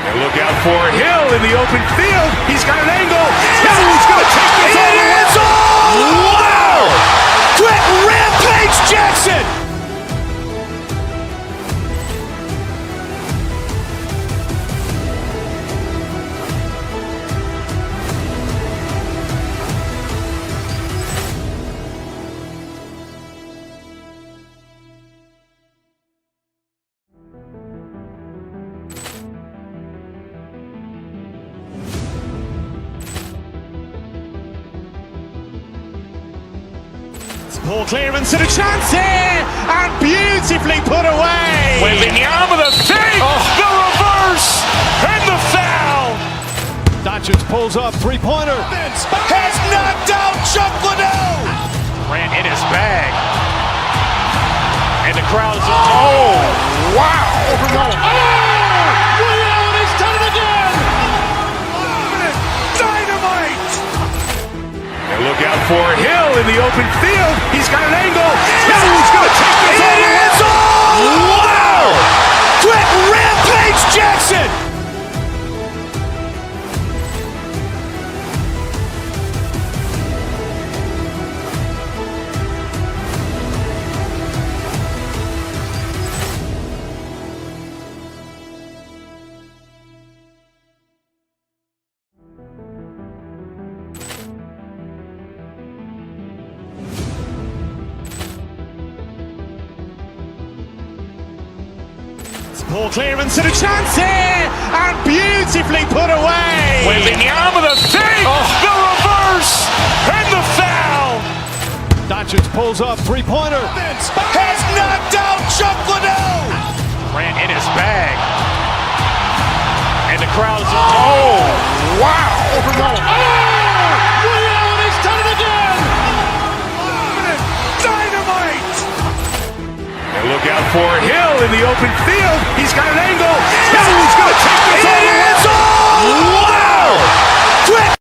And look out for Hill in the open field. He's got an angle. He's going to take this all the way. Wow. Quick Rampage Jackson. Ball clearance and a chance here, and beautifully put away. Wembanyama the fake, the reverse, and the foul. Doncic pulls up, three-pointer. Has knocked out Chuck Liddell. Grant in his bag. And the crowd is, oh, wow. Allen has done it again. Dynamite. And look out for Hill in the open field. He's got an angle. He's going to take this all the way. Wow. Quick Rampage Jackson. Ball clearance and a chance here, and beautifully put away. Wembanyama the fake, the reverse, and the foul. Doncic pulls up, three-pointer. Has knocked out Chuck Liddell. Grant in his bag. And the crowd is, oh, wow. Allen has done it again. Dynamite. And look out for Hill in the open field. He's got an angle. He's going to take this all the way. Wow. Quick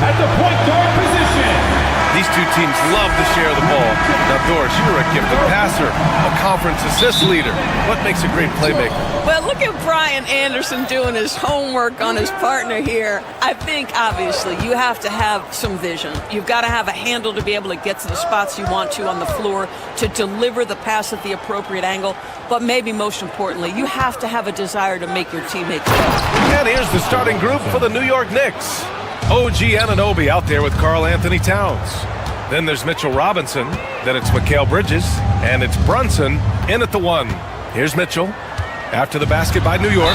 at the point guard position. These two teams love to share the ball. Now, Doris, you're a gifted passer, a conference assist leader. What makes a great playmaker? Well, look at Brian Anderson doing his homework on his partner here. I think, obviously, you have to have some vision. You've got to have a handle to be able to get to the spots you want to on the floor, to deliver the pass at the appropriate angle. But maybe most importantly, you have to have a desire to make your teammates better. And here's the starting group for the New York Knicks. OG Anunoby out there with Karl Anthony Towns. Then there's Mitchell Robinson. Then it's Mikal Bridges. And it's Brunson in at the 1. Here's Mitchell after the basket by New York.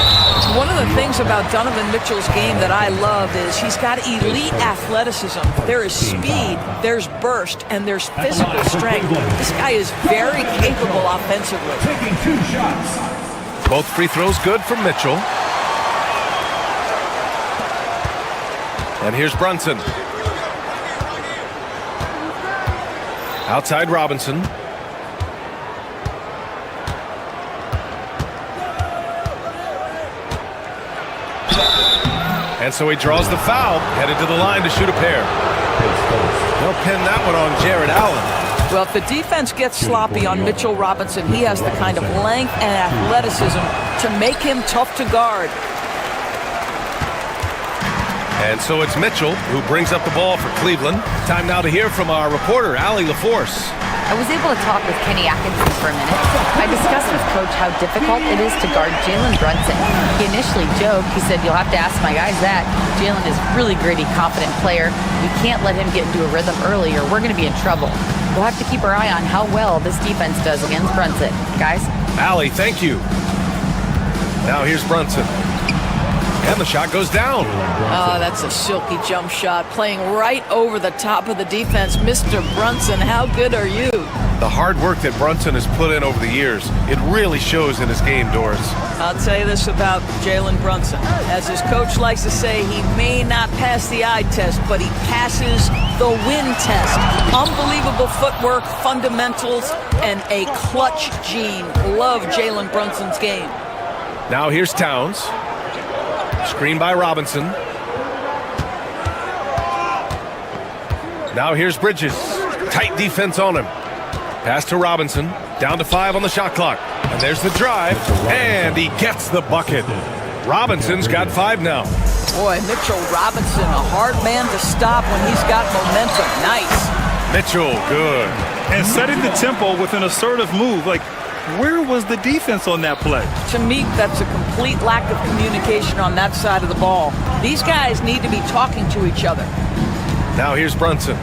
One of the things about Donovan Mitchell's game that I love is he's got elite athleticism. There is speed, there's burst, and there's physical strength. This guy is very capable offensively. Taking 2 shots. Both free throws good from Mitchell. And here's Brunson. Outside Robinson. And so he draws the foul, headed to the line to shoot a pair. They'll pin that one on Jared Allen. Well, if the defense gets sloppy on Mitchell Robinson, he has the kind of length and athleticism to make him tough to guard. And so it's Mitchell who brings up the ball for Cleveland. Time now to hear from our reporter, Allie LaForce. I was able to talk with Kenny Atkinson for a minute. I discussed with Coach how difficult it is to guard Jalen Brunson. He initially joked. He said, "You'll have to ask my guys that. Jalen is a really gritty, confident player. We can't let him get into a rhythm early or we're going to be in trouble. We'll have to keep our eye on how well this defense does against Brunson. Guys?" Allie, thank you. Now here's Brunson. And the shot goes down. Oh, that's a silky jump shot, playing right over the top of the defense. Mr. Brunson, how good are you? The hard work that Brunson has put in over the years, it really shows in his game, Doris. I'll tell you this about Jalen Brunson. As his coach likes to say, he may not pass the eye test, but he passes the win test. Unbelievable footwork, fundamentals, and a clutch gene. Love Jalen Brunson's game. Now here's Towns. Screen by Robinson. Now here's Bridges. Tight defense on him. Pass to Robinson. Down to 5 on the shot clock. And there's the drive. And he gets the bucket. Robinson's got 5 now. Boy, Mitchell Robinson, a hard man to stop when he's got momentum. Nice. Mitchell, good. And setting the tempo with an assertive move. Like, where was the defense on that play? To me, that's a complete lack of communication on that side of the ball. These guys need to be talking to each other. Now here's Brunson.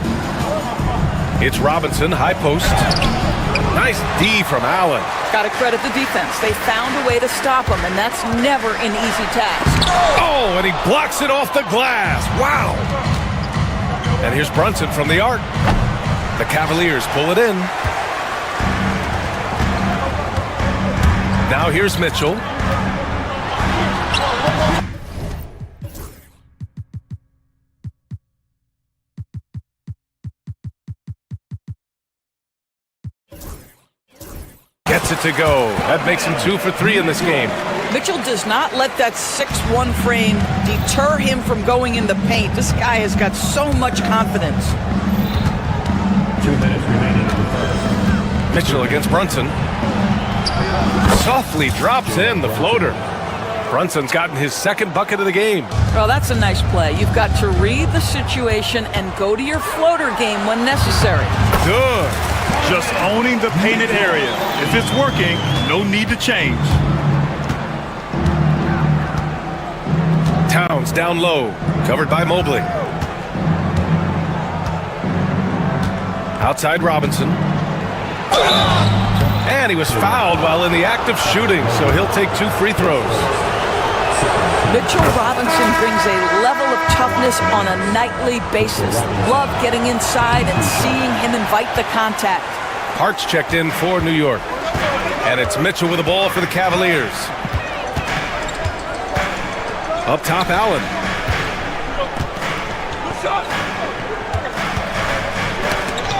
It's Robinson, high post. Nice D from Allen. Got to credit the defense. They found a way to stop him, and that's never an easy task. Oh, and he blocks it off the glass. Wow. And here's Brunson from the arc. The Cavaliers pull it in. Now here's Mitchell. Gets it to go. That makes him 2 for 3 in this game. Mitchell does not let that 6'1" frame deter him from going in the paint. This guy has got so much confidence. 2 minutes remaining in the first. Mitchell against Brunson. Softly drops in the floater. Brunson's gotten his 2nd bucket of the game. Well, that's a nice play. You've got to read the situation and go to your floater game when necessary. Good. Just owning the painted area. If it's working, no need to change. Towns down low, covered by Mobley. Outside Robinson. And he was fouled while in the act of shooting, so he'll take 2 free throws. Mitchell Robinson brings a level of toughness on a nightly basis. Love getting inside and seeing him invite the contact. Hart's checked in for New York. And it's Mitchell with the ball for the Cavaliers. Up top, Allen.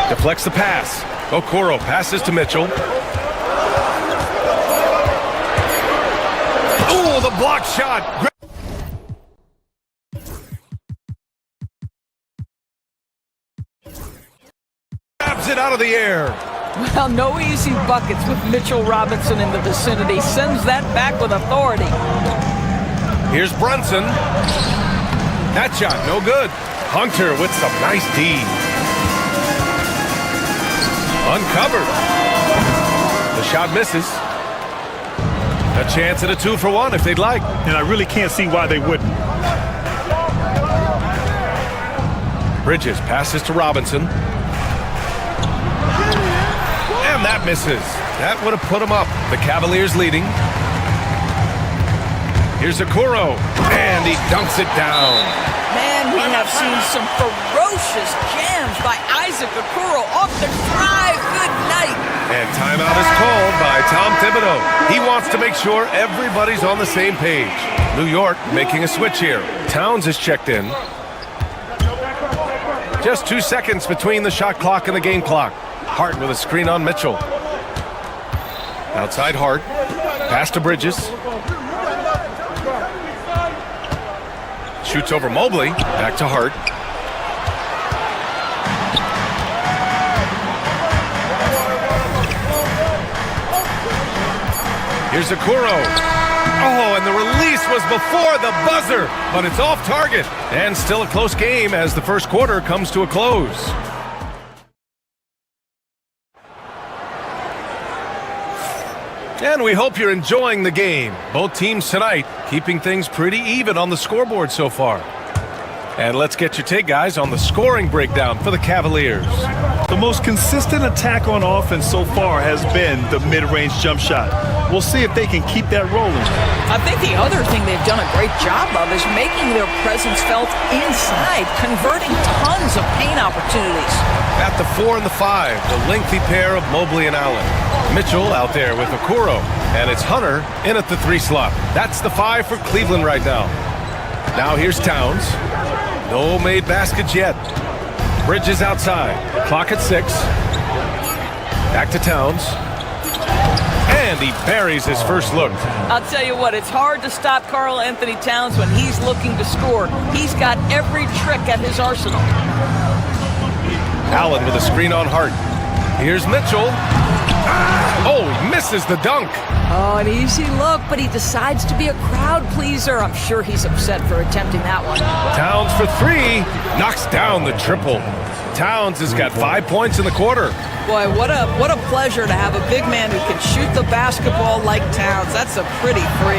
Deflects the pass. Okoro passes to Mitchell. Oh, the block shot. it out of the air. Well, no easy buckets with Mitchell Robinson in the vicinity. Sends that back with authority. Here's Brunson. That shot, no good. Hunter with some nice D. Uncovered. The shot misses. A chance at a 2-for-1 if they'd like. And I really can't see why they wouldn't. Bridges passes to Robinson. And that misses. That would have put him up. The Cavaliers leading. Here's Okoro. And he dunks it down. Man, we have seen some ferocious jams by Isaac Okoro off the drive. Good night. And timeout is called by Tom Thibodeau. He wants to make sure everybody's on the same page. New York making a switch here. Towns is checked in. Just 2 seconds between the shot clock and the game clock. Hart with a screen on Mitchell. Outside Hart. Pass to Bridges. Shoots over Mobley. Back to Hart. Here's Okoro. Oh, and the release was before the buzzer, but it's off target. And still a close game as the first quarter comes to a close. And we hope you're enjoying the game. Both teams tonight keeping things pretty even on the scoreboard so far. And let's get your take, guys, on the scoring breakdown for the Cavaliers. The most consistent attack on offense so far has been the mid-range jump shot. We'll see if they can keep that rolling. I think the other thing they've done a great job of is making their presence felt inside, converting tons of paint opportunities. At the 4 and the 5, the lengthy pair of Mobley and Allen. Mitchell out there with Okoro, and it's Hunter in at the 3 slot. That's the 5 for Cleveland right now. Now here's Towns. No made baskets yet. Bridges outside. Clock at 6. Back to Towns. And he buries his first look. I'll tell you what, it's hard to stop Karl Anthony Towns when he's looking to score. He's got every trick at his arsenal. Allen with a screen on Hart. Here's Mitchell. Oh, he misses the dunk. Oh, an easy look, but he decides to be a crowd pleaser. I'm sure he's upset for attempting that one. Towns for 3. Knocks down the triple. Towns has got 5 points in the quarter. Boy, what a pleasure to have a big man who can shoot the basketball like Towns. That's a pretty 3.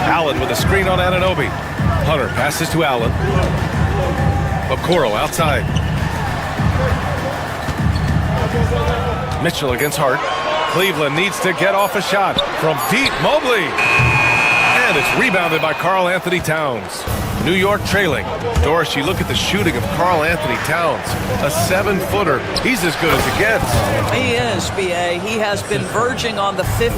Allen with a screen on Anunoby. Hunter passes to Allen. Okoro outside. Mitchell against Hart. Cleveland needs to get off a shot from deep. Mobley. And it's rebounded by Karl Anthony Towns. New York trailing. Doris, you look at the shooting of Karl Anthony Towns. A 7-footer. He's as good as it gets. He is, B.A. He has been verging on the 50,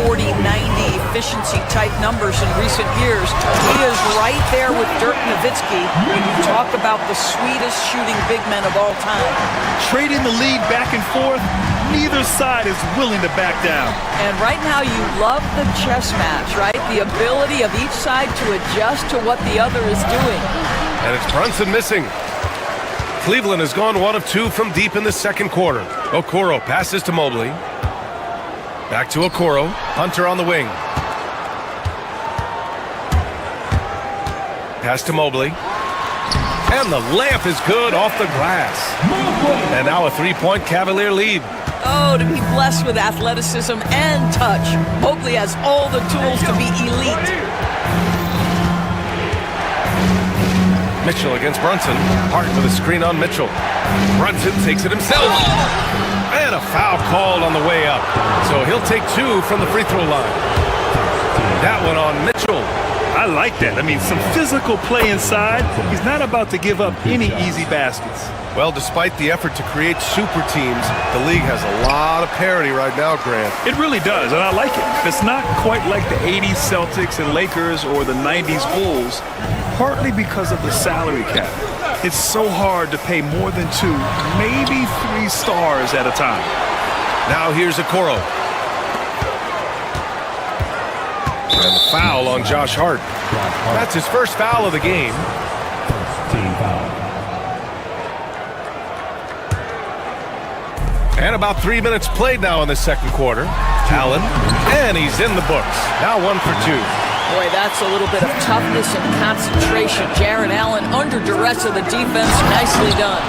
40, 90 efficiency type numbers in recent years. He is right there with Dirk Nowitzki when you talk about the sweetest shooting big men of all time. Trading the lead back and forth, neither side is willing to back down. And right now you love the chess match, right? The ability of each side to adjust to what the other is doing. And it's Brunson missing. Cleveland has gone 1 of 2 from deep in the second quarter. Okoro passes to Mobley. Back to Okoro. Hunter on the wing. Pass to Mobley. And the layup is good off the glass. And now a 3-point Cavalier lead. Oh, to be blessed with athleticism and touch. Mobley has all the tools to be elite. Mitchell against Brunson. Hart with a screen on Mitchell. Brunson takes it himself. And a foul called on the way up. So he'll take 2 from the free throw line. That one on Mitchell. I like that. I mean, some physical play inside. He's not about to give up any easy baskets. Well, despite the effort to create super teams, the league has a lot of parity right now, Grant. It really does, and I like it. It's not quite like the 80s Celtics and Lakers or the 90s Bulls, partly because of the salary cap. It's so hard to pay more than 2, maybe 3 stars at a time. Now here's Okoro. And the foul on Josh Hart. That's his first foul of the game. Team foul. And about 3 minutes played now in the second quarter. Allen, and he's in the books. Now 1 for 2. Boy, that's a little bit of toughness and concentration. Jared Allen under duress of the defense. Nicely done.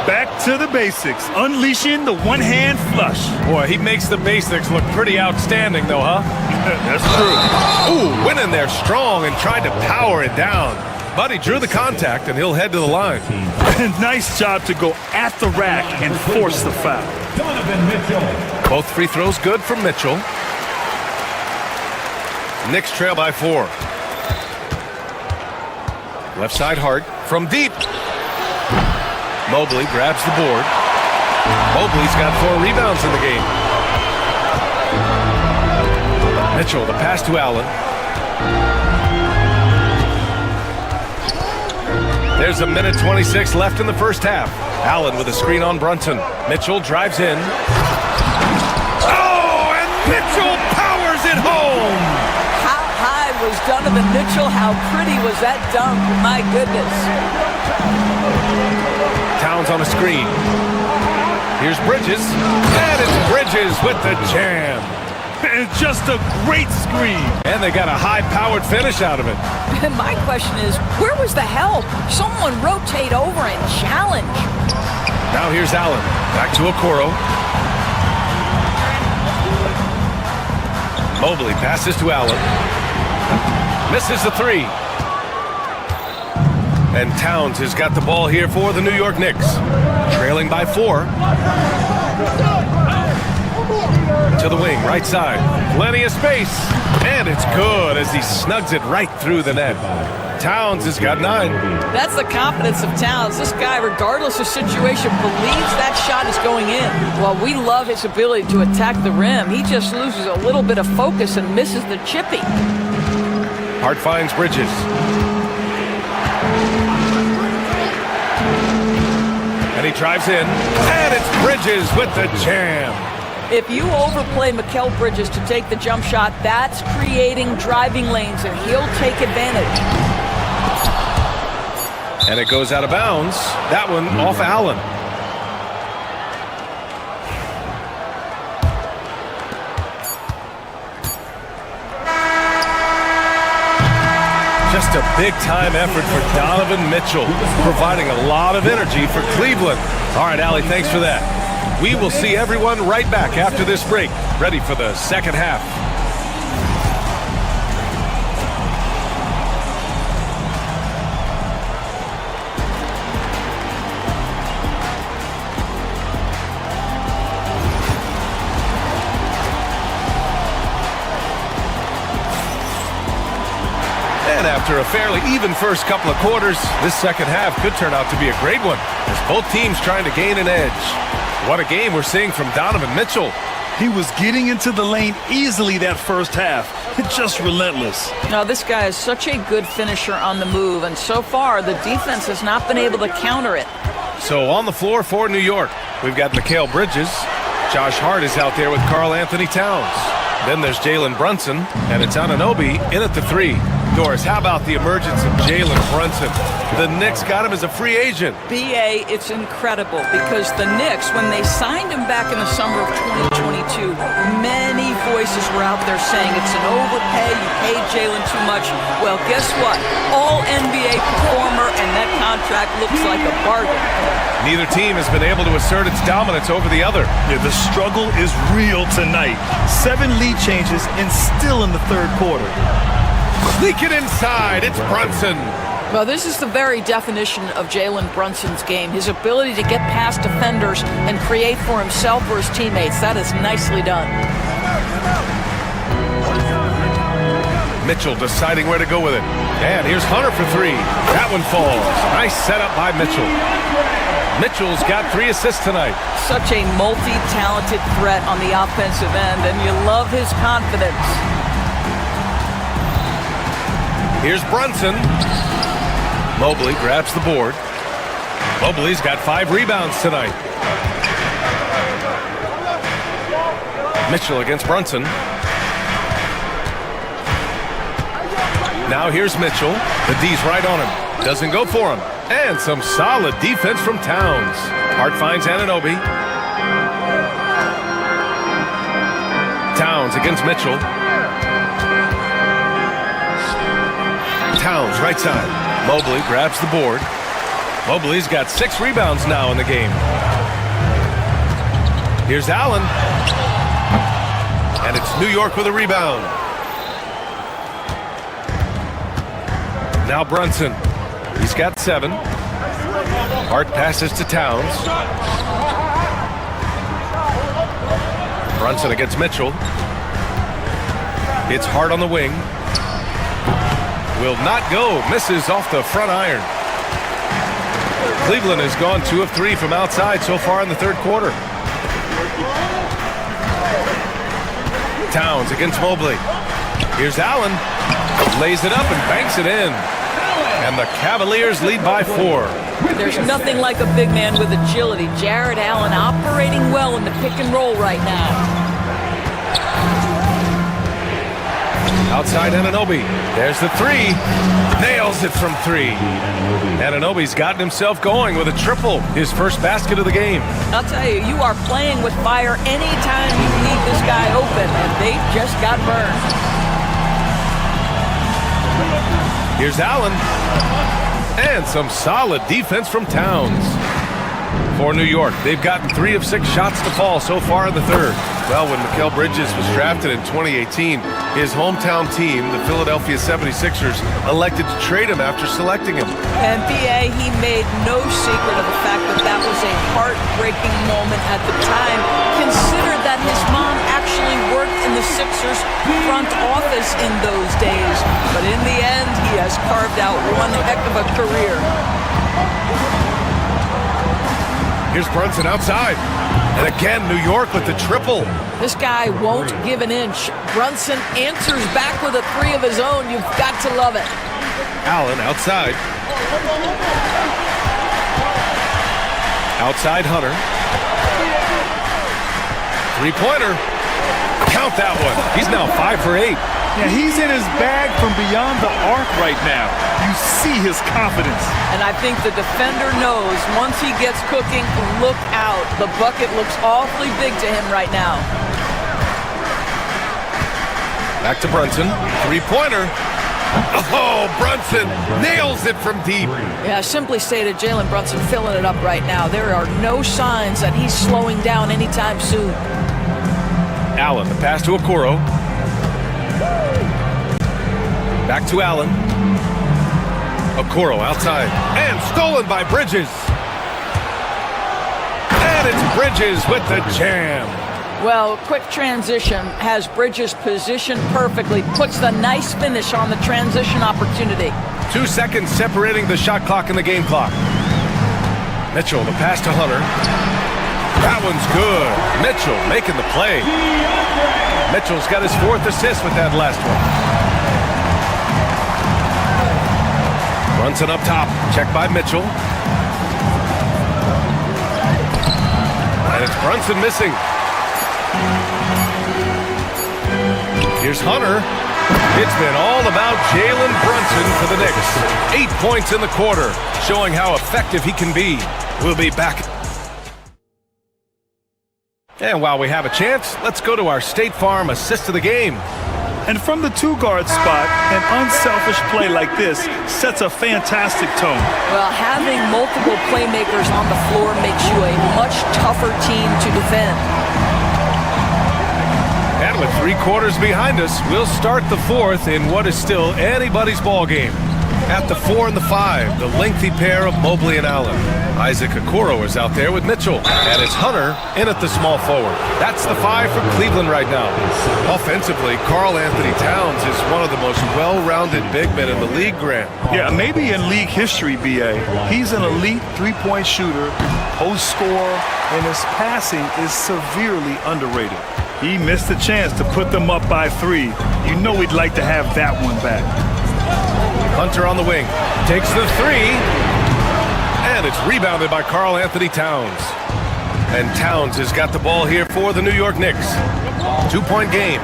Back to the basics, unleashing the one-hand flush. Boy, he makes the basics look pretty outstanding, though, huh? That's true. Ooh, went in there strong and tried to power it down. But he drew the contact, and he'll head to the line. Nice job to go at the rack and force the foul. Donovan Mitchell. Both free throws good from Mitchell. Knicks trail by 4. Left side Hart from deep. Mobley grabs the board. Mobley's got 4 rebounds in the game. Mitchell, the pass to Allen. There's a minute 26 left in the first half. Allen with a screen on Brunson. Mitchell drives in. Oh, and Mitchell powers it home! Was Donovan Mitchell. How pretty was that dunk? My goodness. Towns on a screen. Here's Bridges. And it's Bridges with the jam. And just a great screen. And they got a high-powered finish out of it. And my question is, where was the help? Someone rotate over and challenge. Now here's Allen. Back to Okoro. Mobley passes to Allen. Misses the 3. And Towns has got the ball here for the New York Knicks. Trailing by 4. To the wing, right side. Plenty of space. And it's good as he snugs it right through the net. Towns has got 9. That's the confidence of Towns. This guy, regardless of situation, believes that shot is going in. While we love his ability to attack the rim, he just loses a little bit of focus and misses the chippy. Hart finds Bridges. And he drives in. And it's Bridges with the jam. If you overplay Mikal Bridges to take the jump shot, that's creating driving lanes, and he'll take advantage. And it goes out of bounds. That one off Allen. Just a big-time effort for Donovan Mitchell, providing a lot of energy for Cleveland. All right, Allie, thanks for that. We will see everyone right back after this break, ready for the second half. And after a fairly even first couple of quarters, this second half could turn out to be a great one, as both teams trying to gain an edge. What a game we're seeing from Donovan Mitchell. He was getting into the lane easily that first half. Just relentless. Now, this guy is such a good finisher on the move, and so far, the defense has not been able to counter it. So on the floor for New York, we've got Mikal Bridges. Josh Hart is out there with Karl Anthony Towns. Then there's Jalen Brunson, and it's Anunoby in at the 3. Doris, how about the emergence of Jalen Brunson? The Knicks got him as a free agent. B.A., it's incredible because the Knicks, when they signed him back in the summer of 2022, many voices were out there saying it's an overpay, you paid Jalen too much. Well, guess what? All-NBA performer, and that contract looks like a bargain. Neither team has been able to assert its dominance over the other. Yeah, the struggle is real tonight. 7 lead changes and still in the third quarter. Sneak it inside. It's Brunson. Well, this is the very definition of Jalen Brunson's game. His ability to get past defenders and create for himself or his teammates. That is nicely done. Mitchell deciding where to go with it. And here's Hunter for 3. That one falls. Nice setup by Mitchell. Mitchell's got 3 assists tonight. Such a multi-talented threat on the offensive end, and you love his confidence. Here's Brunson. Mobley grabs the board. Mobley's got 5 rebounds tonight. Mitchell against Brunson. Now here's Mitchell. The D's right on him. Doesn't go for him. And some solid defense from Towns. Hart finds Anunoby. Towns against Mitchell. Towns, right side. Mobley grabs the board. Mobley's got 6 rebounds now in the game. Here's Allen. And it's New York with a rebound. Now Brunson. He's got 7. Hart passes to Towns. Brunson against Mitchell. It's Hart on the wing. Will not go. Misses off the front iron. Cleveland has gone 2 of 3 from outside so far in the third quarter. Towns against Mobley. Here's Allen. Lays it up and banks it in. And the Cavaliers lead by 4. There's nothing like a big man with agility. Jared Allen operating well in the pick and roll right now. Outside Anunoby. There's the 3. Nails it from 3. Anunoby's gotten himself going with a triple. His first basket of the game. I'll tell you, you are playing with fire anytime you leave this guy open, and they just got burned. Here's Allen. And some solid defense from Towns. For New York, they've gotten 3 of 6 shots to fall so far in the third. Well, when Mikal Bridges was drafted in 2018, his hometown team, the Philadelphia 76ers, elected to trade him after selecting him. And B.A., he made no secret of the fact that that was a heartbreaking moment at the time. Consider that his mom actually worked in the Sixers front office in those days. But in the end, he has carved out one heck of a career. Here's Brunson outside. And again, New York with the triple. This guy won't give an inch. Brunson answers back with a 3 of his own. You've got to love it. Allen outside. Outside Hunter. 3-pointer. Count that one. He's now 5 for 8. Yeah, he's in his bag from beyond the arc right now. You see his confidence. And I think the defender knows once he gets cooking, look out. The bucket looks awfully big to him right now. Back to Brunson. 3-pointer. Oh, Brunson nails it from deep. Yeah, simply stated, Jalen Brunson filling it up right now. There are no signs that he's slowing down anytime soon. Allen, the pass to Okoro. Back to Allen. Okoro outside. And stolen by Bridges. And it's Bridges with the jam. Well, quick transition has Bridges positioned perfectly. Puts the nice finish on the transition opportunity. 2 seconds separating the shot clock and the game clock. Mitchell, the pass to Hunter. That one's good. Mitchell making the play. Mitchell's got his 4th assist with that last one. Brunson up top. Check by Mitchell. And it's Brunson missing. Here's Hunter. It's been all about Jalen Brunson for the Knicks. 8 points in the quarter, showing how effective he can be. We'll be back. And while we have a chance, let's go to our State Farm assist of the game. And from the 2-guard spot, an unselfish play like this sets a fantastic tone. Well, having multiple playmakers on the floor makes you a much tougher team to defend. And with 3 quarters behind us, we'll start the 4th in what is still anybody's ball game. At the 4 and the 5, the lengthy pair of Mobley and Allen. Isaac Okoro is out there with Mitchell. And it's Hunter in at the small forward. That's the 5 for Cleveland right now. Offensively, Karl Anthony Towns is one of the most well-rounded big men in the league, Grant. Yeah, maybe in league history, B.A. He's an elite 3-point shooter, post scorer, and his passing is severely underrated. He missed the chance to put them up by 3. You know he'd like to have that one back. Hunter on the wing. Takes the 3. And it's rebounded by Karl Anthony Towns. And Towns has got the ball here for the New York Knicks. 2-point game.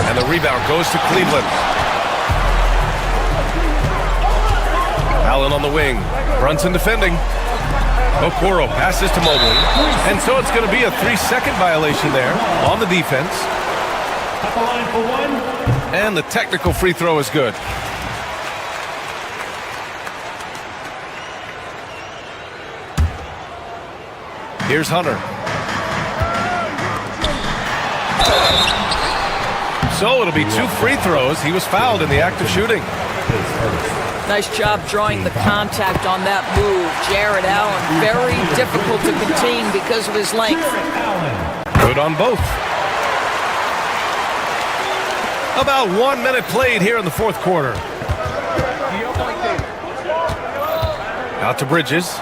And the rebound goes to Cleveland. Allen on the wing. Brunson defending. Okoro passes to Mobley. And so it's going to be a 3-second violation there on the defense. At the line for one. And the technical free throw is good. Here's Hunter. So it'll be 2 free throws. He was fouled in the act of shooting. Nice job drawing the contact on that move. Jared Allen, very difficult to contain because of his length. Good on both. About 1 minute played here in the fourth quarter. Out to Bridges.